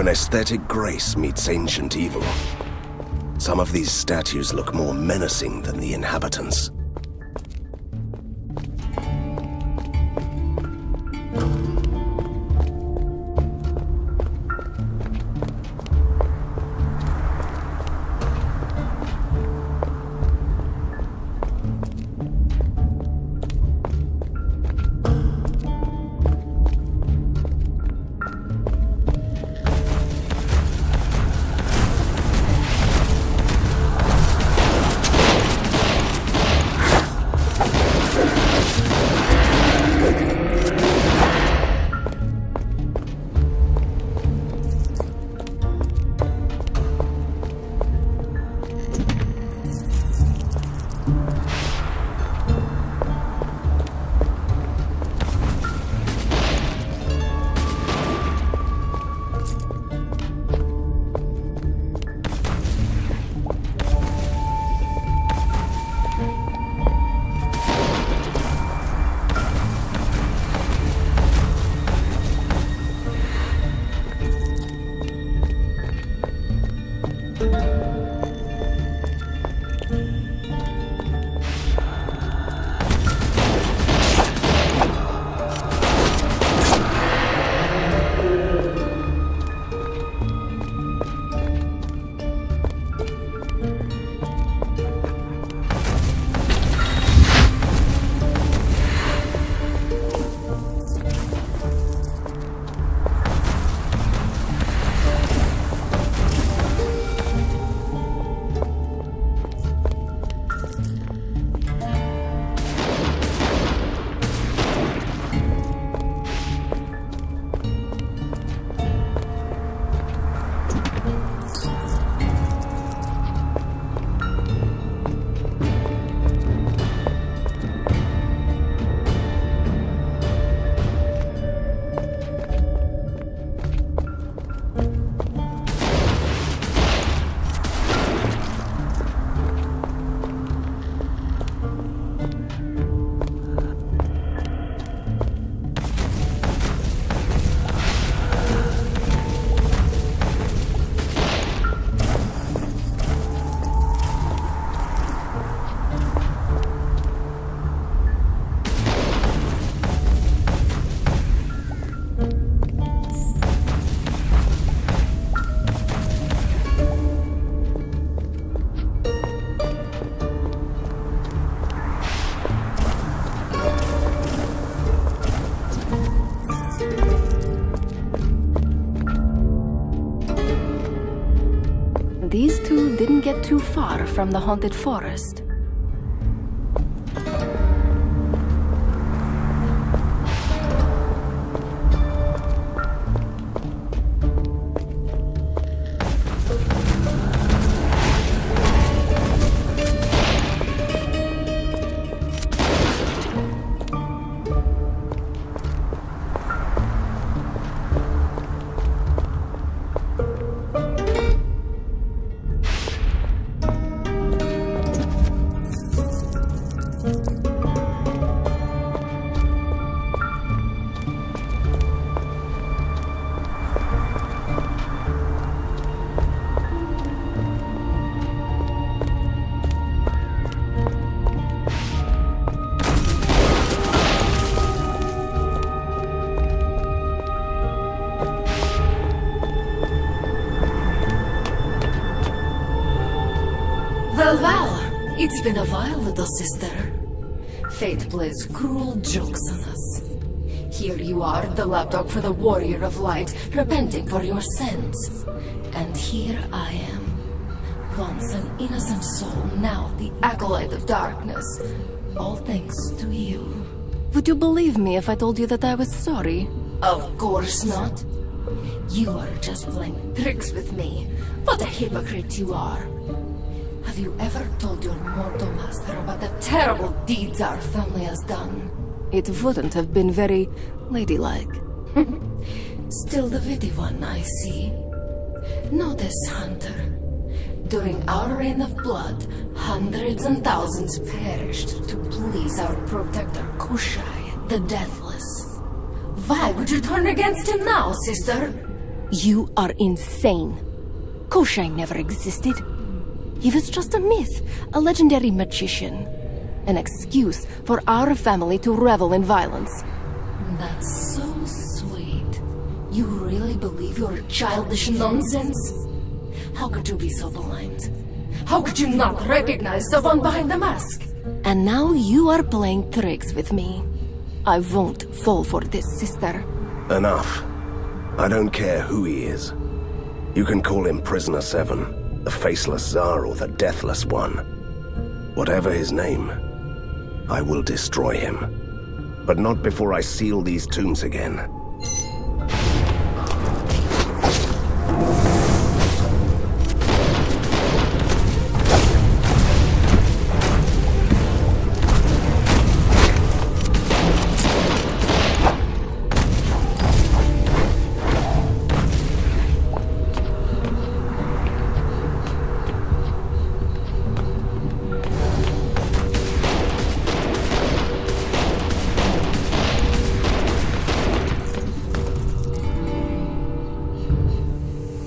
When aesthetic grace meets ancient evil, some of these statues look more menacing than the inhabitants. These two didn't get too far from the haunted forest. Well, it's been a while, little sister. Fate plays cruel jokes on us. Here you are, the lapdog for the warrior of light, repenting for your sins. And here I am, once an innocent soul, now the acolyte of darkness. All thanks to you. Would you believe me if I told you that I was sorry? Of course not. You are just playing tricks with me. What a hypocrite you are. Have you ever told your mortal master about the terrible deeds our family has done? It wouldn't have been very ladylike. Still the witty one, I see. Know this, Hunter. During our reign of blood, hundreds and thousands perished to please our protector Kushai, the Deathless. Why would you turn against him now, sister? You are insane. Koshai never existed. He was just a myth, a legendary magician. An excuse for our family to revel in violence. That's so sweet. You really believe your childish nonsense? How could you be so blind? How could you not recognize the one behind the mask? And now you are playing tricks with me. I won't fall for this, sister. Enough. I don't care who he is. You can call him Prisoner 7, the Faceless Tsar, or the Deathless One. Whatever his name, I will destroy him. But not before I seal these tombs again.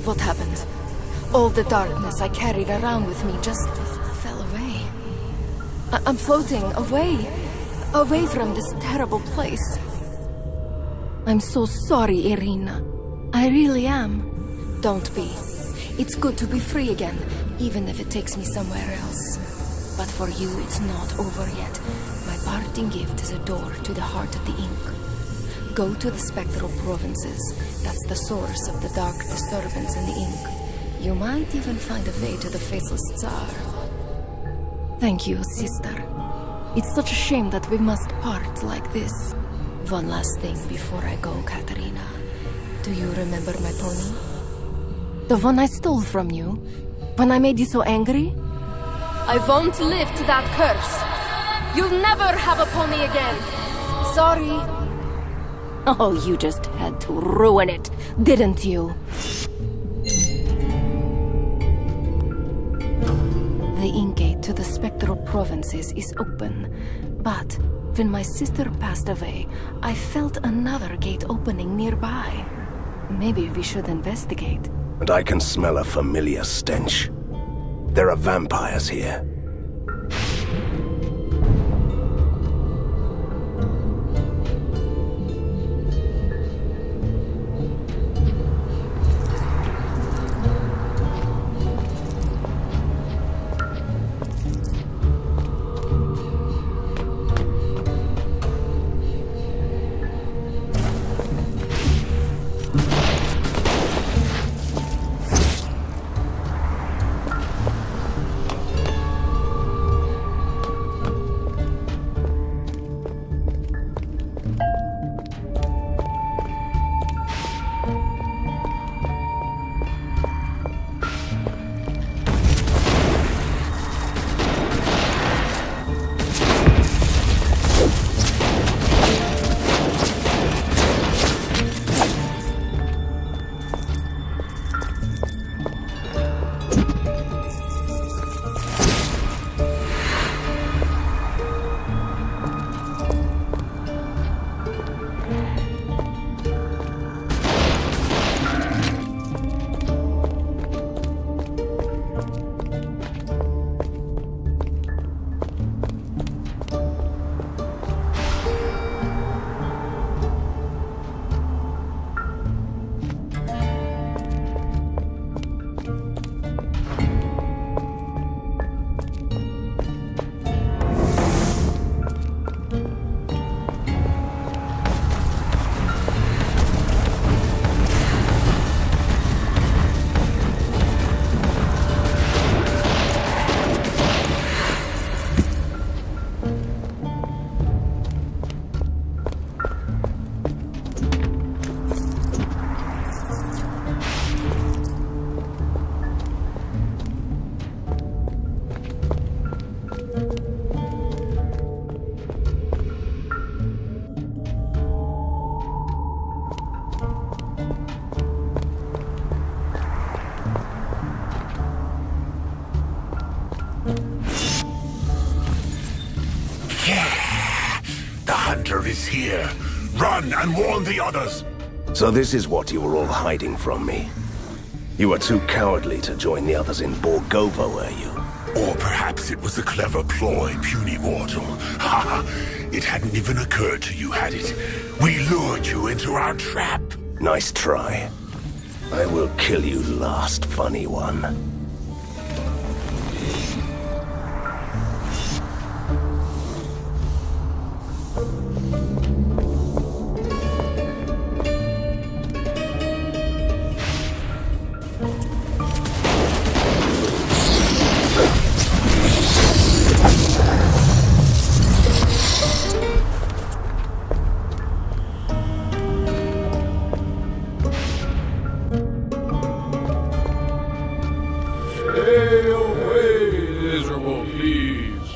What happened? All the darkness I carried around with me just fell away. I'm floating away from this terrible place. I'm so sorry, Irina. I really am. Don't be. It's good to be free again, even if it takes me somewhere else. But for you, it's not over yet. My parting gift is a door to the heart of the ink. Go to the spectral provinces. That's the source of the dark disturbance in the ink. You might even find a way to the Faceless Tsar. Thank you, sister. It's such a shame that we must part like this. One last thing before I go, Katerina. Do you remember my pony? The one I stole from you? When I made you so angry? I won't lift that curse. You'll never have a pony again. Sorry. Oh, you just had to ruin it, didn't you? The ink gate to the spectral provinces is open, but when my sister passed away, I felt another gate opening nearby. Maybe we should investigate. And I can smell a familiar stench. There are vampires here. The hunter is here. Run and warn the others. So this is what you were all hiding from me. You were too cowardly to join the others in Borgovia, were you? Or perhaps it was a clever ploy, puny mortal. Ha! It hadn't even occurred to you, had it? We lured you into our trap. Nice try. I will kill you last, funny one. Stay away, miserable thieves.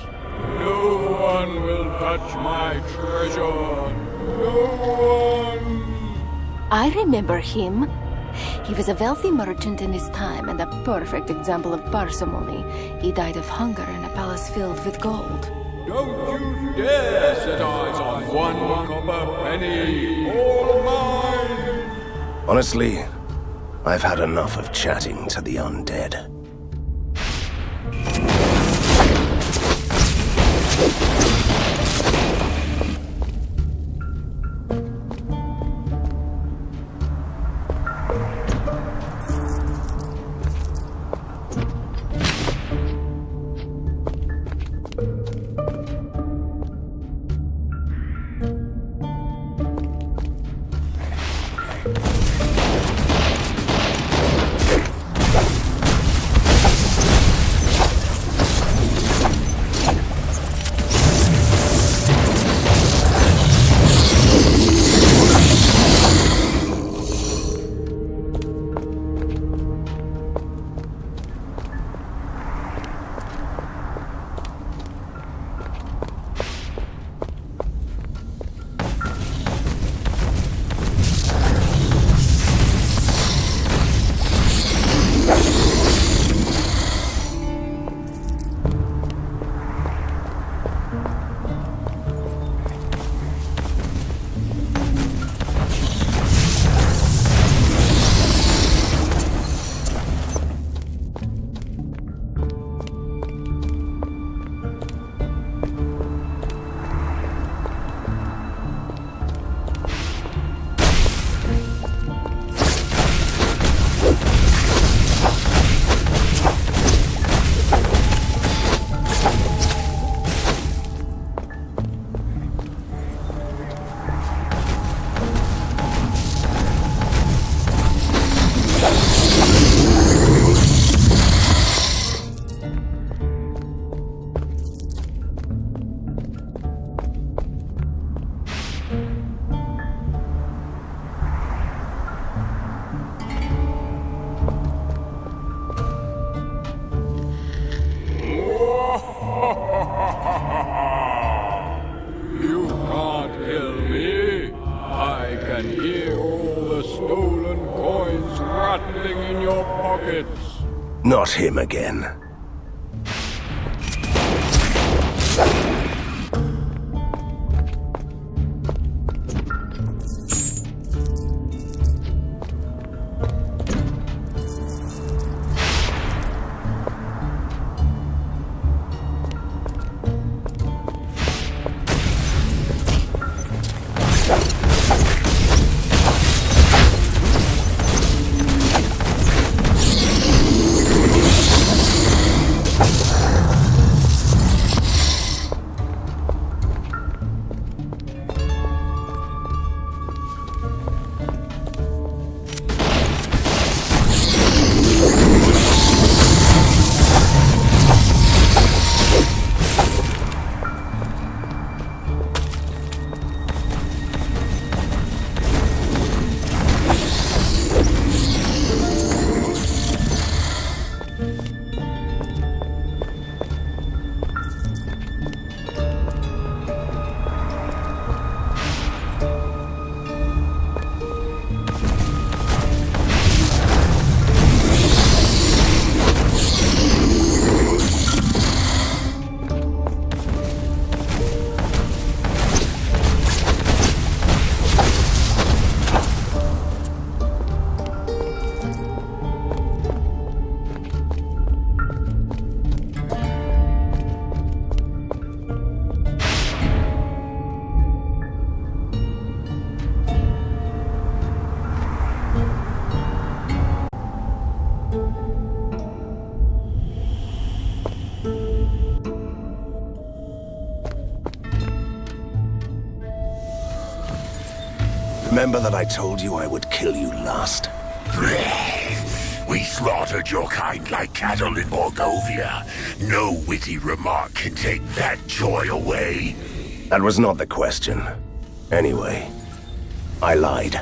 No one will touch my treasure. No one. I remember him. He was a wealthy merchant in his time and a perfect example of parsimony. He died of hunger in a palace filled with gold. Don't you dare set eyes on one copper penny. All mine. Honestly, I've had enough of chatting to the undead. You can't kill me. I can hear all the stolen coins rattling in your pockets. Not him again. Remember that I told you I would kill you last? We slaughtered your kind like cattle in Borgovia. No witty remark can take that joy away. That was not the question. Anyway, I lied.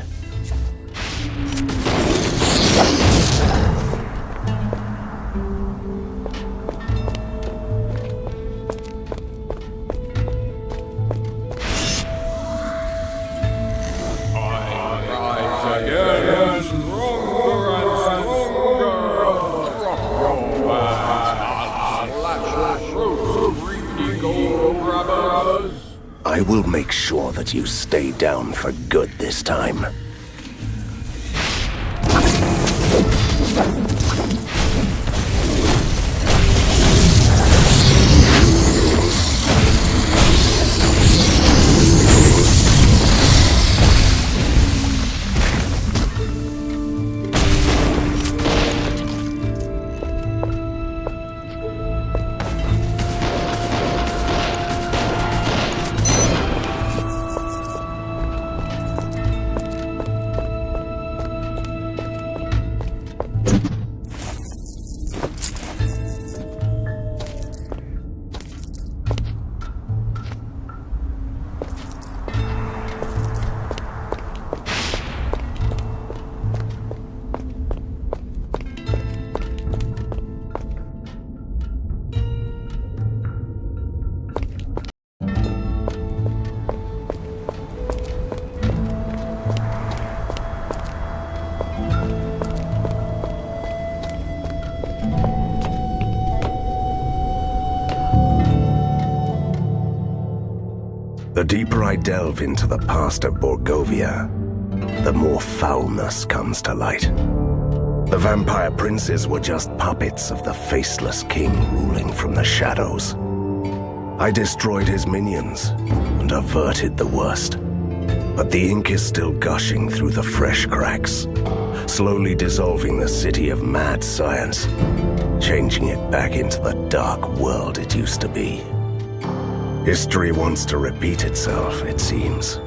I will make sure that you stay down for good this time. The deeper I delve into the past of Borgovia, the more foulness comes to light. The vampire princes were just puppets of the faceless king ruling from the shadows. I destroyed his minions and averted the worst. But the ink is still gushing through the fresh cracks, slowly dissolving the city of mad science, changing it back into the dark world it used to be. History wants to repeat itself, it seems.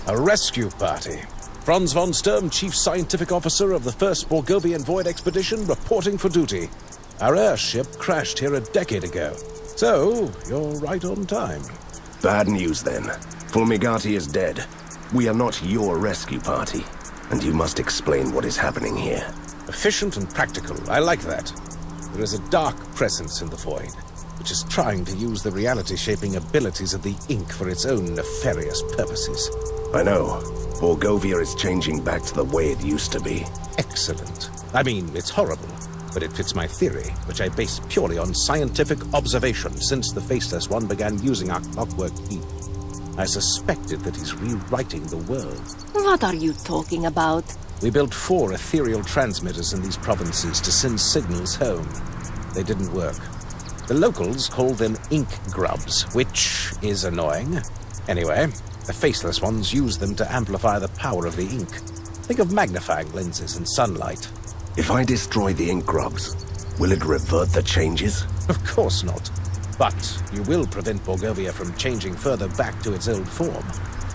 A rescue party. Franz von Sturm, Chief Scientific Officer of the First Borgovian Void Expedition, reporting for duty. Our airship crashed here a decade ago. So, you're right on time. Bad news, then. Fulmigati is dead. We are not your rescue party, and you must explain what is happening here. Efficient and practical. I like that. There is a dark presence in the Void, which is trying to use the reality-shaping abilities of the ink for its own nefarious purposes. I know. Borgovia is changing back to the way it used to be. Excellent. I mean, it's horrible, but it fits my theory, which I base purely on scientific observation since the Faceless One began using our clockwork key. I suspected that he's rewriting the world. What are you talking about? We built 4 ethereal transmitters in these provinces to send signals home. They didn't work. The locals called them ink grubs, which is annoying. Anyway, the Faceless Ones use them to amplify the power of the ink. Think of magnifying lenses and sunlight. If I destroy the ink grubs, will it revert the changes? Of course not. But you will prevent Borgovia from changing further back to its old form,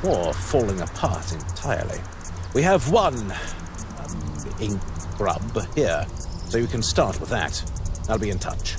or falling apart entirely. We have one ink grub here, so you can start with that. I'll be in touch.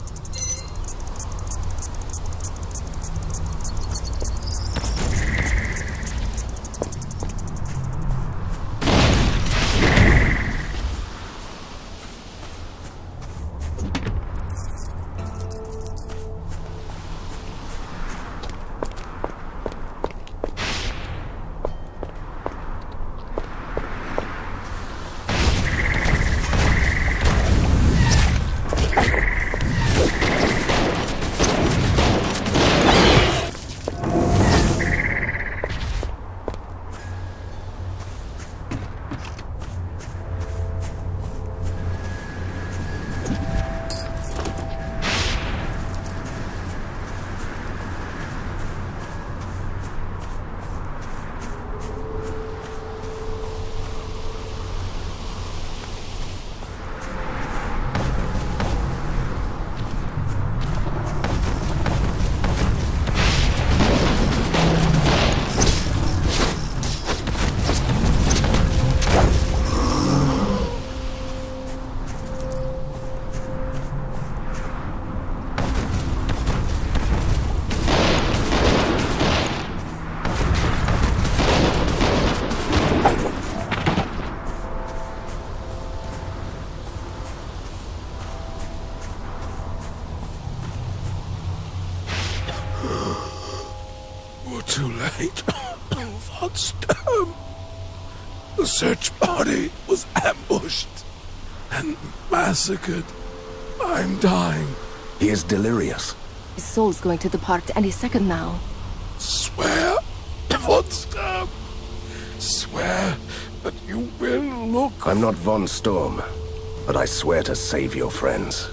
Von Sturm. The search party was ambushed and massacred. I'm dying. He is delirious. His soul's going to depart any second now. Swear, Von Sturm. Swear that you will look. I'm not Von Storm, but I swear to save your friends.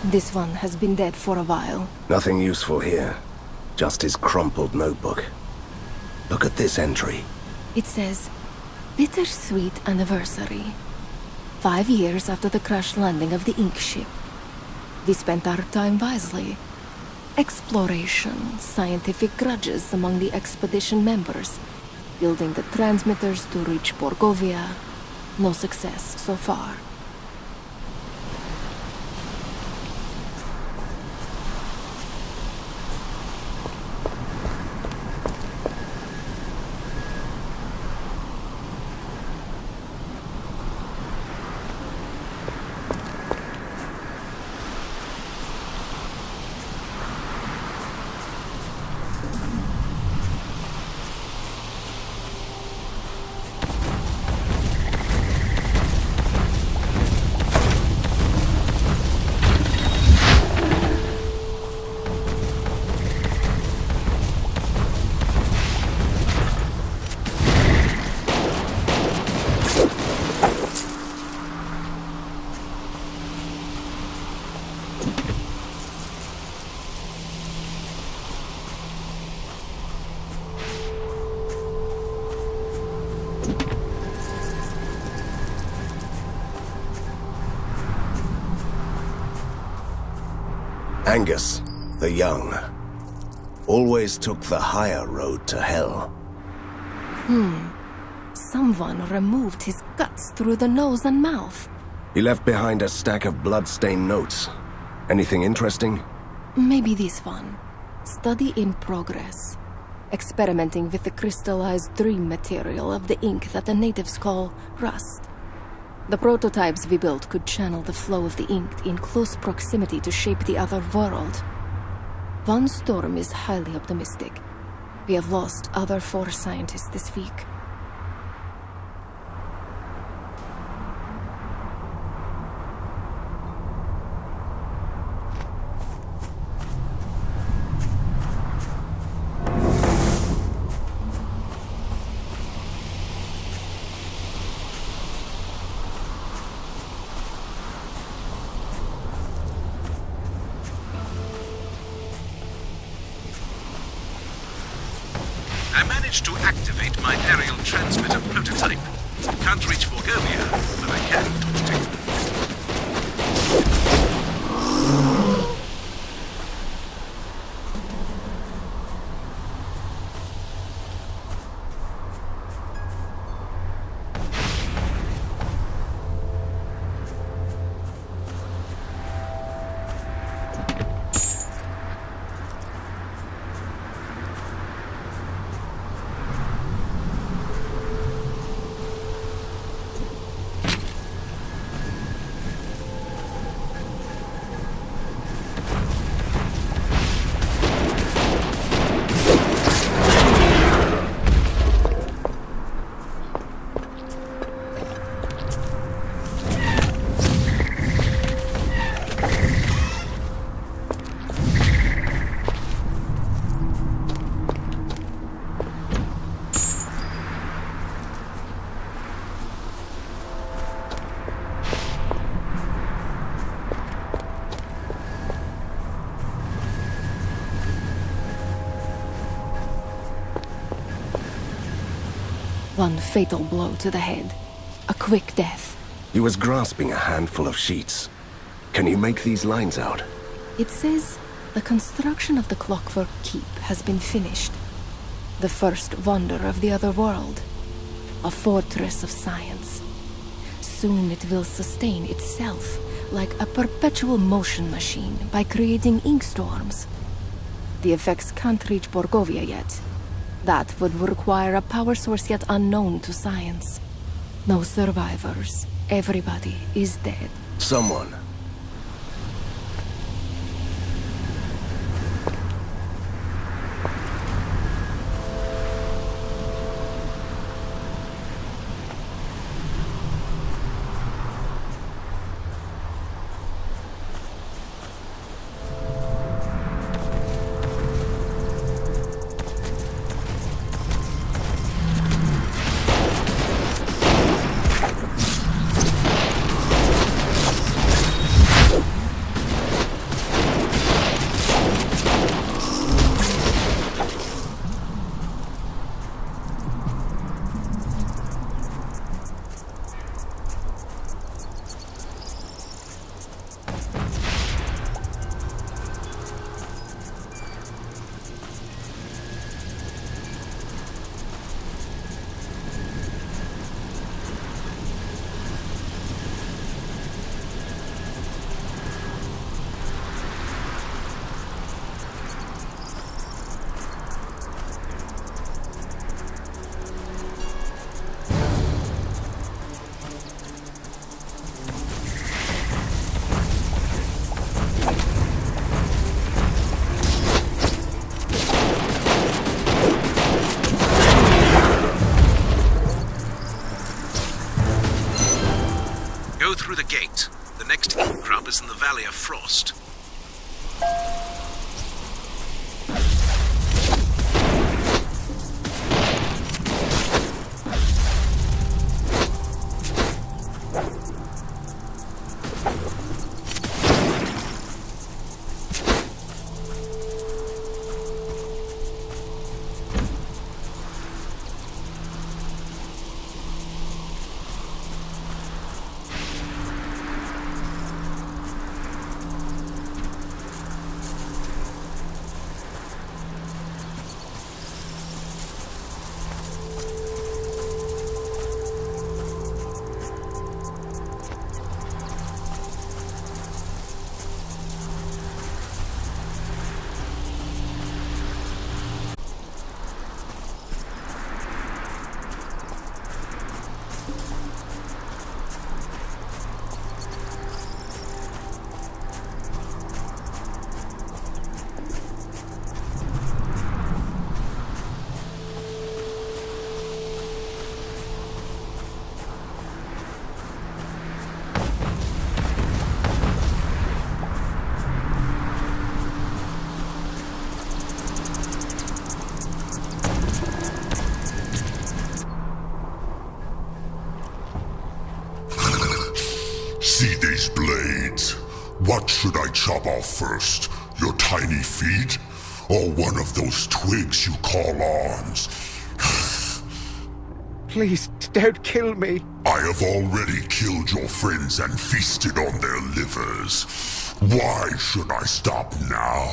This one has been dead for a while. Nothing useful here. Just his crumpled notebook. Look at this entry. It says, Bittersweet Anniversary. 5 years after the crash landing of the Ink ship. We spent our time wisely. Exploration, scientific grudges among the expedition members, building the transmitters to reach Borgovia. No success so far. Angus, the Young, always took the higher road to hell. Someone removed his guts through the nose and mouth. He left behind a stack of blood-stained notes. Anything interesting? Maybe this one. Study in progress. Experimenting with the crystallized dream material of the ink that the natives call rust. The prototypes we built could channel the flow of the ink in close proximity to shape the other world. Von Storm is highly optimistic. We have lost other 4 scientists this week. managed to activate my aerial transmitter prototype. Can't reach Borgovia, but I can talk to you. One fatal blow to the head. A quick death. He was grasping a handful of sheets. Can you make these lines out? It says, the construction of the clockwork keep has been finished. The first wonder of the other world. A fortress of science. Soon it will sustain itself like a perpetual motion machine by creating ink storms. The effects can't reach Borgovia yet. That would require a power source yet unknown to science. No survivors. Everybody is dead. Someone. Go through the gate. The next ink crop is in the Valley of Frost. See these blades? What should I chop off first? Your tiny feet? Or one of those twigs you call arms? Please, don't kill me. I have already killed your friends and feasted on their livers. Why should I stop now?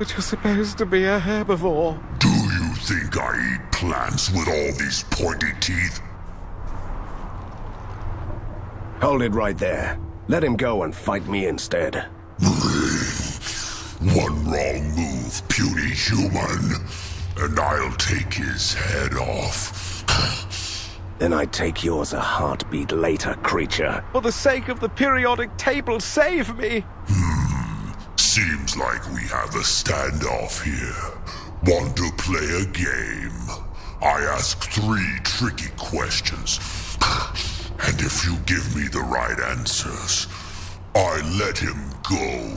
But you're supposed to be a herbivore. Do you think I eat plants with all these pointy teeth? Hold it right there. Let him go and fight me instead. One wrong move, puny human, and I'll take his head off. Then I take yours a heartbeat later, creature. For the sake of the periodic table, save me! Seems like we have a standoff here. Want to play a game? I ask 3 tricky questions. And if you give me the right answers, I let him go.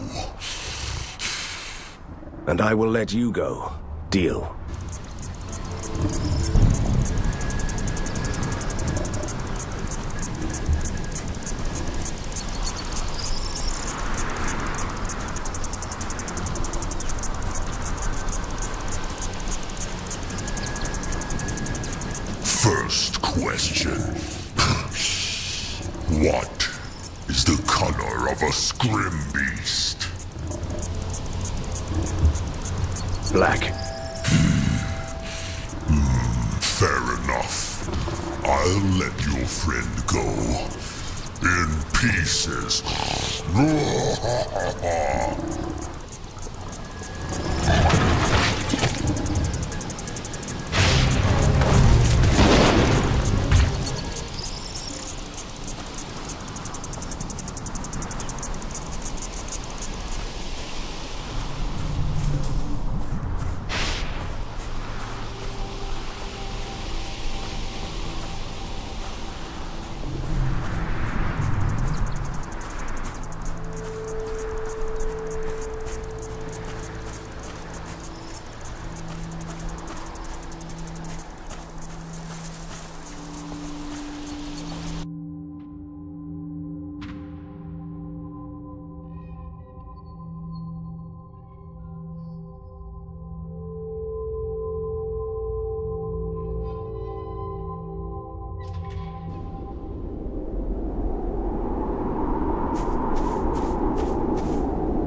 And I will let you go. Deal. First question. What is the color of a scrim beast? Black. Fair enough. I'll let your friend go. In pieces.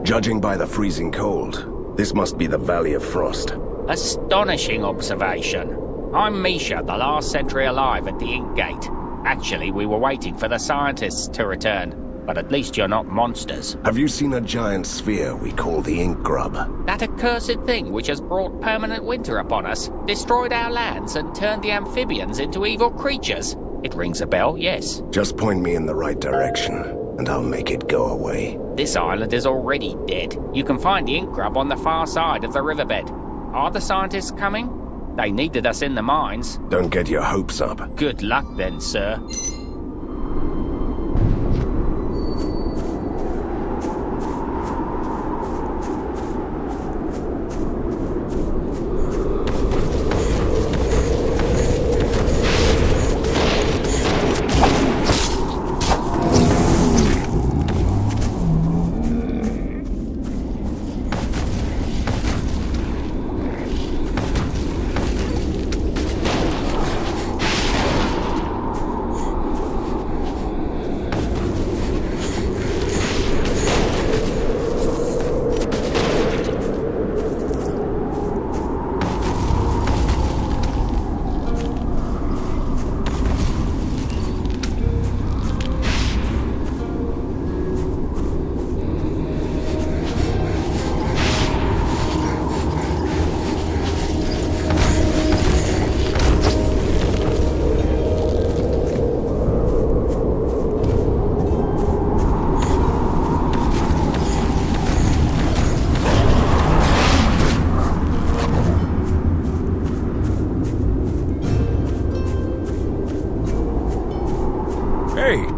Judging by the freezing cold, this must be the Valley of Frost. Astonishing observation. I'm Misha, the last sentry alive at the Ink Gate. Actually, we were waiting for the scientists to return, but at least you're not monsters. Have you seen a giant sphere we call the Ink Grub? That accursed thing which has brought permanent winter upon us, destroyed our lands and turned the amphibians into evil creatures. It rings a bell, yes. Just point me in the right direction, and I'll make it go away. This island is already dead. You can find the ink grub on the far side of the riverbed. Are the scientists coming? They needed us in the mines. Don't get your hopes up. Good luck then, sir.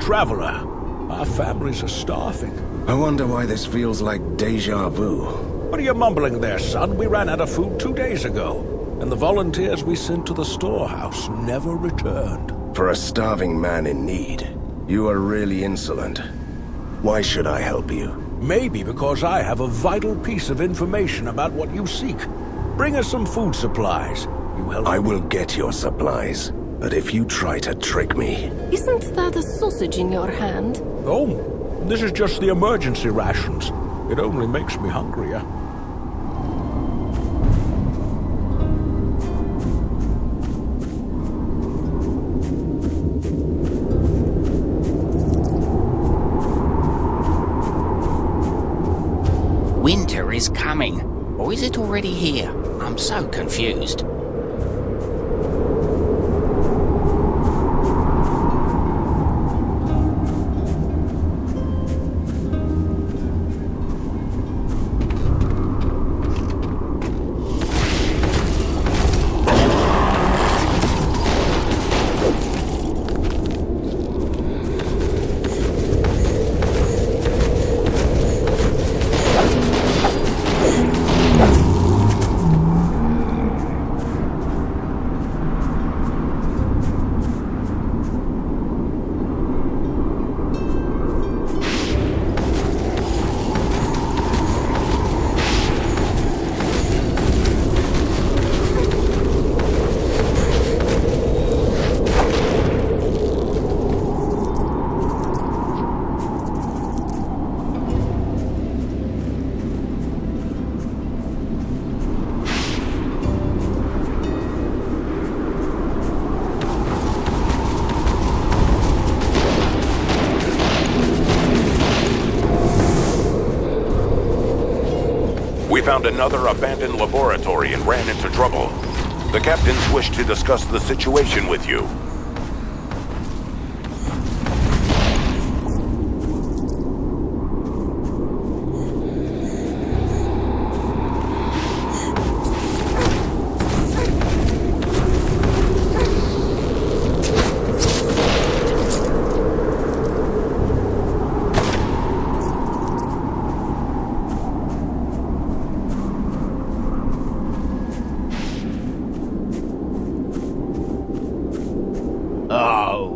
Traveler, our families are starving. I wonder why this feels like deja vu. What are you mumbling there, son? We ran out of food 2 days ago, and the volunteers we sent to the storehouse never returned. For a starving man in need, you are really insolent. Why should I help you? Maybe because I have a vital piece of information about what you seek. Bring us some food supplies. You help I will get your supplies. But if you try to trick me... Isn't that a sausage in your hand? Oh, this is just the emergency rations. It only makes me hungrier. Winter is coming. Or is it already here? I'm so confused. We found another abandoned laboratory and ran into trouble. The captains wish to discuss the situation with you.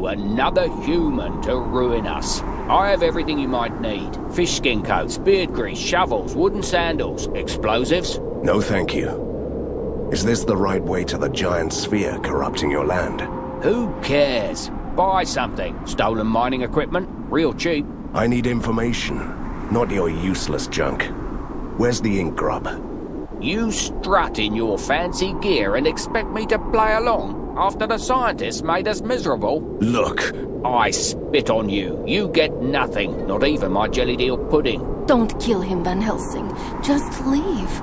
Another human to ruin us. I have everything you might need. Fish skin coats, beard grease, shovels, wooden sandals, explosives. No thank you. Is this the right way to the giant sphere corrupting your land? Who cares? Buy something. Stolen mining equipment, real cheap. I need information, not your useless junk. Where's the ink grub? You strut in your fancy gear and expect me to play along after the scientists made us miserable? Look. I spit on you. You get nothing, not even my jelly deal pudding. Don't kill him, Van Helsing. Just leave.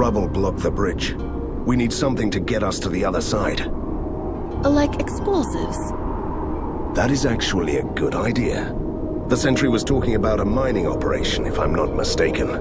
Rubble blocked the bridge. We need something to get us to the other side. Like explosives? That is actually a good idea. The sentry was talking about a mining operation, if I'm not mistaken.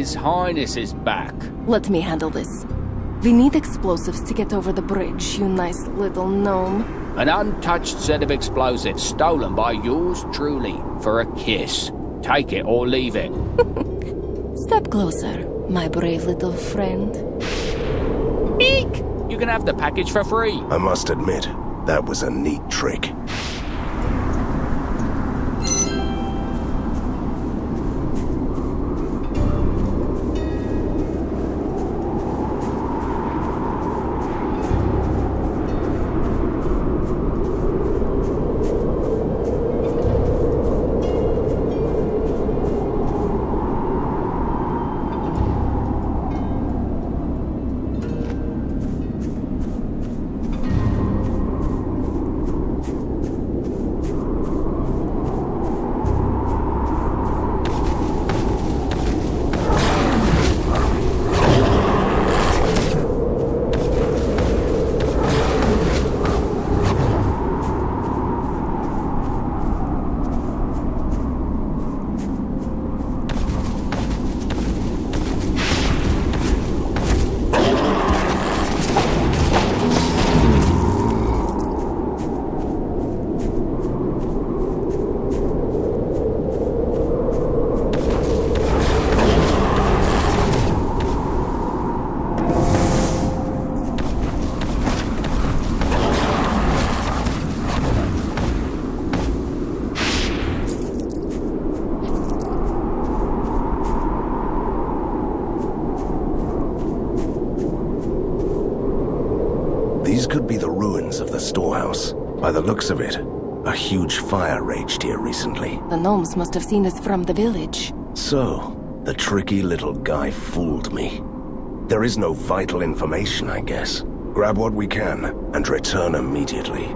His Highness is back. Let me handle this. We need explosives to get over the bridge, you nice little gnome. An untouched set of explosives stolen by yours truly for a kiss. Take it or leave it. Step closer, my brave little friend. Eek! You can have the package for free. I must admit, that was a neat trick. These could be the ruins of the storehouse. By the looks of it, a huge fire raged here recently. The gnomes must have seen us from the village. So, the tricky little guy fooled me. There is no vital information, I guess. Grab what we can, and return immediately.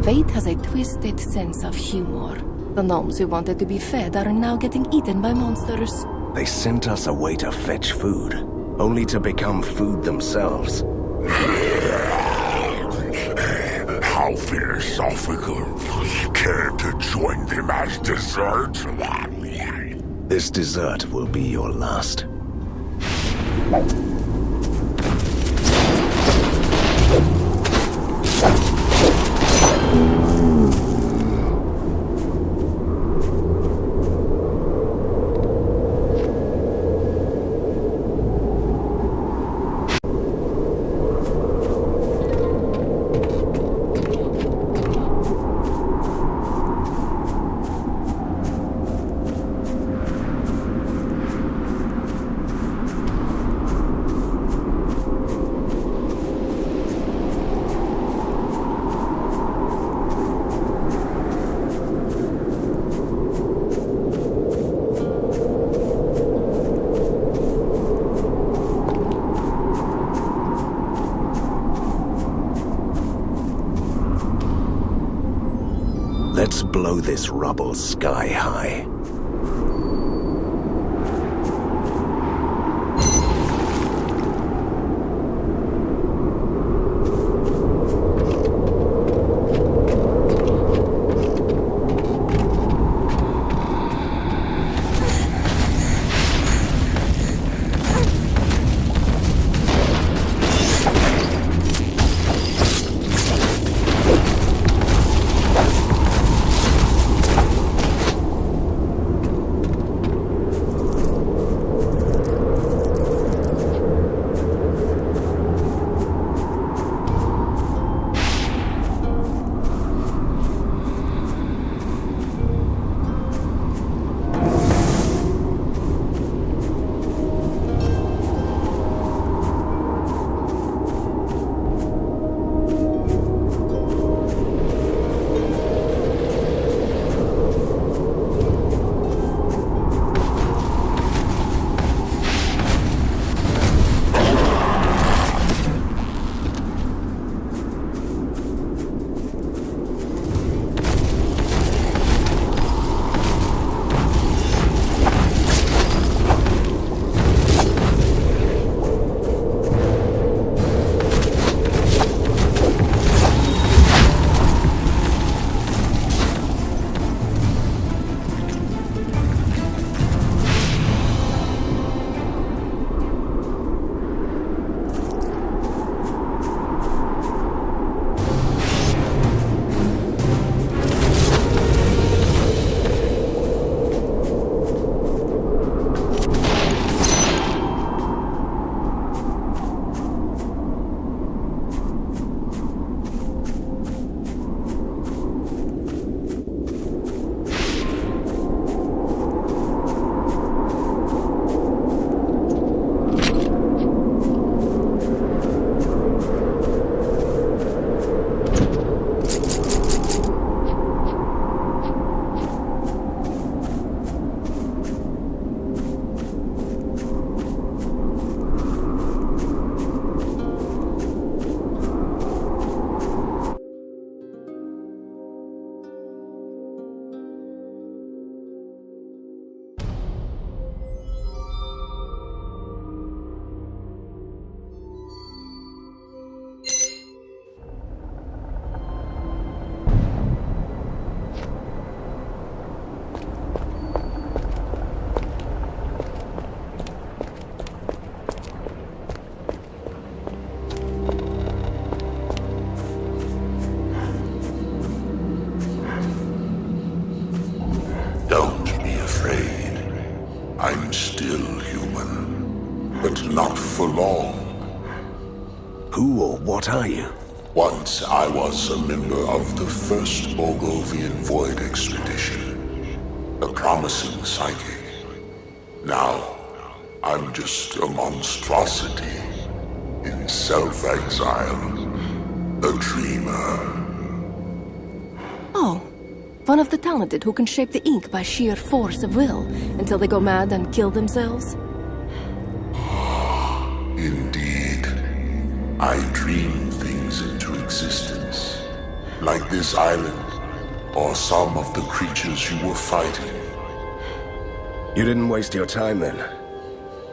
Fate has a twisted sense of humor. The gnomes who wanted to be fed are now getting eaten by monsters. They sent us away to fetch food, only to become food themselves. How philosophical. Care to join them as dessert? This dessert will be your last. Let's blow this rubble sky high. will, human. But not for long. Who or what are you? Once I was a member of the first Borgovian Void Expedition. A promising psychic. Now, I'm just a monstrosity. In self-exile. A dreamer. Oh, one of the talented who can shape the ink by sheer force of will until they go mad and kill themselves? Indeed. I dream things into existence. Like this island, or some of the creatures you were fighting. You didn't waste your time then.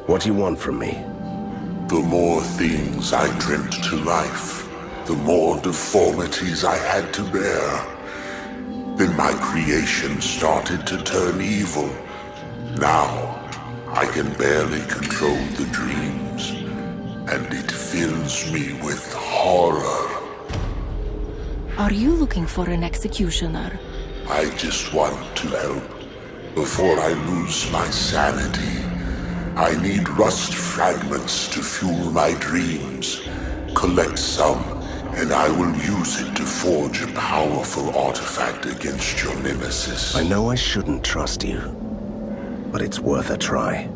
What do you want from me? The more things I dreamt to life, the more deformities I had to bear. Then my creation started to turn evil. Now, I can barely control the dreams, and it fills me with horror. Are you looking for an executioner? I just want to help before I lose my sanity. I need rust fragments to fuel my dreams. Collect some, and I will use it to forge a powerful artifact against your nemesis. I know I shouldn't trust you, but it's worth a try.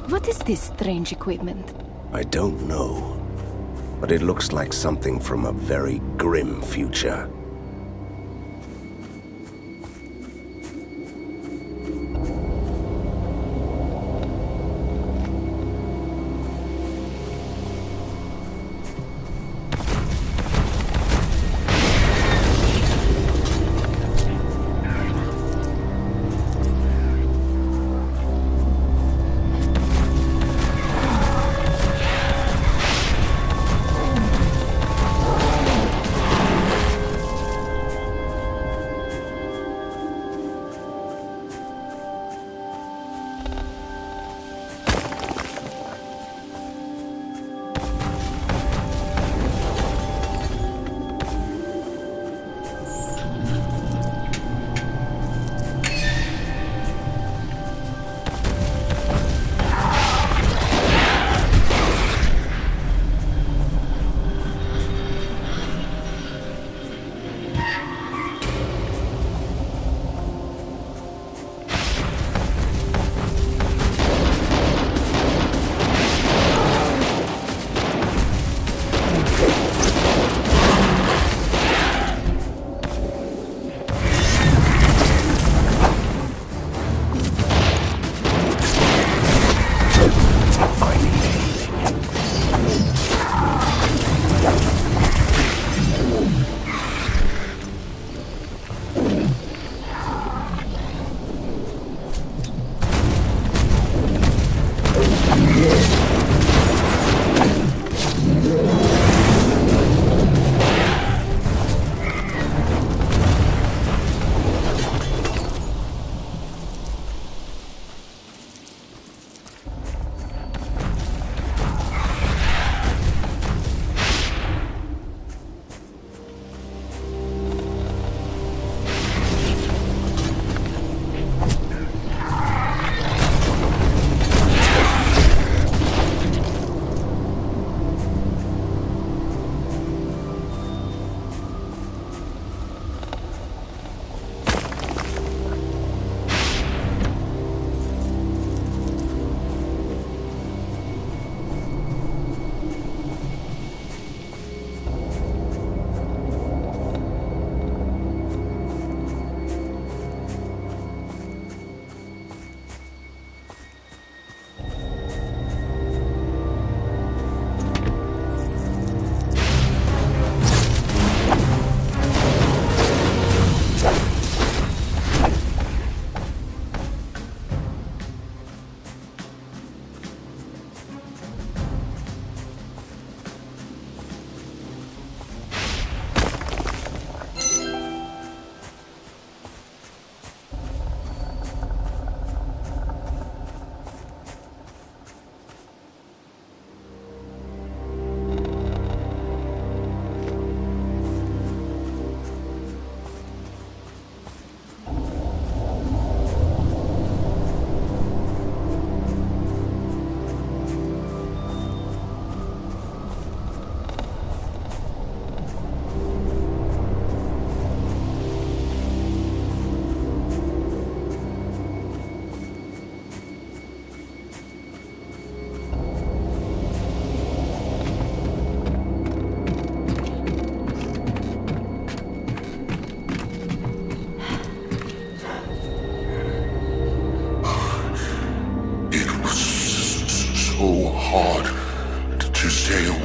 What is this strange equipment? I don't know, but it looks like something from a very grim future.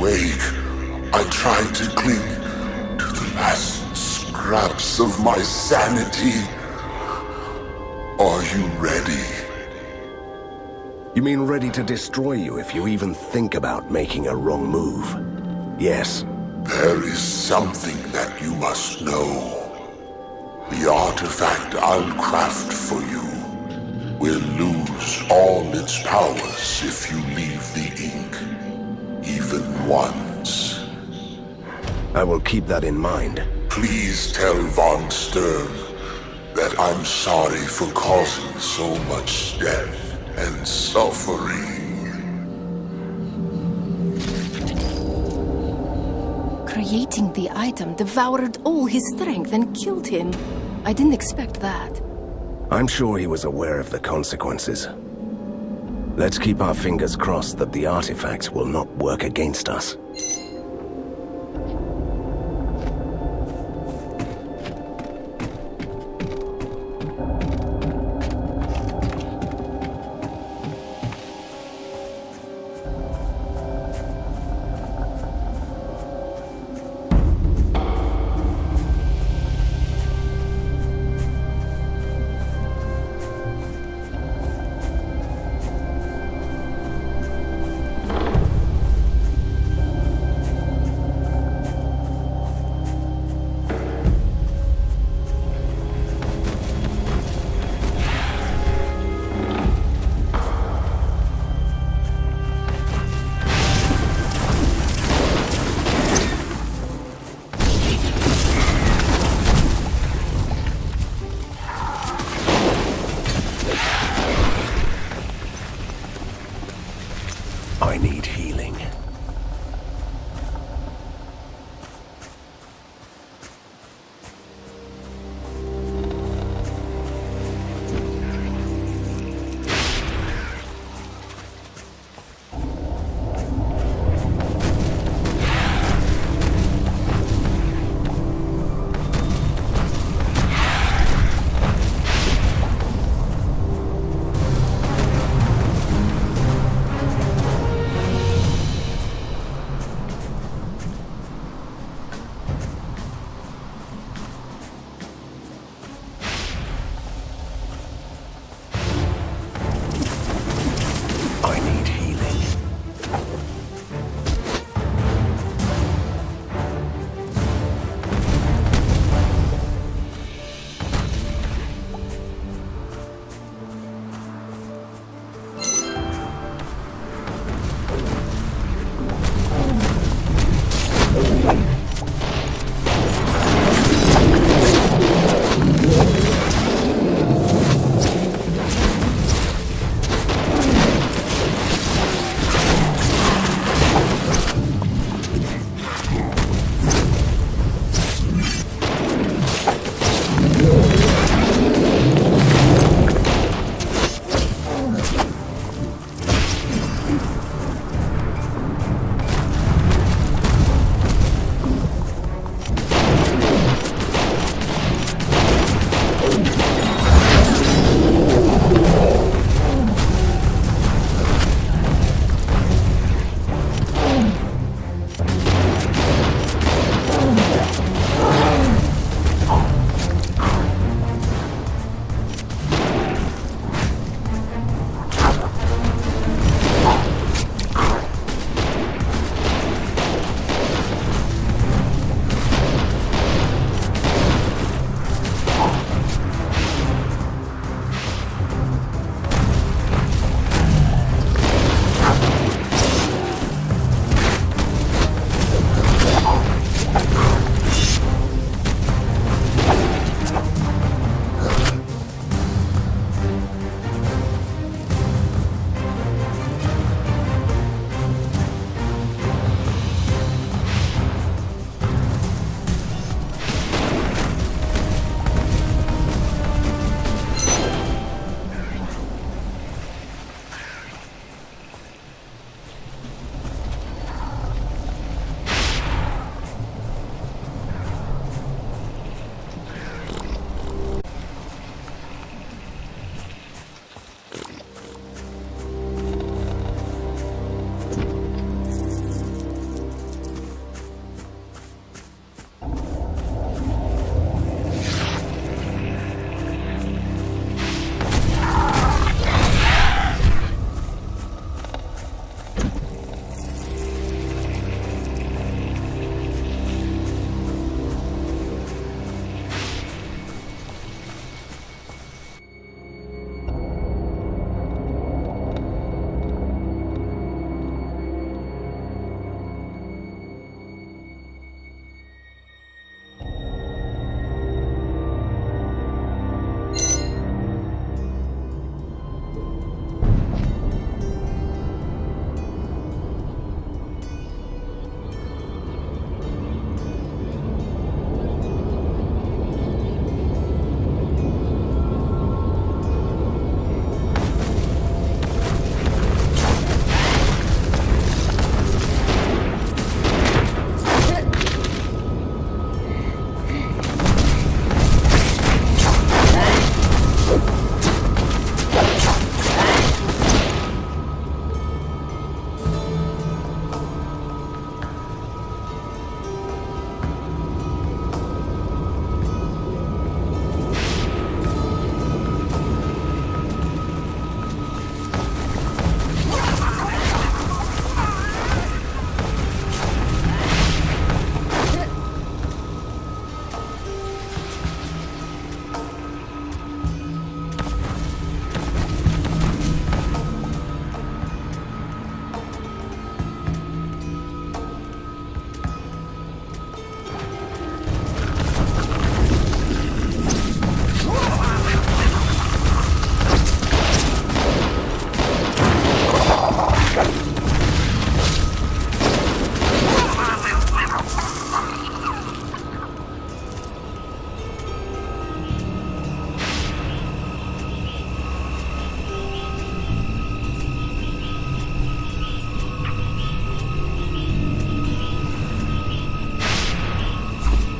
awake, I tried to cling to the last scraps of my sanity. Are you ready? You mean ready to destroy you if you even think about making a wrong move? Yes. There is something that you must know. The artifact I'll craft for you will lose all its powers if you leave the ink, even once. I will keep that in mind. Please tell Von Stern that I'm sorry for causing so much death and suffering. Creating the item devoured all his strength and killed him. I didn't expect that. I'm sure he was aware of the consequences. Let's keep our fingers crossed that the artifact will not work against us. I need healing.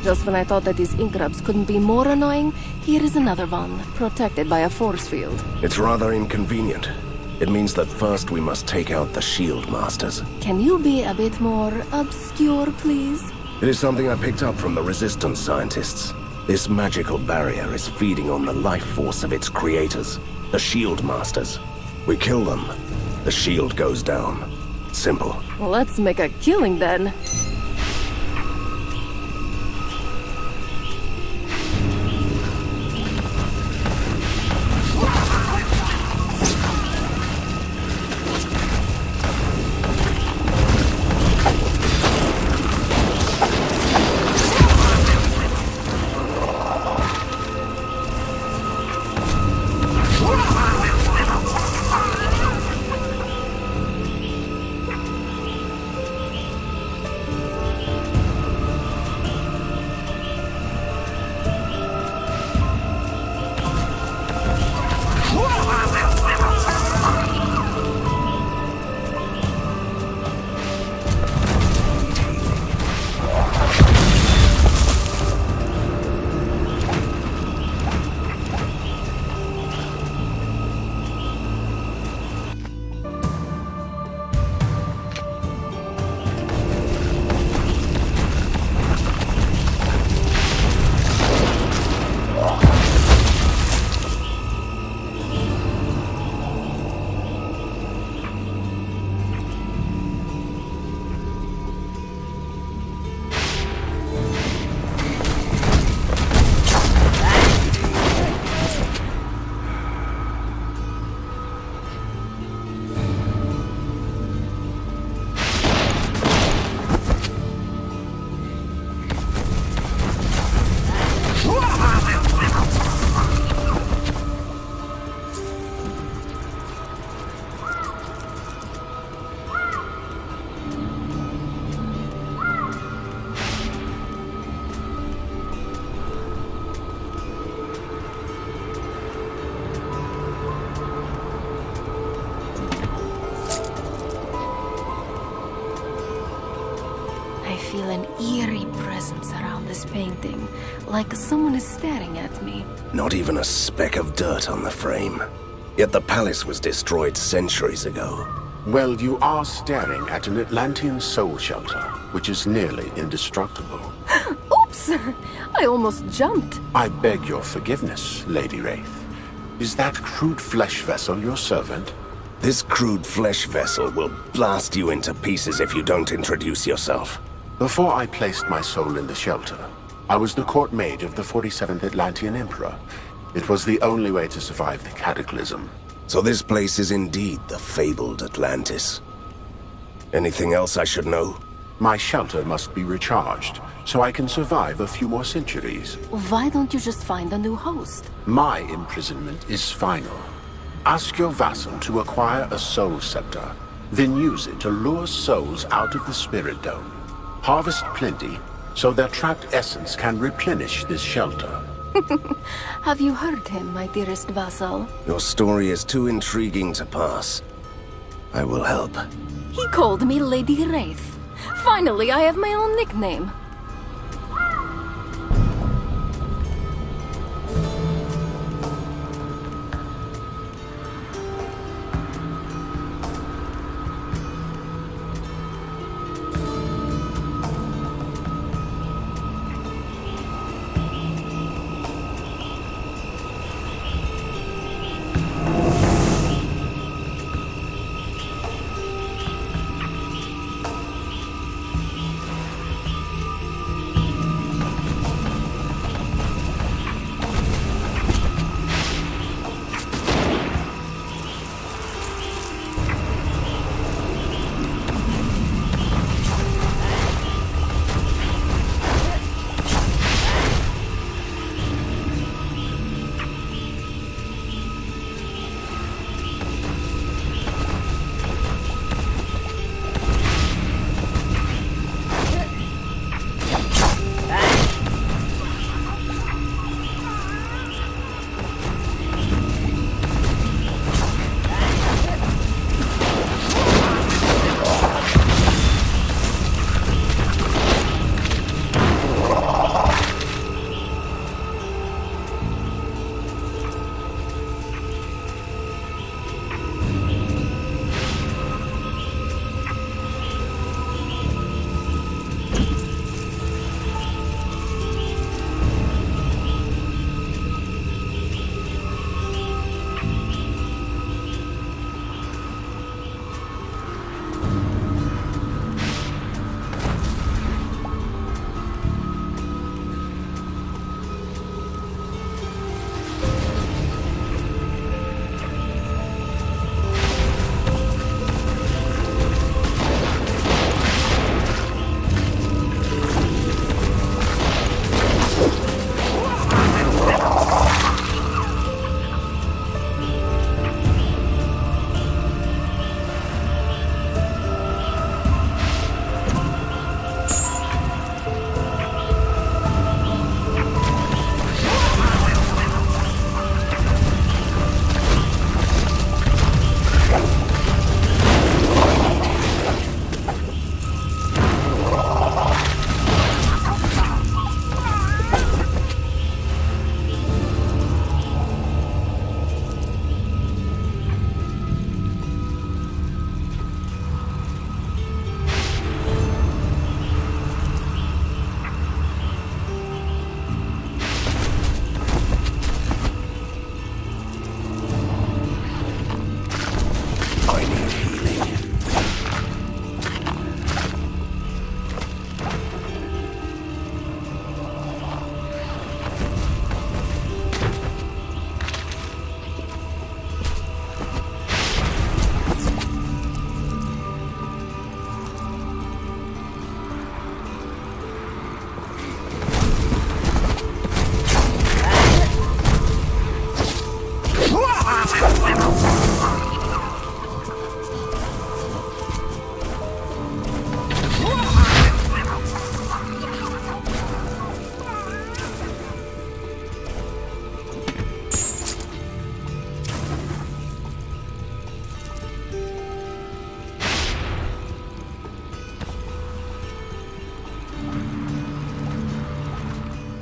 Just when I thought that these ink grubs couldn't be more annoying, here is another one, protected by a force field. It's rather inconvenient. It means that first we must take out the shield masters. Can you be a bit more obscure, please? It is something I picked up from the resistance scientists. This magical barrier is feeding on the life force of its creators, the shield masters. We kill them, the shield goes down. Simple. Let's make a killing then. Feel an eerie presence around this painting, like someone is staring at me. Not even a speck of dirt on the frame. Yet the palace was destroyed centuries ago. Well, you are staring at an Atlantian soul shelter, which is nearly indestructible. Oops! I almost jumped. I beg your forgiveness, Lady Wraith. Is that crude flesh vessel your servant? This crude flesh vessel will blast you into pieces if you don't introduce yourself. Before I placed my soul in the shelter, I was the court mage of the 47th Atlantian Emperor. It was the only way to survive the cataclysm. So this place is indeed the fabled Atlantis. Anything else I should know? My shelter must be recharged, so I can survive a few more centuries. Why don't you just find a new host? My imprisonment is final. Ask your vassal to acquire a soul scepter, then use it to lure souls out of the spirit dome. Harvest plenty, so their trapped essence can replenish this shelter. Have you heard him, my dearest vassal? Your story is too intriguing to pass. I will help. He called me Lady Wraith. Finally, I have my own nickname.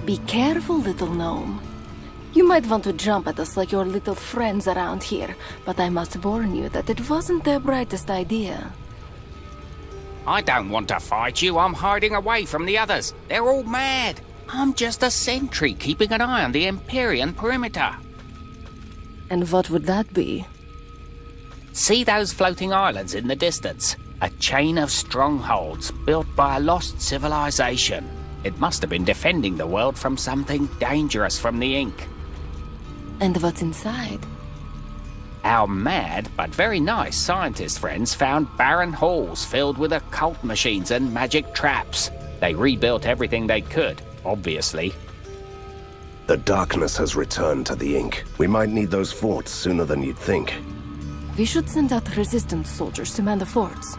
Be careful, little gnome. You might want to jump at us like your little friends around here, but I must warn you that it wasn't the brightest idea. I don't want to fight you. I'm hiding away from the others. They're all mad. I'm just a sentry keeping an eye on the Empyrean perimeter. And what would that be? See those floating islands in the distance? A chain of strongholds built by a lost civilization. It must have been defending the world from something dangerous from the Ink. And what's inside? Our mad but very nice scientist friends found barren halls filled with occult machines and magic traps. They rebuilt everything they could, obviously. The darkness has returned to the Ink. We might need those forts sooner than you'd think. We should send out resistance soldiers to man the forts.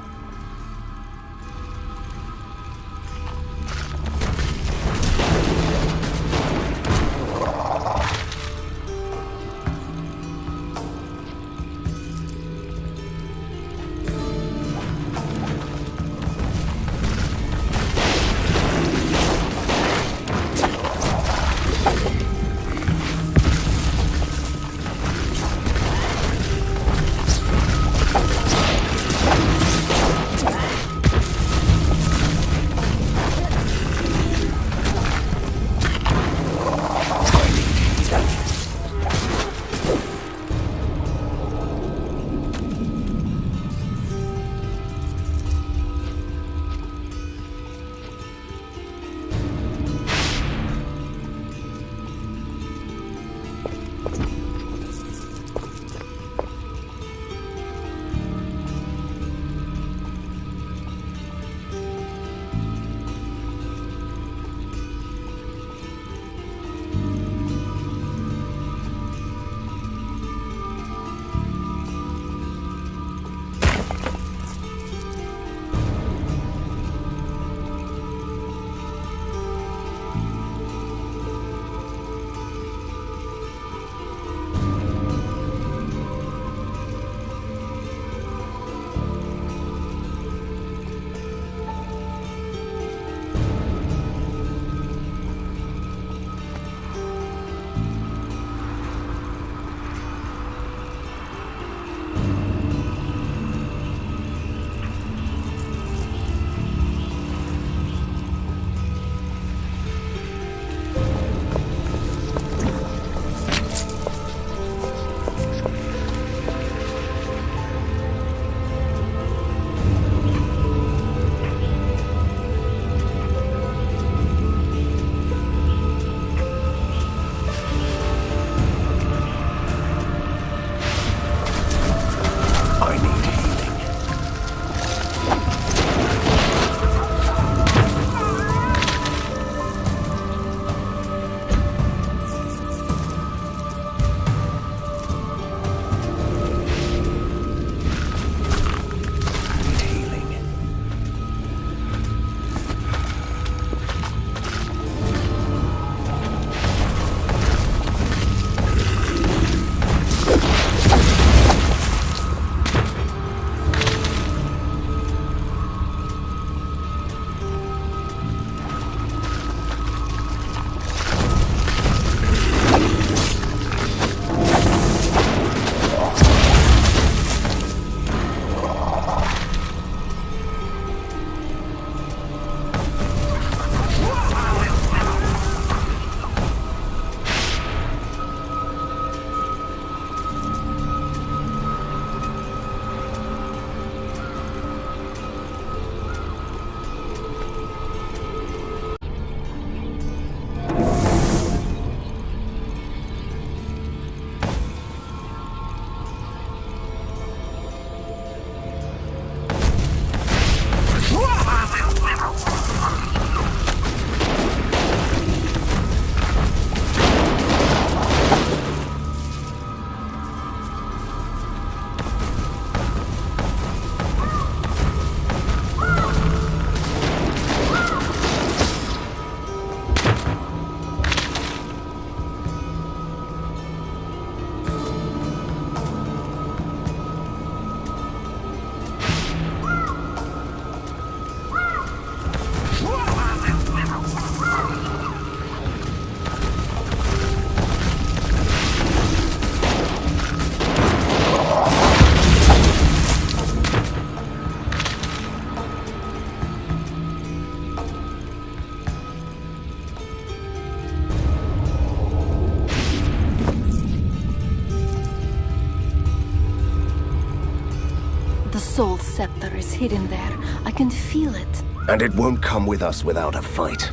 soul scepter is hidden there. I can feel it. And it won't come with us without a fight.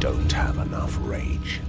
Don't have enough rage.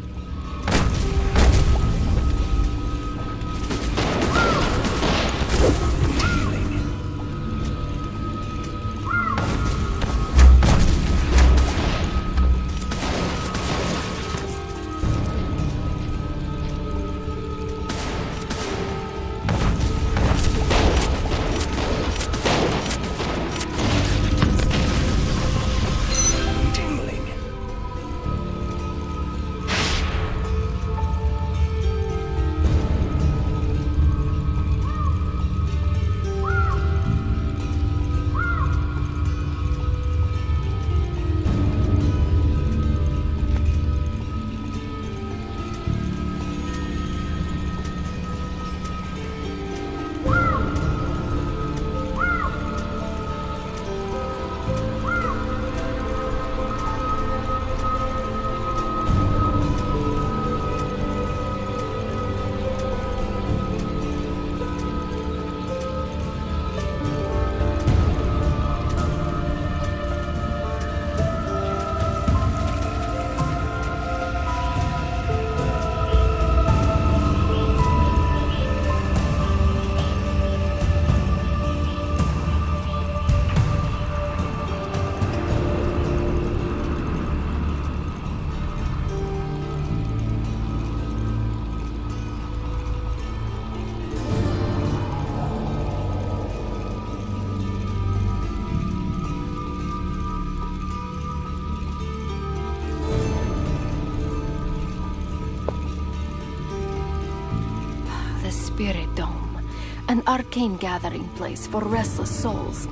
Spirit Dome, an arcane gathering place for restless souls.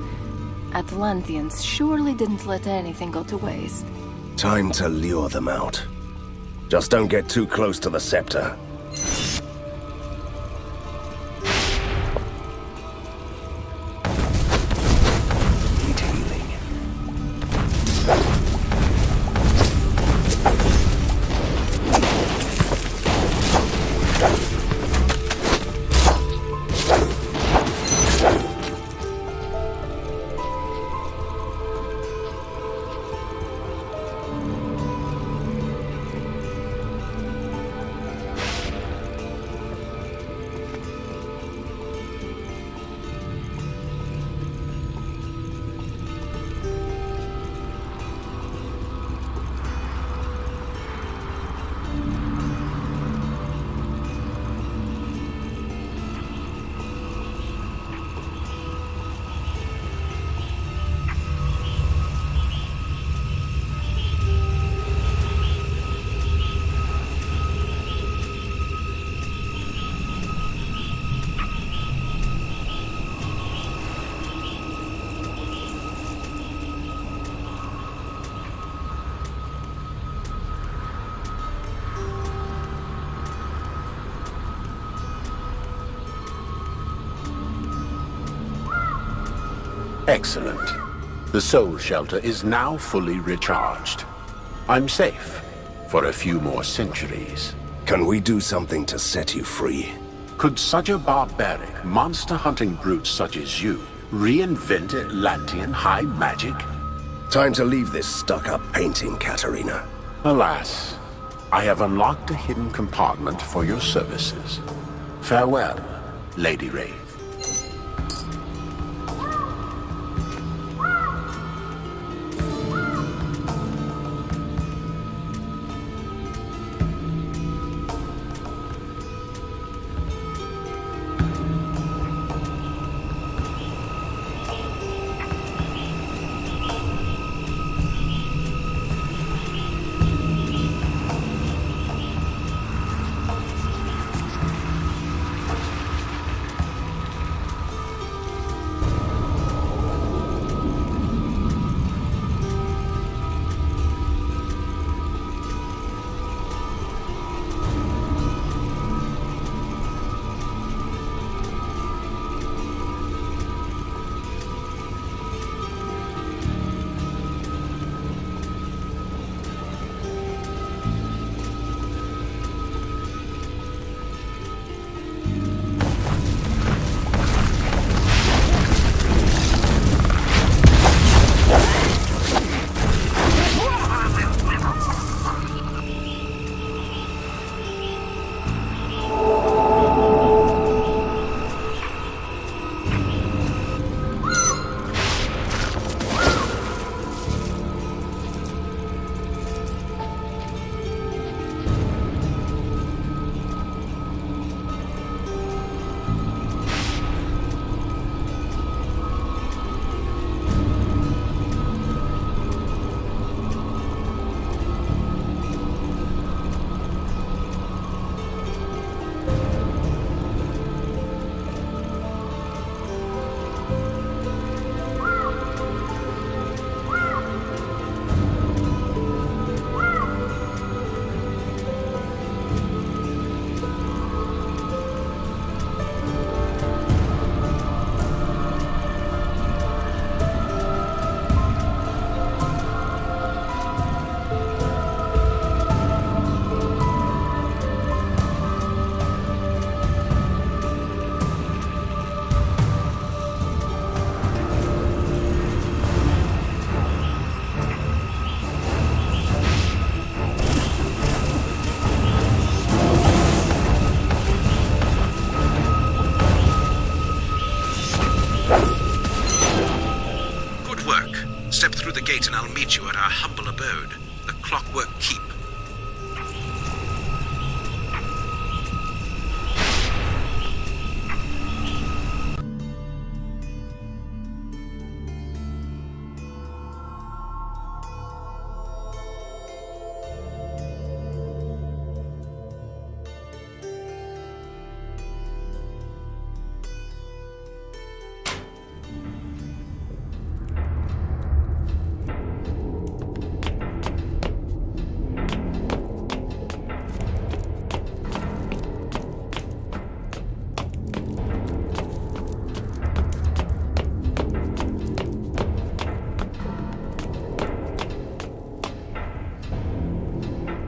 Atlantians surely didn't let anything go to waste. Time to lure them out. Just don't get too close to the scepter. Excellent. The soul shelter is now fully recharged. I'm safe for a few more centuries. Can we do something to set you free? Could such a barbaric, monster-hunting brute such as you reinvent Atlantian high magic? Time to leave this stuck-up painting, Katerina. Alas, I have unlocked a hidden compartment for your services. Farewell, Lady Wraith. Step through the gate and I'll meet you at our humble abode, the Clockwork Keep.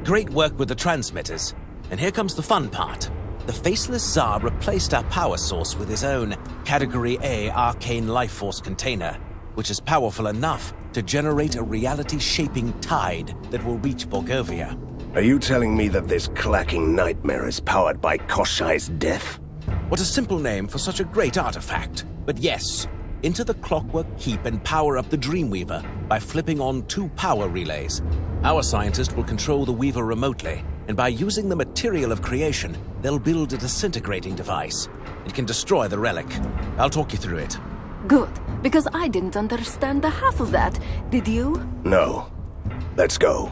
Great work with the transmitters. And here comes the fun part. The faceless Tsar replaced our power source with his own Category A arcane life force container, which is powerful enough to generate a reality-shaping tide that will reach Borgovia. Are you telling me that this clacking nightmare is powered by Koshai's death? What a simple name for such a great artifact. But yes, into the Clockwork Keep and power up the Dreamweaver by flipping on 2 power relays. Our scientist will control the Weaver remotely, and by using the material of creation, they'll build a disintegrating device. It can destroy the relic. I'll talk you through it. Good, because I didn't understand the half of that. Did you? No. Let's go.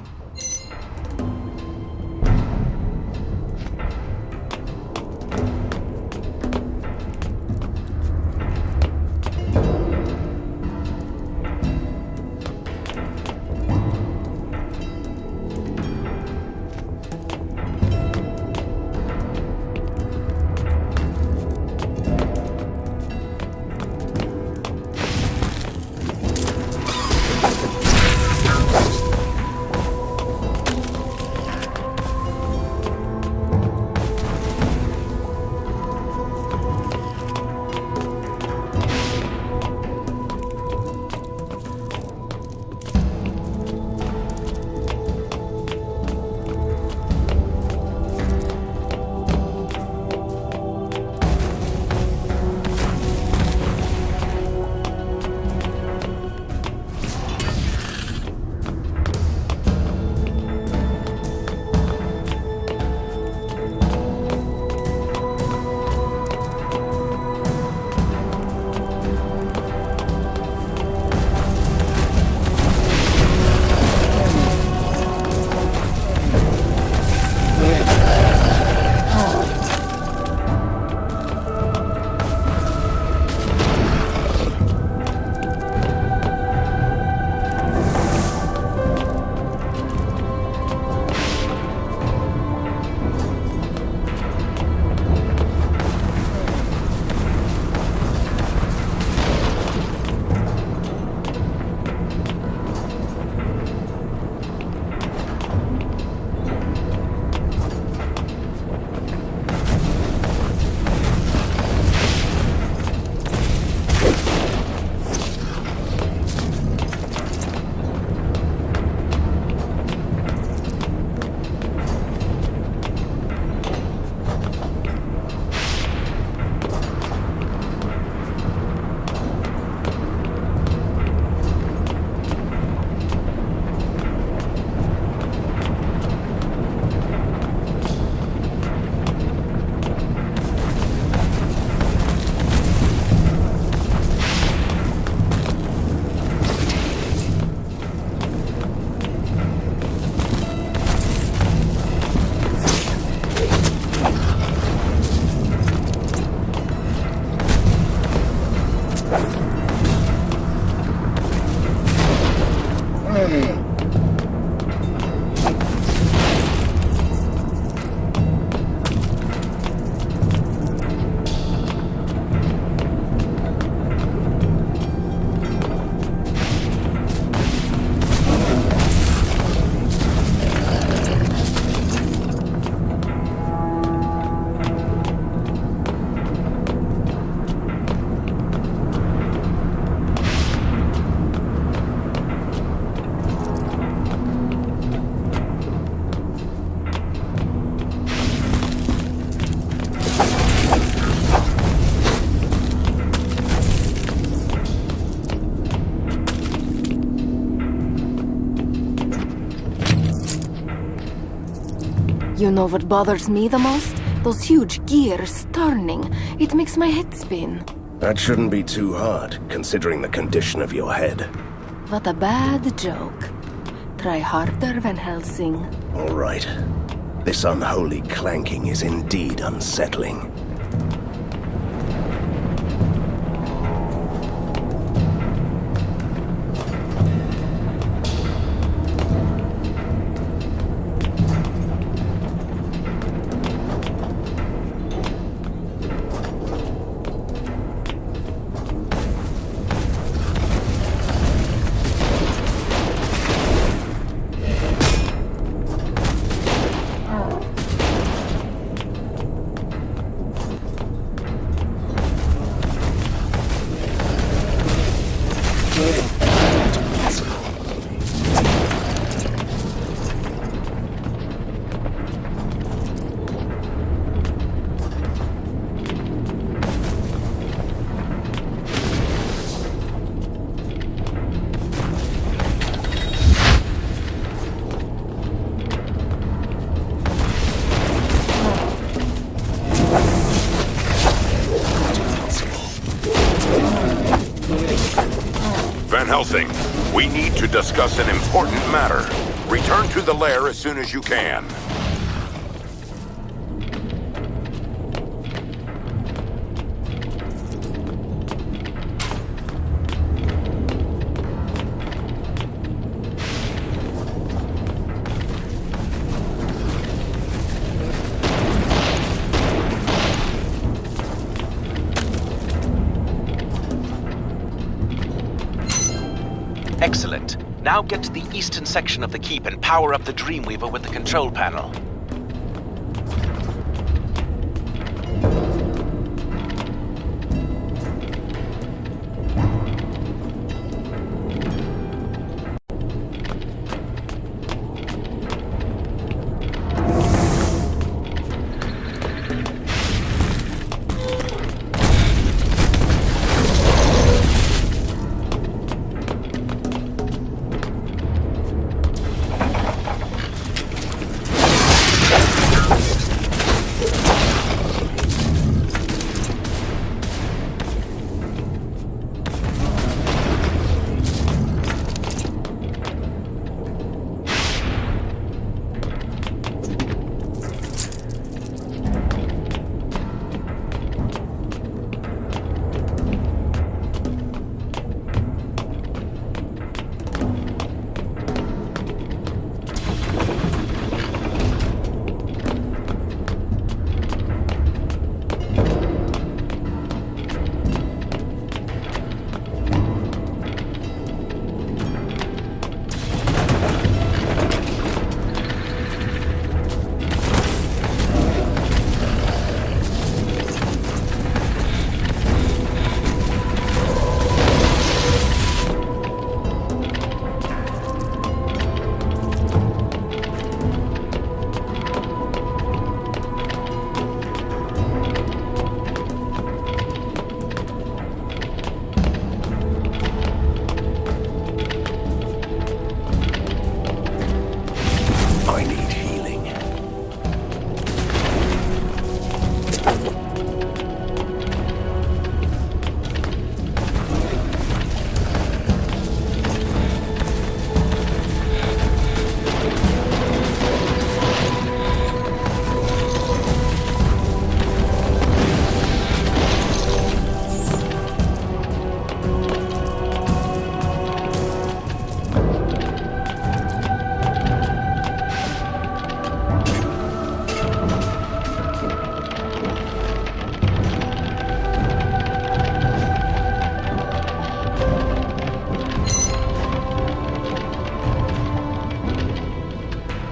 You know what bothers me the most? Those huge gears turning. It makes my head spin. That shouldn't be too hard, considering the condition of your head. What a bad joke. Try harder, Van Helsing. All right. This unholy clanking is indeed unsettling. Van Helsing, we need to discuss an important matter. Return to the lair as soon as you can. Excellent. Now get to the eastern section of the keep and power up the Dreamweaver with the control panel.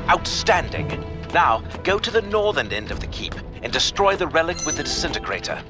Outstanding. Now, go to the northern end of the keep and destroy the relic with the disintegrator.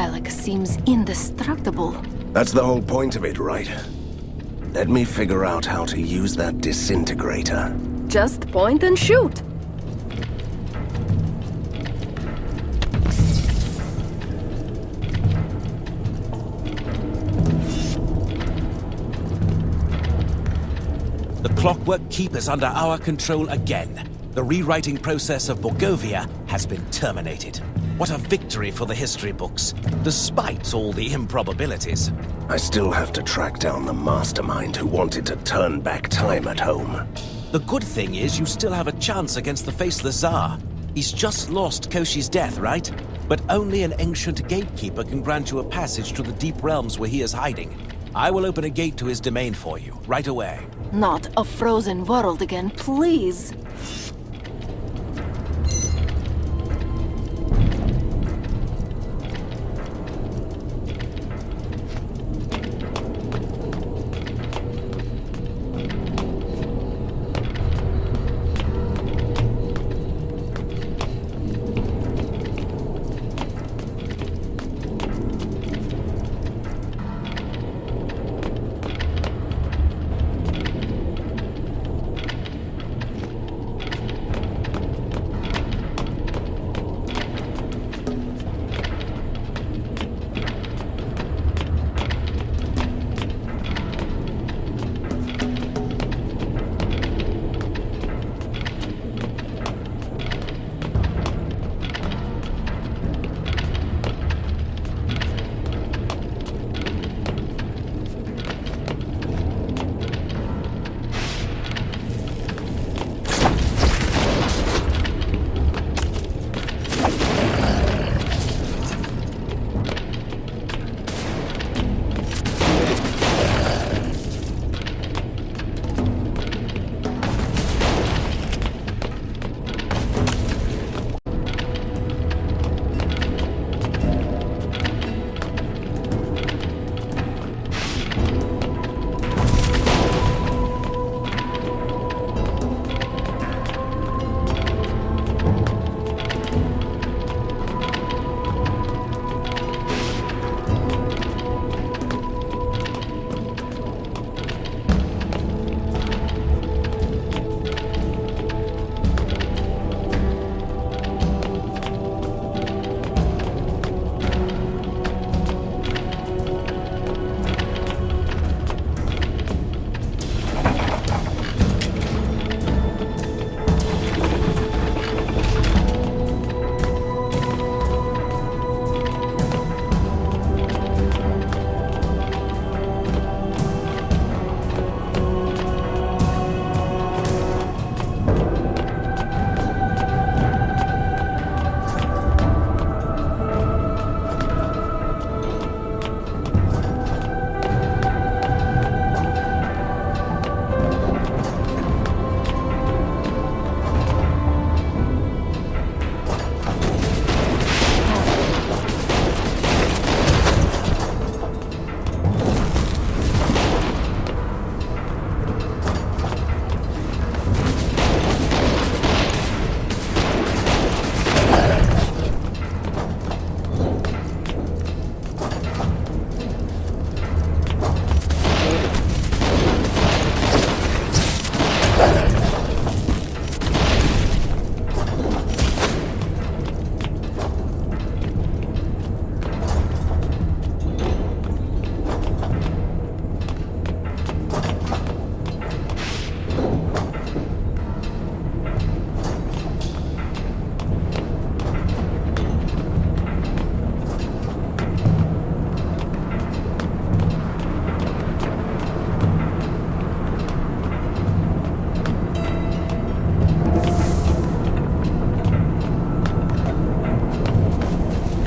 relic seems indestructible. That's the whole point of it, right? Let me figure out how to use that disintegrator. Just point and shoot. The clockwork keep is under our control again. The rewriting process of Borgovia has been terminated. What a victory for the history books, despite all the improbabilities. I still have to track down the mastermind who wanted to turn back time at home. The good thing is you still have a chance against the faceless Tsar. He's just lost Koshi's death, right? But only an ancient gatekeeper can grant you a passage to the deep realms where he is hiding. I will open a gate to his domain for you, right away. Not a frozen world again, please.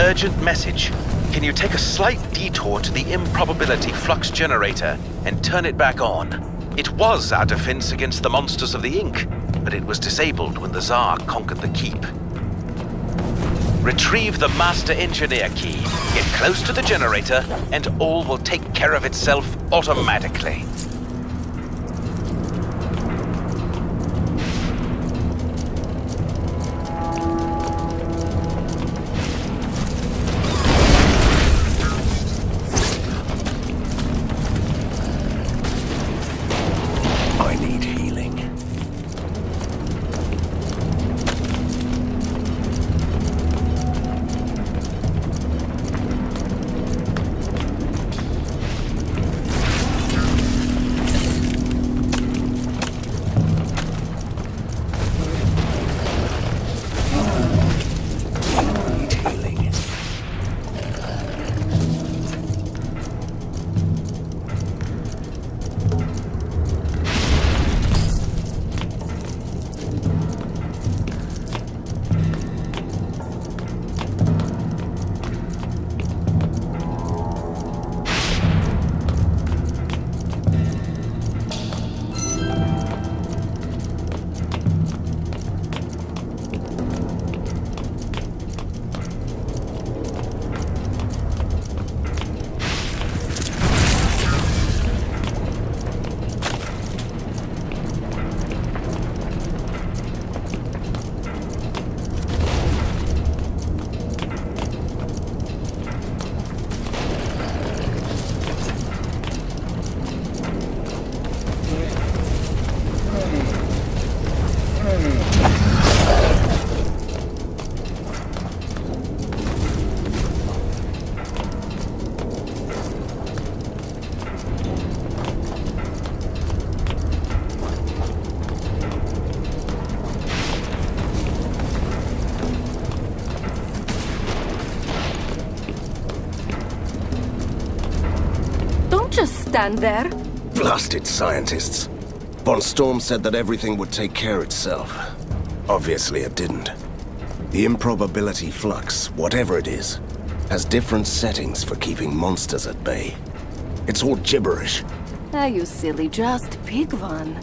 Urgent message. Can you take a slight detour to the improbability flux generator and turn it back on? It was our defense against the monsters of the Ink, but it was disabled when the Tsar conquered the keep. Retrieve the master engineer key, get close to the generator, and all will take care of itself automatically. stand there. Blasted scientists. Von Storm said that everything would take care itself. Obviously it didn't. The improbability flux, whatever it is, has different settings for keeping monsters at bay. It's all gibberish. Ah, you silly, just pick one.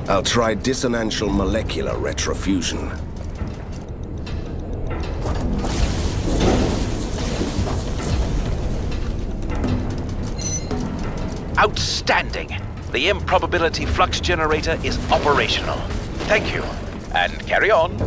I'll try dissonantial molecular retrofusion. Outstanding! The improbability flux generator is operational. Thank you. And carry on.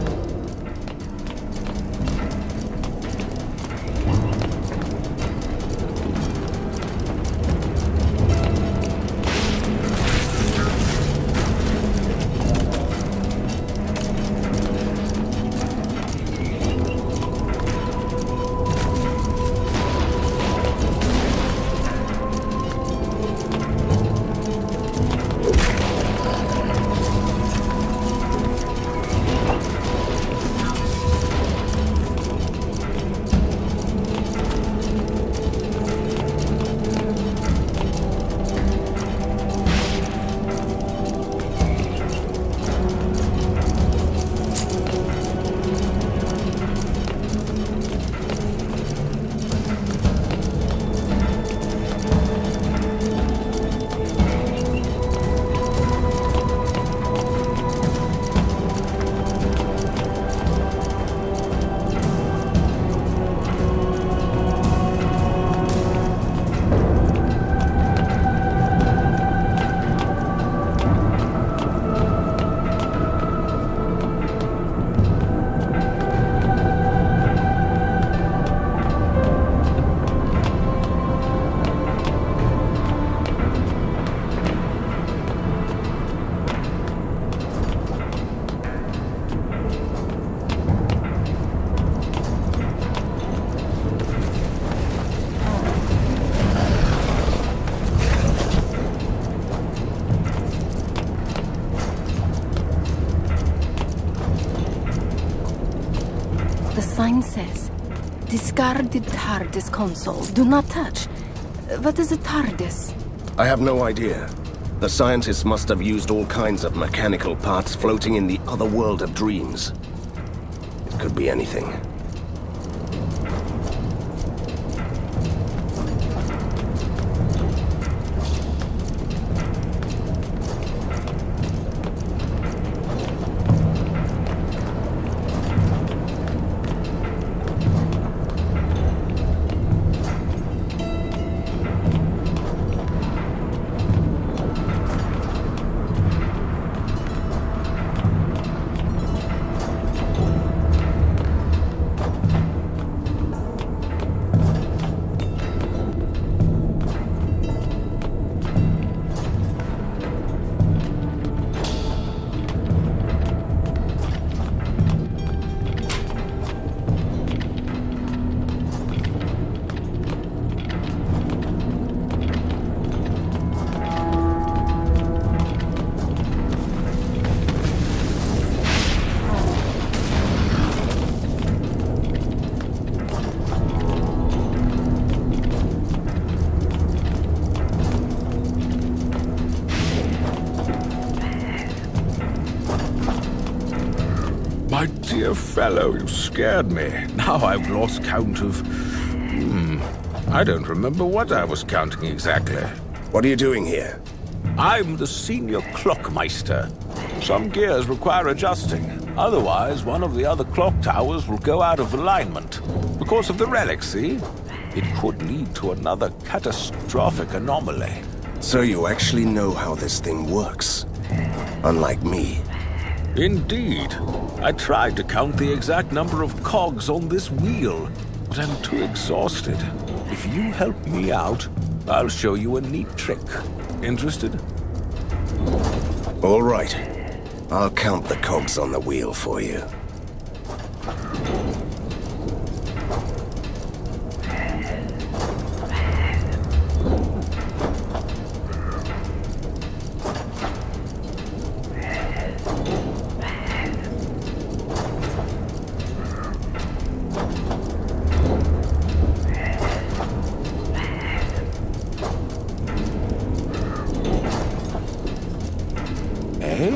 Sign says, discarded TARDIS console. Do not touch. What is a TARDIS? I have no idea. The scientists must have used all kinds of mechanical parts floating in the other world of dreams. It could be anything. My dear fellow, you scared me. Now I've lost count of... I don't remember what I was counting exactly. What are you doing here? I'm the senior clockmeister. Some gears require adjusting. Otherwise, one of the other clock towers will go out of alignment. Because of the relic, see? It could lead to another catastrophic anomaly. So you actually know how this thing works? Unlike me. Indeed. I tried to count the exact number of cogs on this wheel, but I'm too exhausted. If you help me out, I'll show you a neat trick. Interested? All right. I'll count the cogs on the wheel for you. Eh?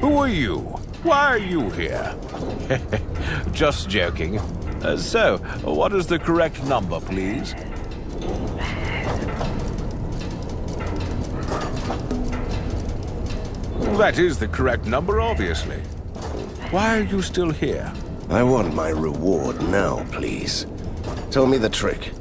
Who are you? Why are you here? Just joking. So, what is the correct number, please? That is the correct number, obviously. Why are you still here? I want my reward now, please. Tell me the trick.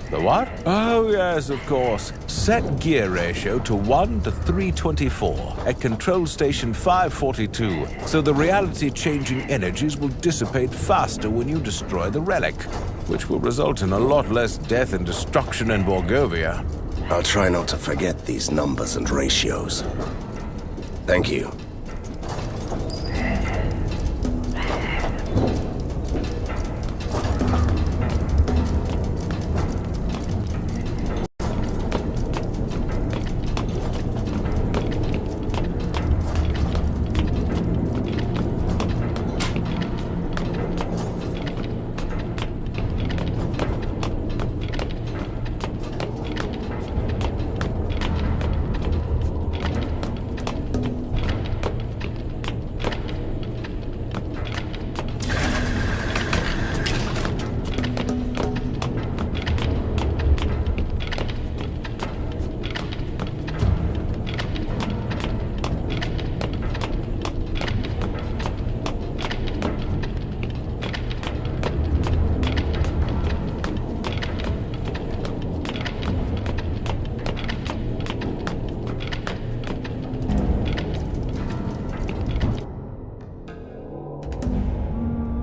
The what? Oh, yes, of course. Set gear ratio to 1 to 324 at Control Station 542, so the reality-changing energies will dissipate faster when you destroy the relic, which will result in a lot less death and destruction in Borgovia. I'll try not to forget these numbers and ratios. Thank you.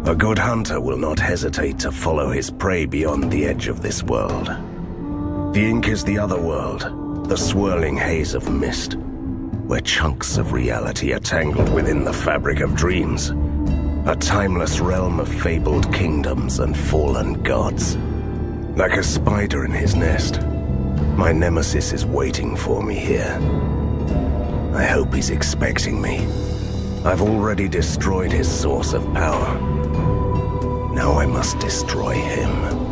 A good hunter will not hesitate to follow his prey beyond the edge of this world. The ink is the other world, the swirling haze of mist, where chunks of reality are tangled within the fabric of dreams. A timeless realm of fabled kingdoms and fallen gods. Like a spider in his nest, my nemesis is waiting for me here. I hope he's expecting me. I've already destroyed his source of power. Now I must destroy him.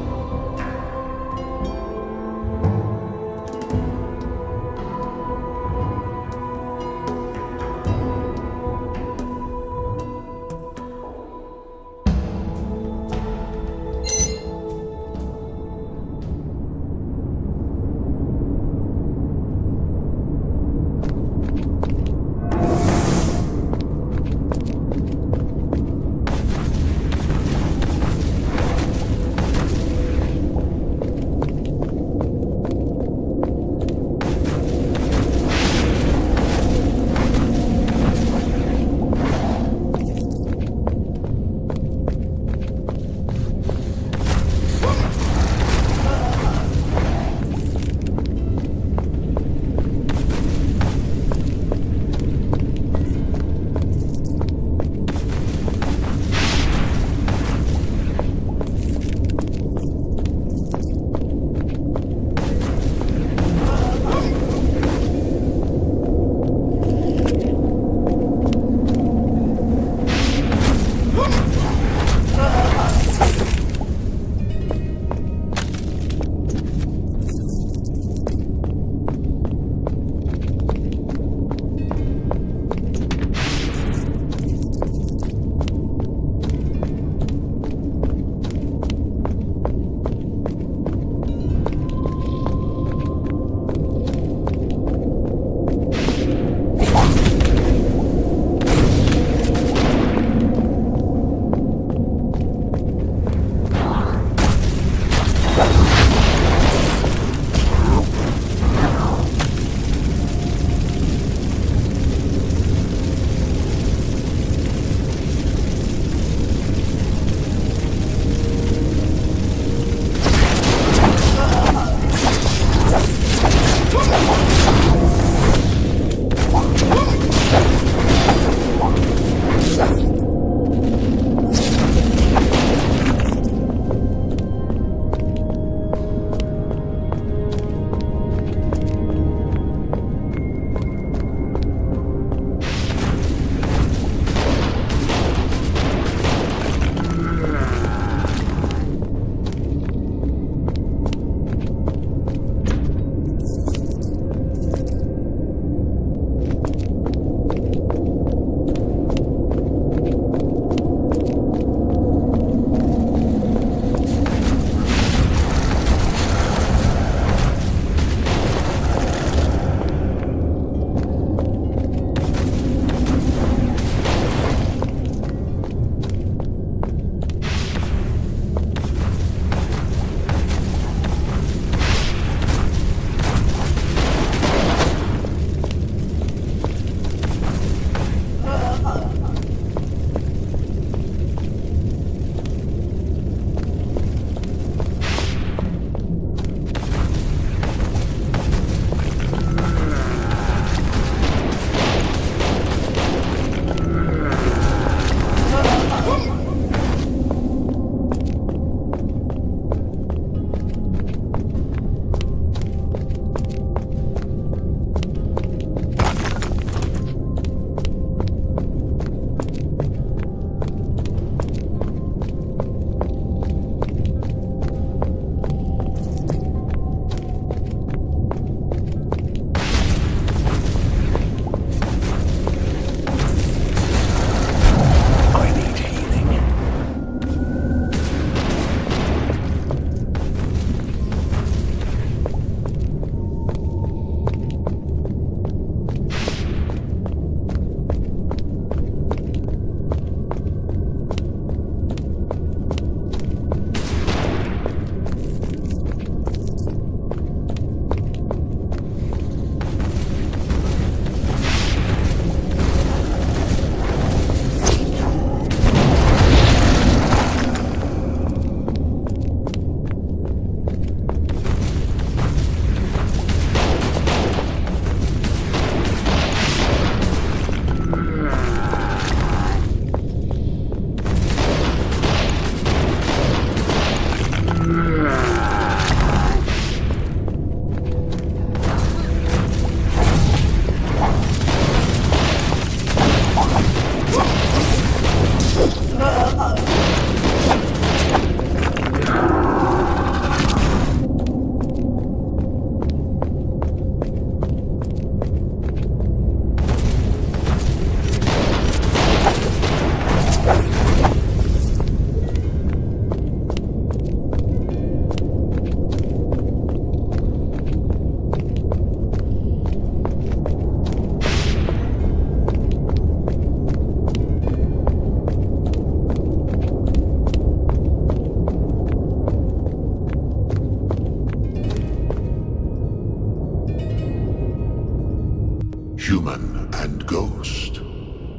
ghost.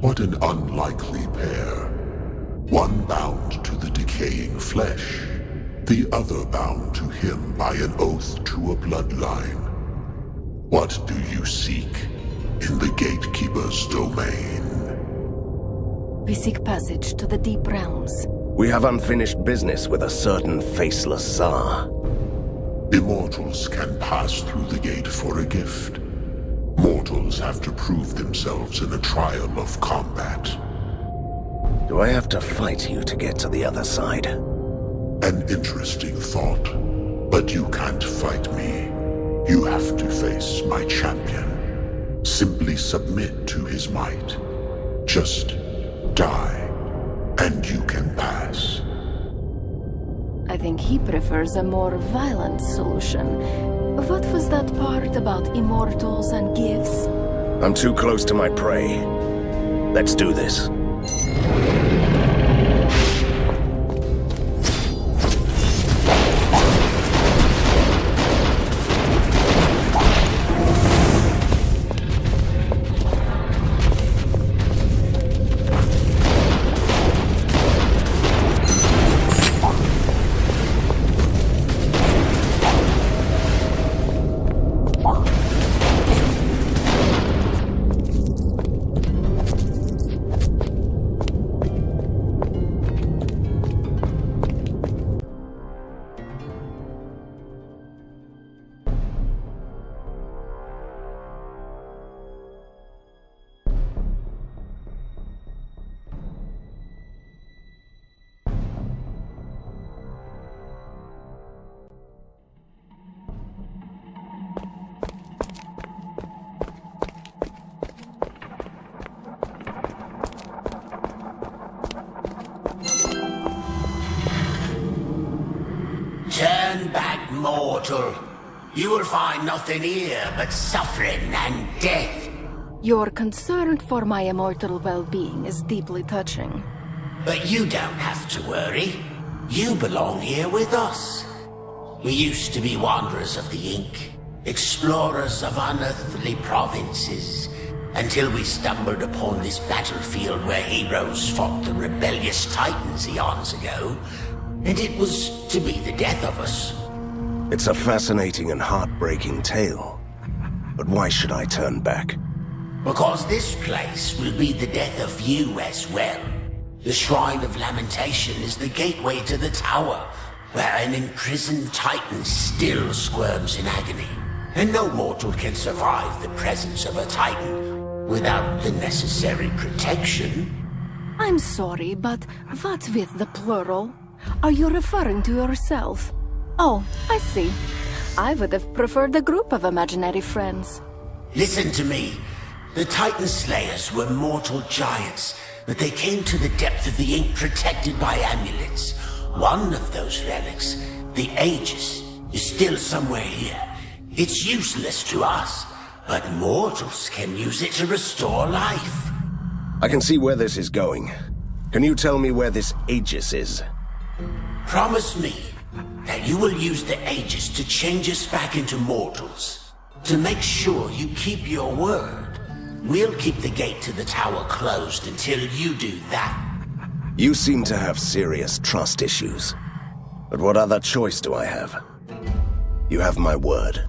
What an unlikely pair. One bound to the decaying flesh, the other bound to him by an oath to a bloodline. What do you seek in the Gatekeeper's domain? We seek passage to the deep realms. We have unfinished business with a certain faceless Tsar. Immortals can pass through the gate for a gift. Mortals have to prove themselves in a trial of combat. Do I have to fight you to get to the other side? An interesting thought, but you can't fight me. You have to face my champion. Simply submit to his might. Just die, and you can pass. I think he prefers a more violent solution. What was that part about immortals and gifts? I'm too close to my prey. Let's do this. Turn back, mortal. You will find nothing here but suffering and death. Your concern for my immortal well-being is deeply touching. But you don't have to worry. You belong here with us. We used to be wanderers of the Ink, explorers of unearthly provinces, until we stumbled upon this battlefield where heroes fought the rebellious Titans eons ago, and it was to be the death of us. It's a fascinating and heartbreaking tale. But why should I turn back? Because this place will be the death of you as well. The Shrine of Lamentation is the gateway to the tower, where an imprisoned Titan still squirms in agony. And no mortal can survive the presence of a Titan without the necessary protection. I'm sorry, but what with the plural? Are you referring to yourself? Oh, I see. I would have preferred a group of imaginary friends. Listen to me. The Titan Slayers were mortal giants, but they came to the depth of the Ink protected by amulets. One of those relics, the Aegis, is still somewhere here. It's useless to us, but mortals can use it to restore life. I can see where this is going. Can you tell me where this Aegis is? Promise me that you will use the Aegis to change us back into mortals. To make sure you keep your word, we'll keep the gate to the tower closed until you do that. You seem to have serious trust issues. But what other choice do I have? You have my word.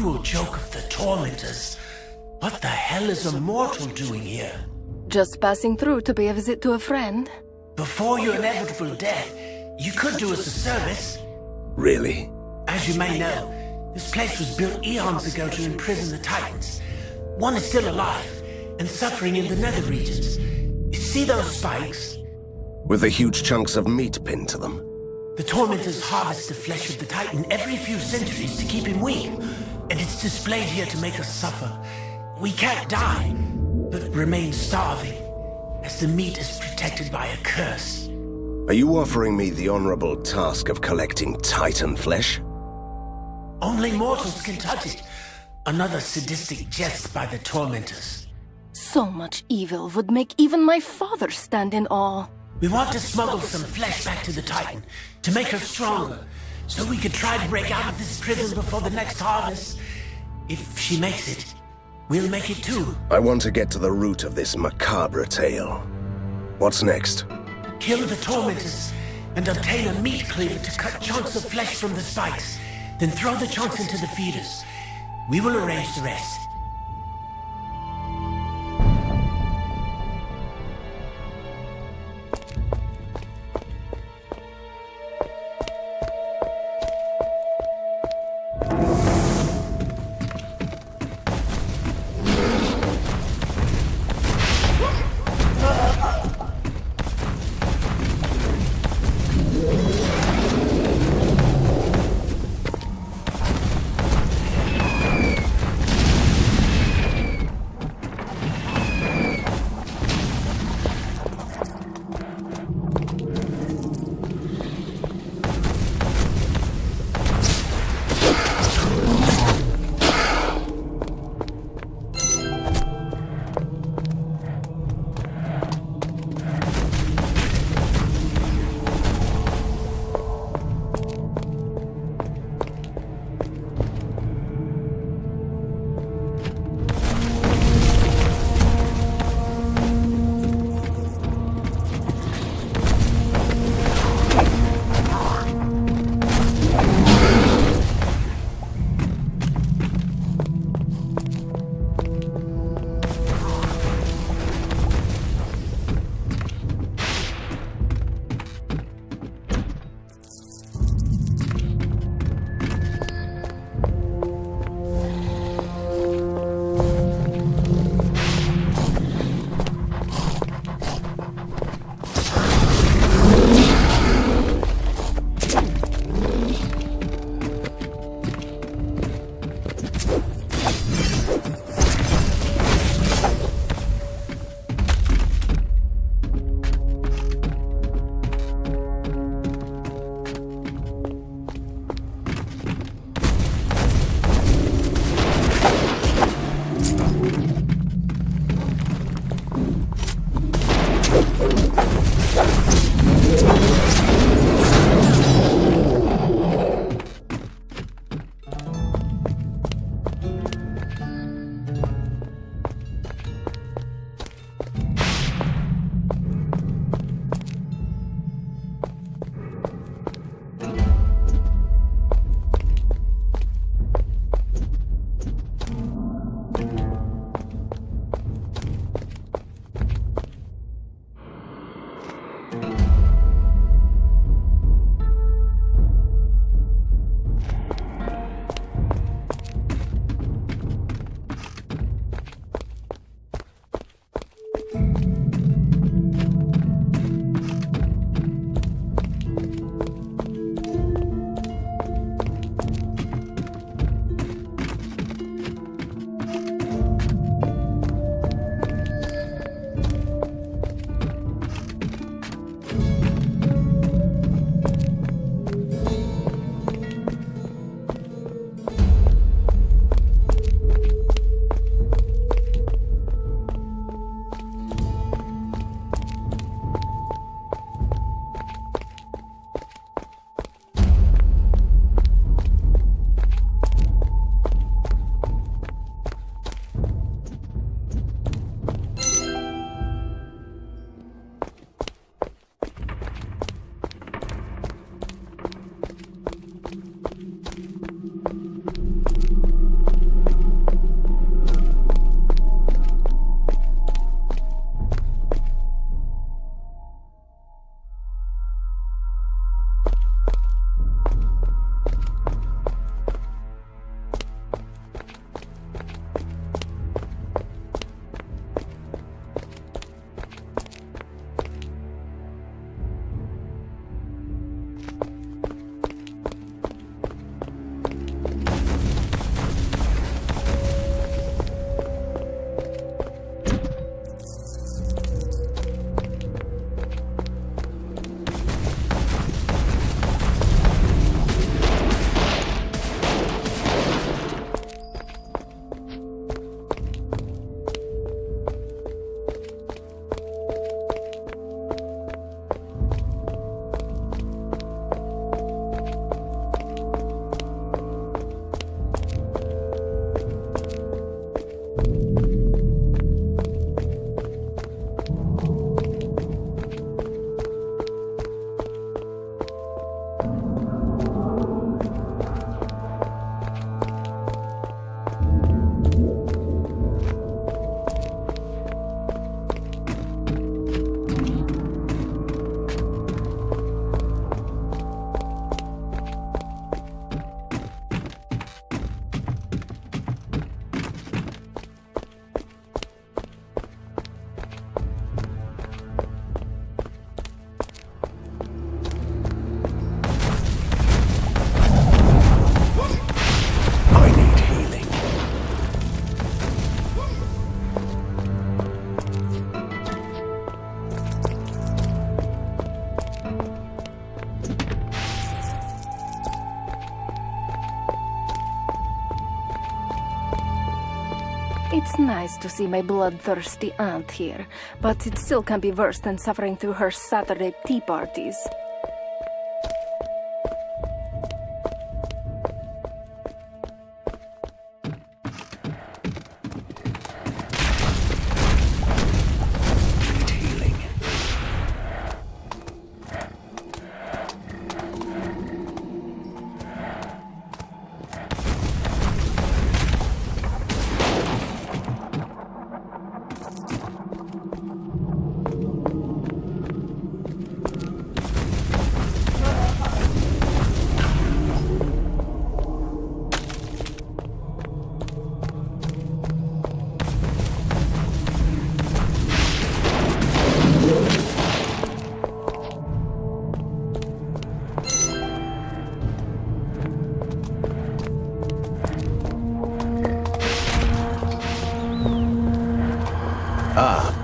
cruel joke of the tormentors. What the hell is a mortal doing here? Just passing through to pay a visit to a friend. Before your inevitable death, you could do us a service. Really? As you may know, this place was built eons ago to imprison the Titans. One is still alive, and suffering in the nether regions. You see those spikes? With the huge chunks of meat pinned to them? The tormentors harvest the flesh of the Titan every few centuries to keep him weak, and it's displayed here to make us suffer. We can't die, but remain starving, as the meat is protected by a curse. Are you offering me the honorable task of collecting Titan flesh? Only mortals can touch it. Another sadistic jest by the tormentors. So much evil would make even my father stand in awe. We want to smuggle some flesh back to the Titan, to make her stronger, so we could try to break out of this prison before the next harvest. If she makes it, we'll make it too. I want to get to the root of this macabre tale. What's next? Kill the tormentors, and obtain a meat cleaver to cut chunks of flesh from the spikes, then throw the chunks into the feeders. We will arrange the rest. It's nice to see my bloodthirsty aunt here, but it still can be worse than suffering through her Saturday tea parties.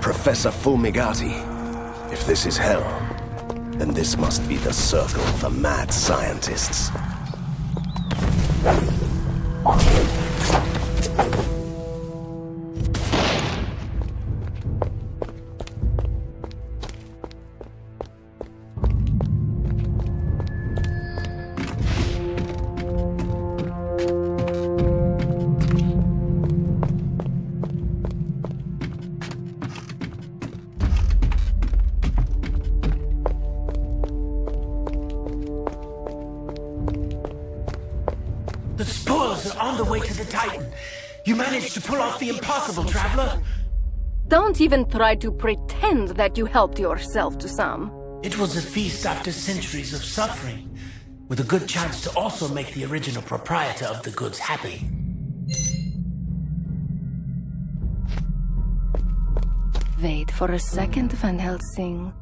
Professor Fulmigati. If this is hell, then this must be the circle for mad scientists. The spoils are on the way to the Titan. You managed to pull off the impossible, traveler. Don't even try to pretend that you helped yourself to some. It was a feast after centuries of suffering, with a good chance to also make the original proprietor of the goods happy. Wait for a second, Van Helsing.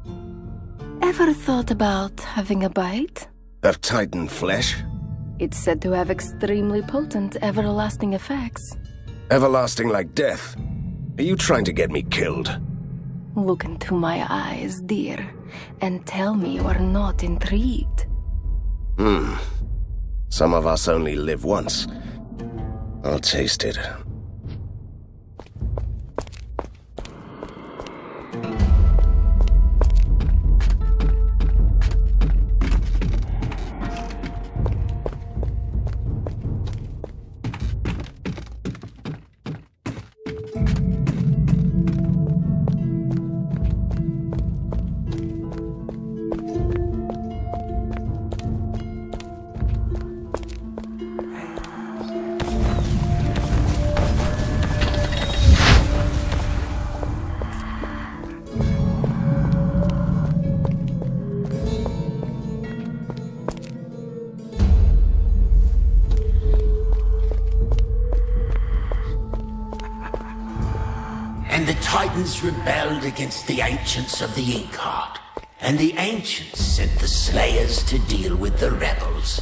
Ever thought about having a bite? Of Titan flesh? It's said to have extremely potent, everlasting effects. Everlasting like death? Are you trying to get me killed? Look into my eyes, dear, and tell me you are not intrigued. Some of us only live once. I'll taste it. And the Titans rebelled against the Ancients of the Inkheart. And the Ancients sent the Slayers to deal with the rebels.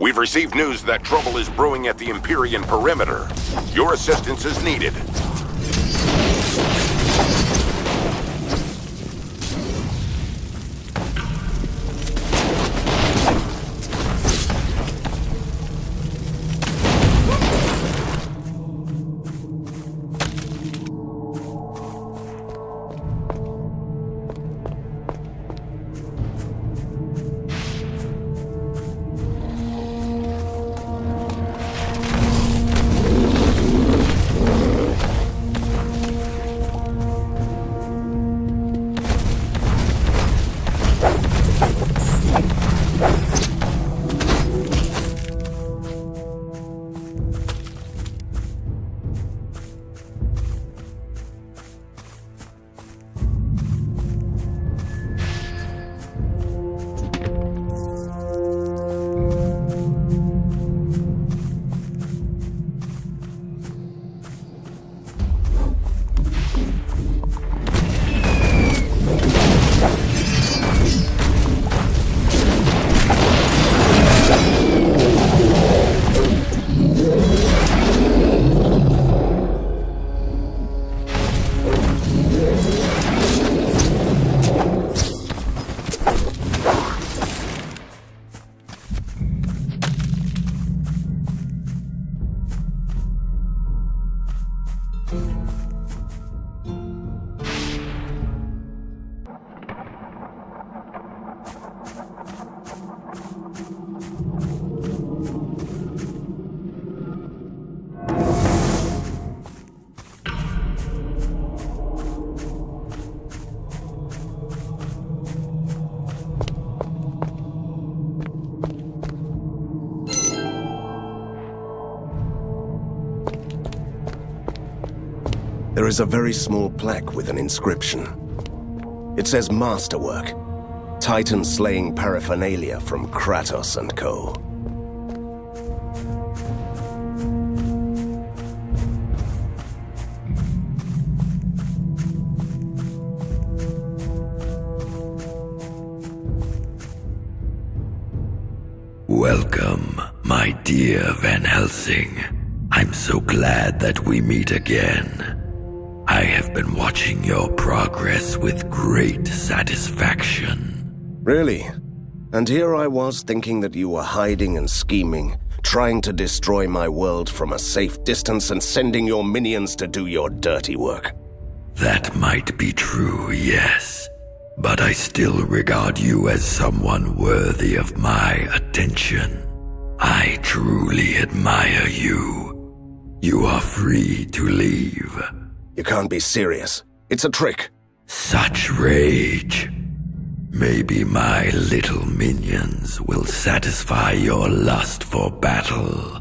We've received news that trouble is brewing at the Empyrean perimeter. Your assistance is needed. There is a very small plaque with an inscription. It says Masterwork, Titan-slaying paraphernalia from Kratos and Co. Welcome, my dear Van Helsing. I'm so glad that we meet again. I have been watching your progress with great satisfaction. Really? And here I was thinking that you were hiding and scheming, trying to destroy my world from a safe distance and sending your minions to do your dirty work. That might be true, yes. But I still regard you as someone worthy of my attention. I truly admire you. You are free to leave. You can't be serious. It's a trick. Such rage. Maybe my little minions will satisfy your lust for battle.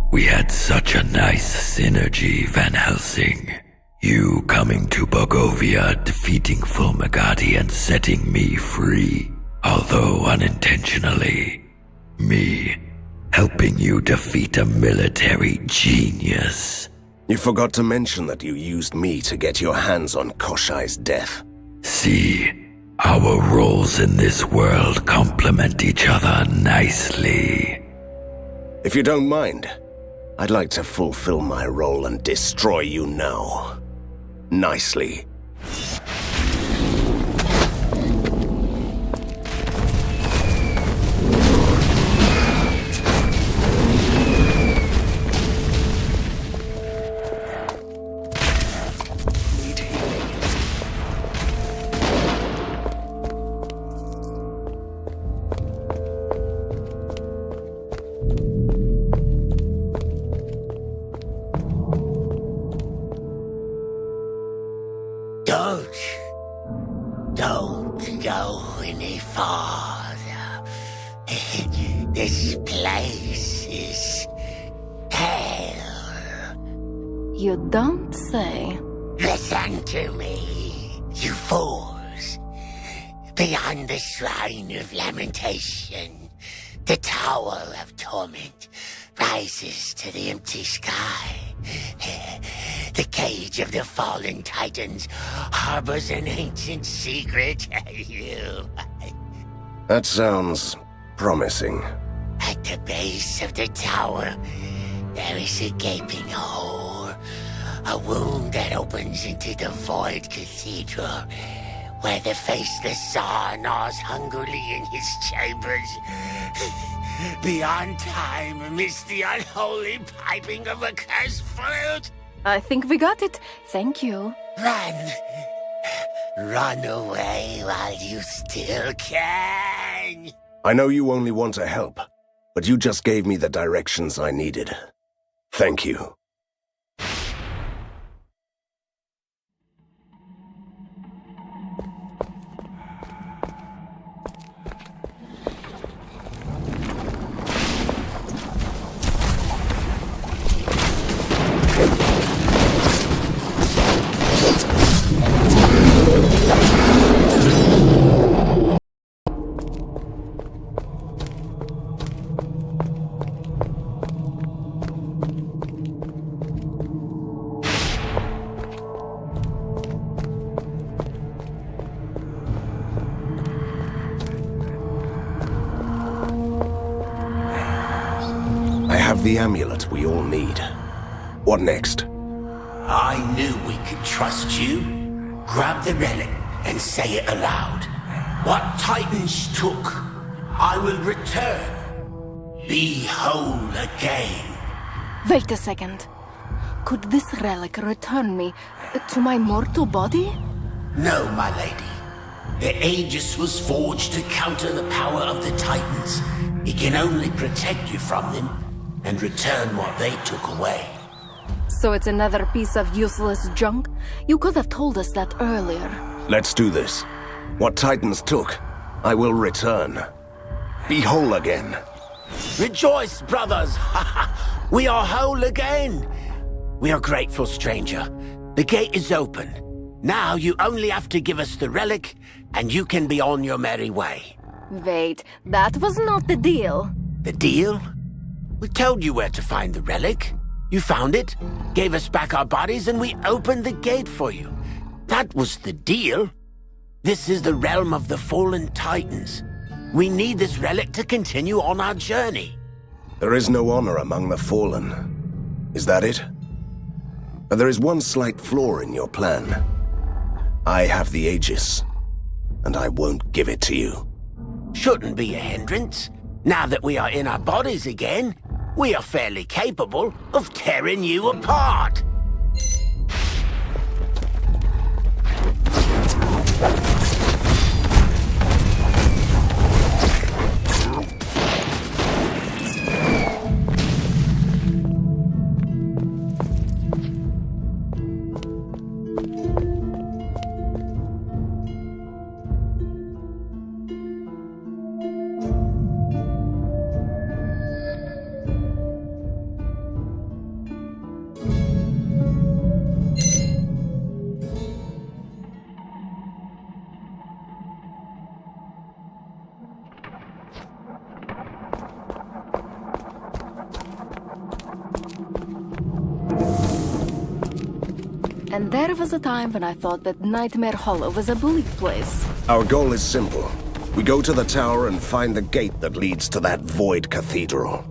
We had such a nice synergy, Van Helsing. You coming to Borgovia, defeating Fulmigati and setting me free, although unintentionally. Me helping you defeat a military genius. You forgot to mention that you used me to get your hands on Koshai's death. See, our roles in this world complement each other nicely. If you don't mind, I'd like to fulfill my role and destroy you now. Nicely. Don't go any farther. This place is hell. You don't say. Listen to me, you fools. Beyond the Shrine of Lamentation, the Tower of Torment rises to the empty sky. The cage of the fallen titans harbors an ancient secret. That sounds promising. At the base of the tower, there is a gaping hole. A wound that opens into the void cathedral, where the faceless Tsar gnaws hungrily in his chambers. Beyond time amidst the unholy piping of a cursed flute. I think we got it. Thank you. Run! Run away while you still can! I know you only want to help, but you just gave me the directions I needed. Thank you. The amulet we all need. What next? I knew we could trust you. Grab the relic and say it aloud. What Titans took, I will return. Be whole again. Wait a second. Could this relic return me to my mortal body? No, my lady. The Aegis was forged to counter the power of the Titans. It can only protect you from them and return what they took away. So it's another piece of useless junk? You could have told us that earlier. Let's do this. What Titans took, I will return. Be whole again. Rejoice, brothers! We are whole again! We are grateful, stranger. The gate is open. Now you only have to give us the relic, and you can be on your merry way. Wait, that was not the deal. The deal? We told you where to find the relic. You found it, gave us back our bodies, and we opened the gate for you. That was the deal. This is the realm of the fallen titans. We need this relic to continue on our journey. There is no honor among the fallen. Is that it? But there is one slight flaw in your plan. I have the Aegis, and I won't give it to you. Shouldn't be a hindrance. Now that we are in our bodies again, we are fairly capable of tearing you apart. And there was a time when I thought that Nightmare Hollow was a bully place. Our goal is simple. We go to the tower and find the gate that leads to that void cathedral.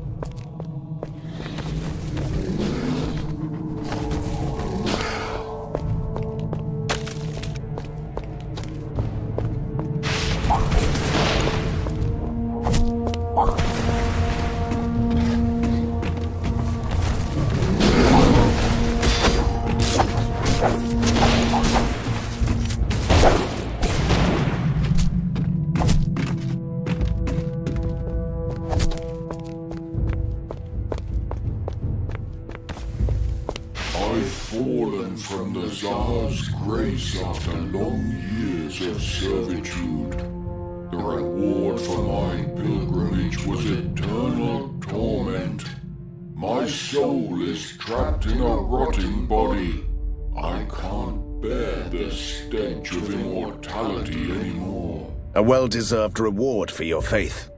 Fallen from the Tsar's grace after long years of servitude. The reward for my pilgrimage was eternal torment. My soul is trapped in a rotting body. I can't bear the stench of immortality anymore. A well-deserved reward for your faith.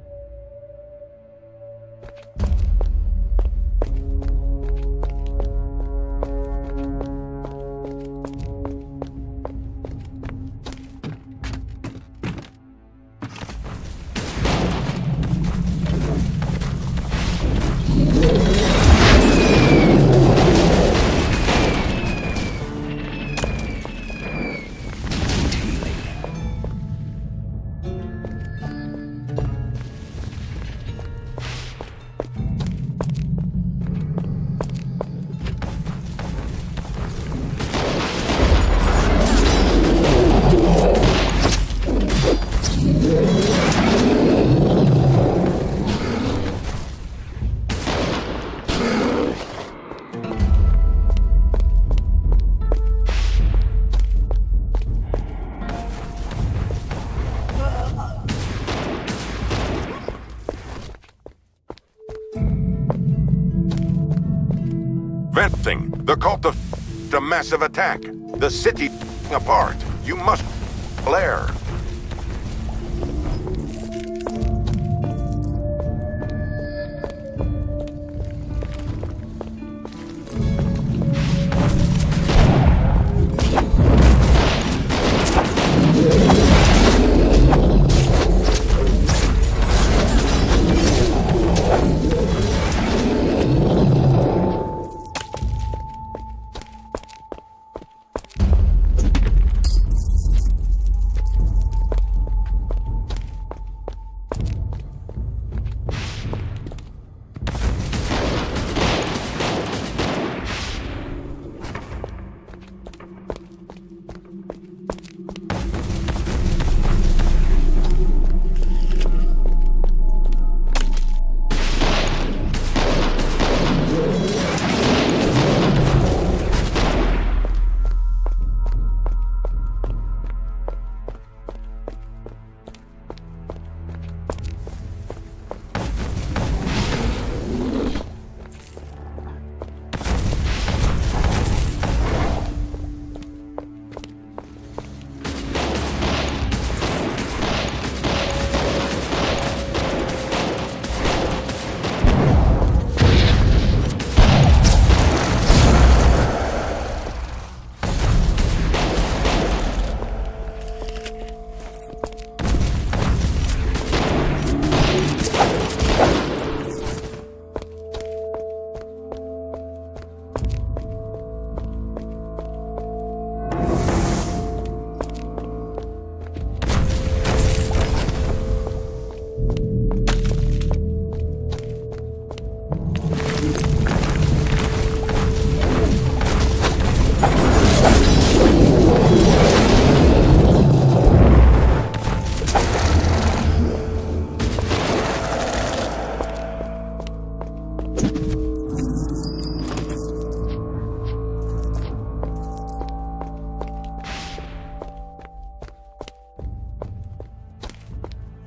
Venting! The cult of a massive attack! The city apart! You must flare!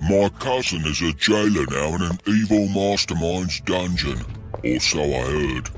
My cousin is a jailer now in an evil mastermind's dungeon, or so I heard.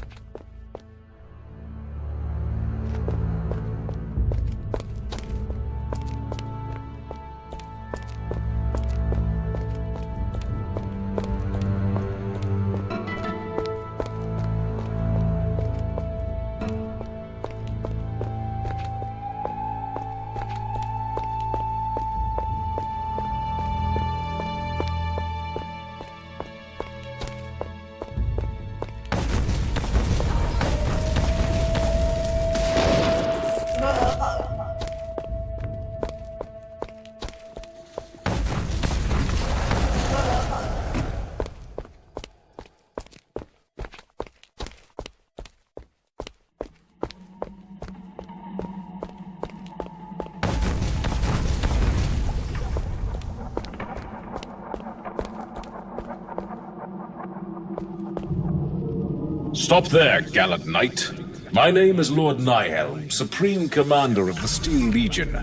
Stop there, gallant knight. My name is Lord Nihelm, Supreme Commander of the Steel Legion.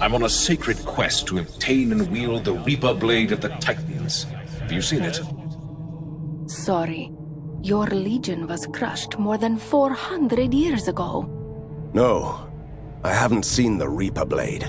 I'm on a sacred quest to obtain and wield the Reaper Blade of the Titans. Have you seen it? Sorry. Your legion was crushed more than 400 years ago. No, I haven't seen the Reaper Blade.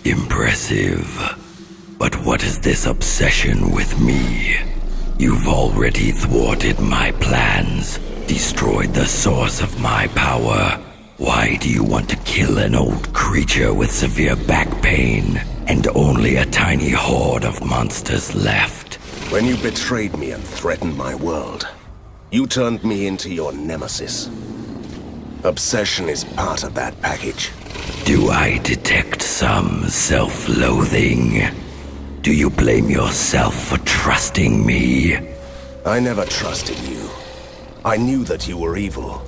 Impressive. But what is this obsession with me? You've already thwarted my plans, destroyed the source of my power. Why do you want to kill an old creature with severe back pain, and only a tiny horde of monsters left? When you betrayed me and threatened my world, you turned me into your nemesis. Obsession is part of that package. Do I detect some self-loathing? Do you blame yourself for trusting me? I never trusted you. I knew that you were evil.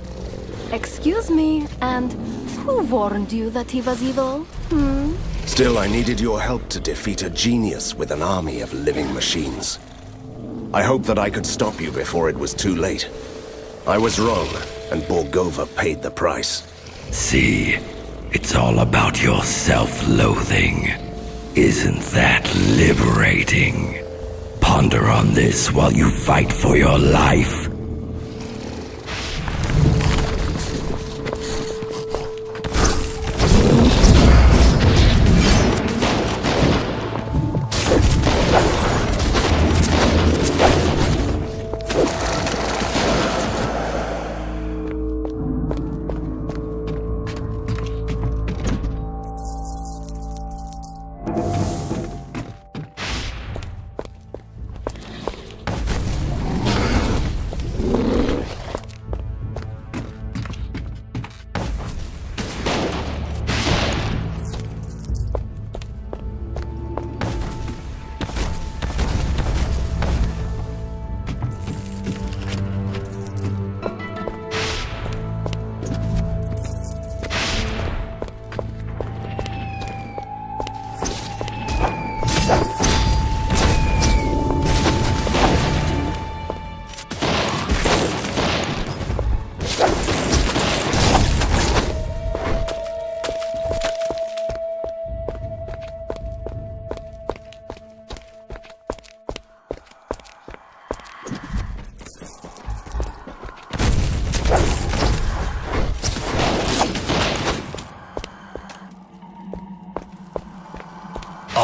Excuse me, and who warned you that he was evil? Still, I needed your help to defeat a genius with an army of living machines. I hoped that I could stop you before it was too late. I was wrong, and Borgovia paid the price. See, it's all about your self-loathing. Isn't that liberating? Ponder on this while you fight for your life.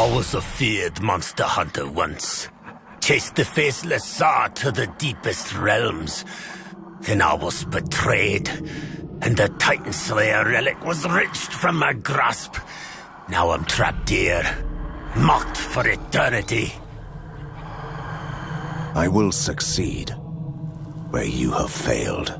I was a feared monster hunter once. Chased the faceless Tsar to the deepest realms. Then I was betrayed, and the Titan Slayer relic was wrenched from my grasp. Now I'm trapped here, mocked for eternity. I will succeed where you have failed.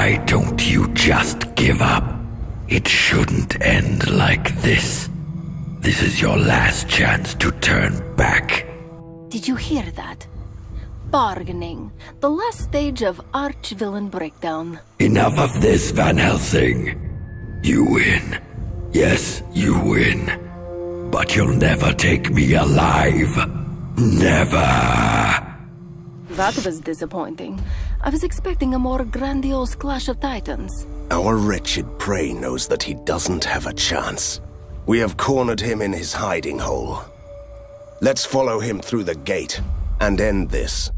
Why don't you just give up? It shouldn't end like this. This is your last chance to turn back. Did you hear that? Bargaining. The last stage of arch-villain breakdown. Enough of this, Van Helsing. You win. Yes, you win. But you'll never take me alive. Never. That was disappointing. I was expecting a more grandiose clash of titans. Our wretched prey knows that he doesn't have a chance. We have cornered him in his hiding hole. Let's follow him through the gate and end this.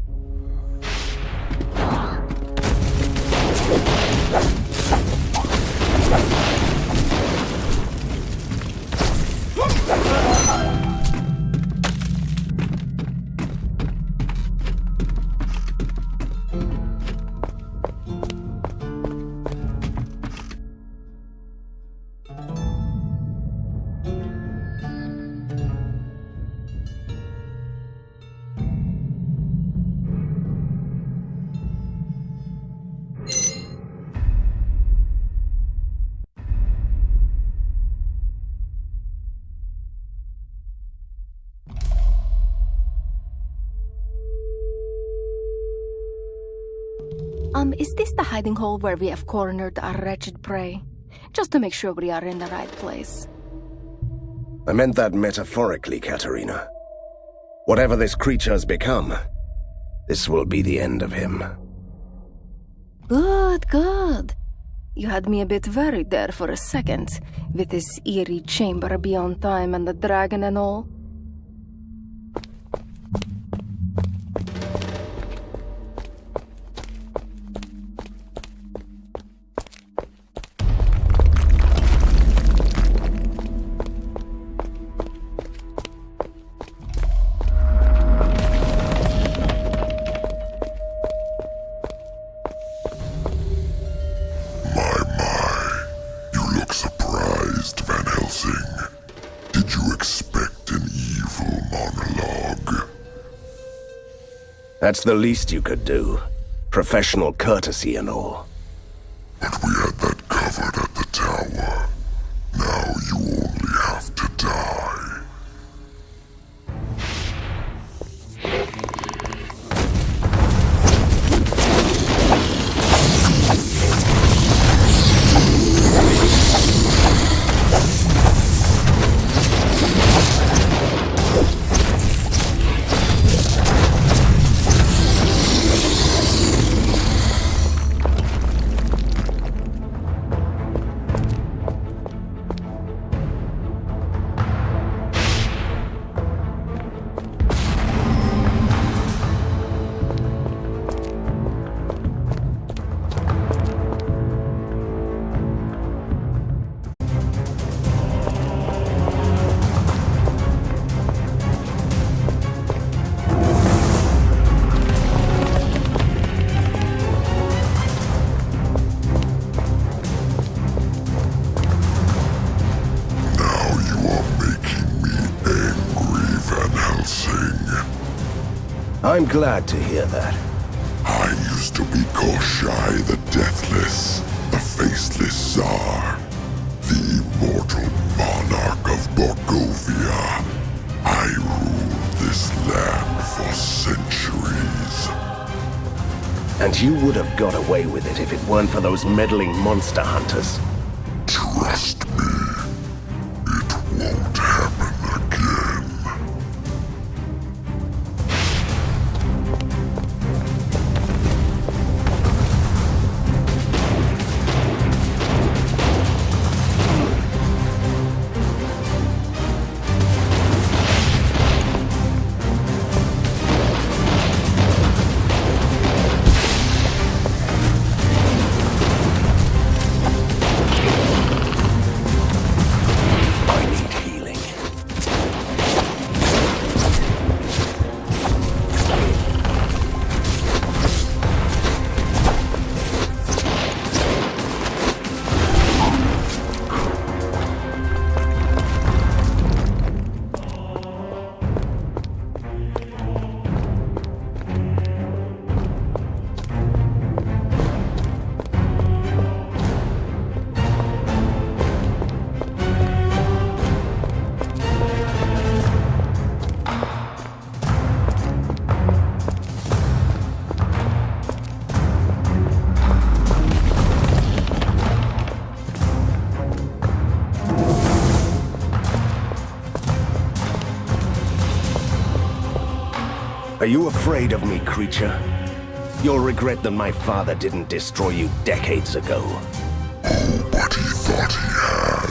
Is this the hiding hole where we have cornered our wretched prey? Just to make sure we are in the right place. I meant that metaphorically, Katerina. Whatever this creature has become, this will be the end of him. Good, good. You had me a bit worried there for a second, with this eerie chamber beyond time and the dragon and all. That's the least you could do. Professional courtesy and all. But we had that covered at the tower. Now you only have to die. I'm glad to hear that. I used to be Koshai the Deathless, the faceless Tsar, the immortal monarch of Borgovia. I ruled this land for centuries. And you would have got away with it if it weren't for those meddling monster hunters. Trust me, it won't happen again. Are you afraid of me, creature? You'll regret that my father didn't destroy you decades ago. Oh, but he thought he had.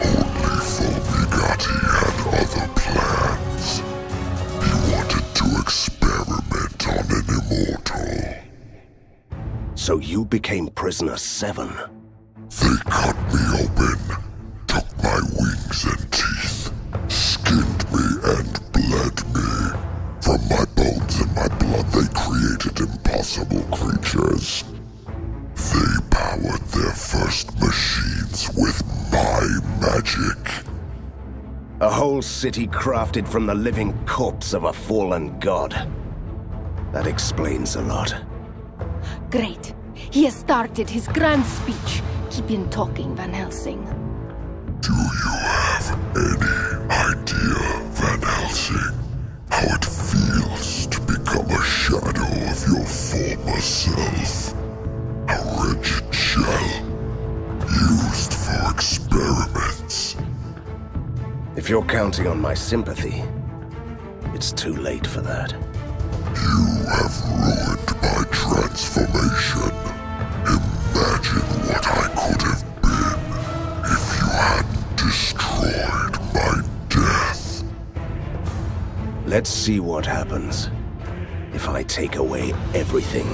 Only Fulmigati had other plans. He wanted to experiment on an immortal. So you became prisoner 7? They cut me open, took my wings and teeth, skinned me and bled me. From my bones and my blood they created impossible creatures. They powered their first machines with my magic. A whole city crafted from the living corpse of a fallen god. That explains a lot. Great. He has started his grand speech. Keep him talking, Van Helsing. Do you have any idea, Van Helsing, how it feels to become a shadow of your former self? A wretched shell, used for experiments. If you're counting on my sympathy, it's too late for that. You have ruined my transformation. Imagine what I could have been if you hadn't destroyed my death. Let's see what happens if I take away everything.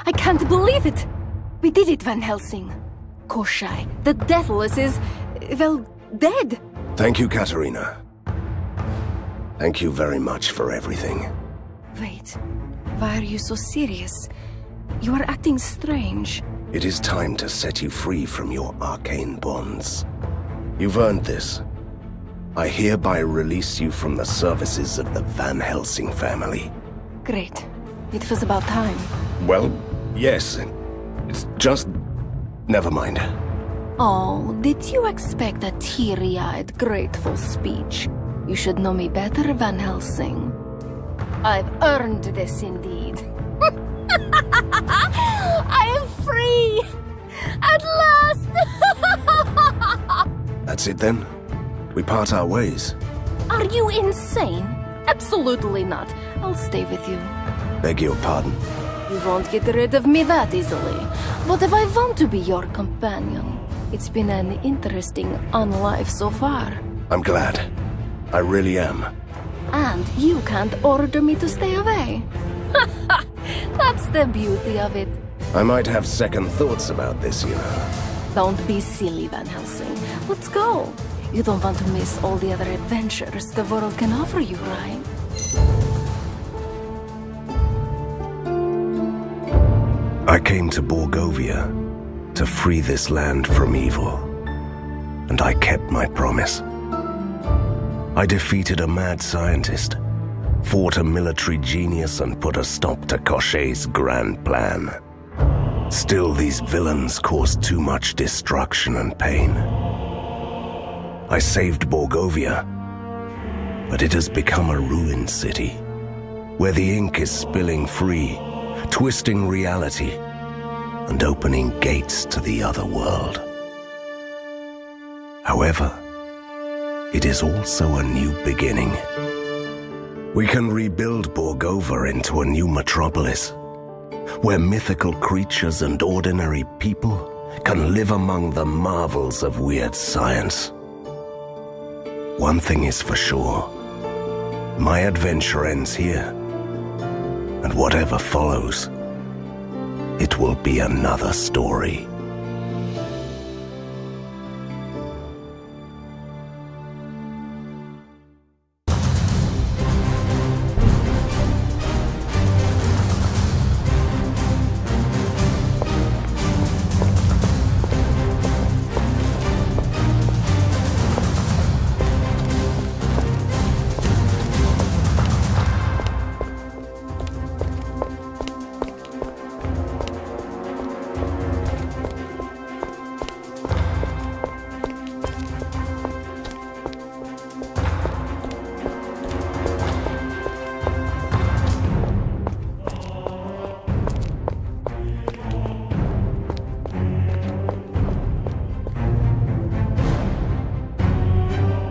I can't believe it! We did it, Van Helsing. Koshai, the Deathless is, well, dead. Thank you, Katerina. Thank you very much for everything. Wait, why are you so serious? You are acting strange. It is time to set you free from your arcane bonds. You've earned this. I hereby release you from the services of the Van Helsing family. Great. It was about time. Well, yes. It's just... never mind. Oh, did you expect a teary-eyed, grateful speech? You should know me better, Van Helsing. I've earned this indeed. I am free! At last! That's it then? We part our ways. Are you insane? Absolutely not. I'll stay with you. Beg your pardon? You won't get rid of me that easily. What if I want to be your companion? It's been an interesting life so far. I'm glad. I really am. And you can't order me to stay away. That's the beauty of it. I might have second thoughts about this, you know. Don't be silly, Van Helsing. Let's go. You don't want to miss all the other adventures the world can offer you, right? I came to Borgovia to free this land from evil, and I kept my promise. I defeated a mad scientist, fought a military genius, and put a stop to Cochet's grand plan. Still, these villains caused too much destruction and pain. I saved Borgovia, but it has become a ruined city, where the ink is spilling free, twisting reality, and opening gates to the other world. However, it is also a new beginning. We can rebuild Borgovia into a new metropolis, where mythical creatures and ordinary people can live among the marvels of weird science. One thing is for sure, my adventure ends here, and whatever follows, it will be another story.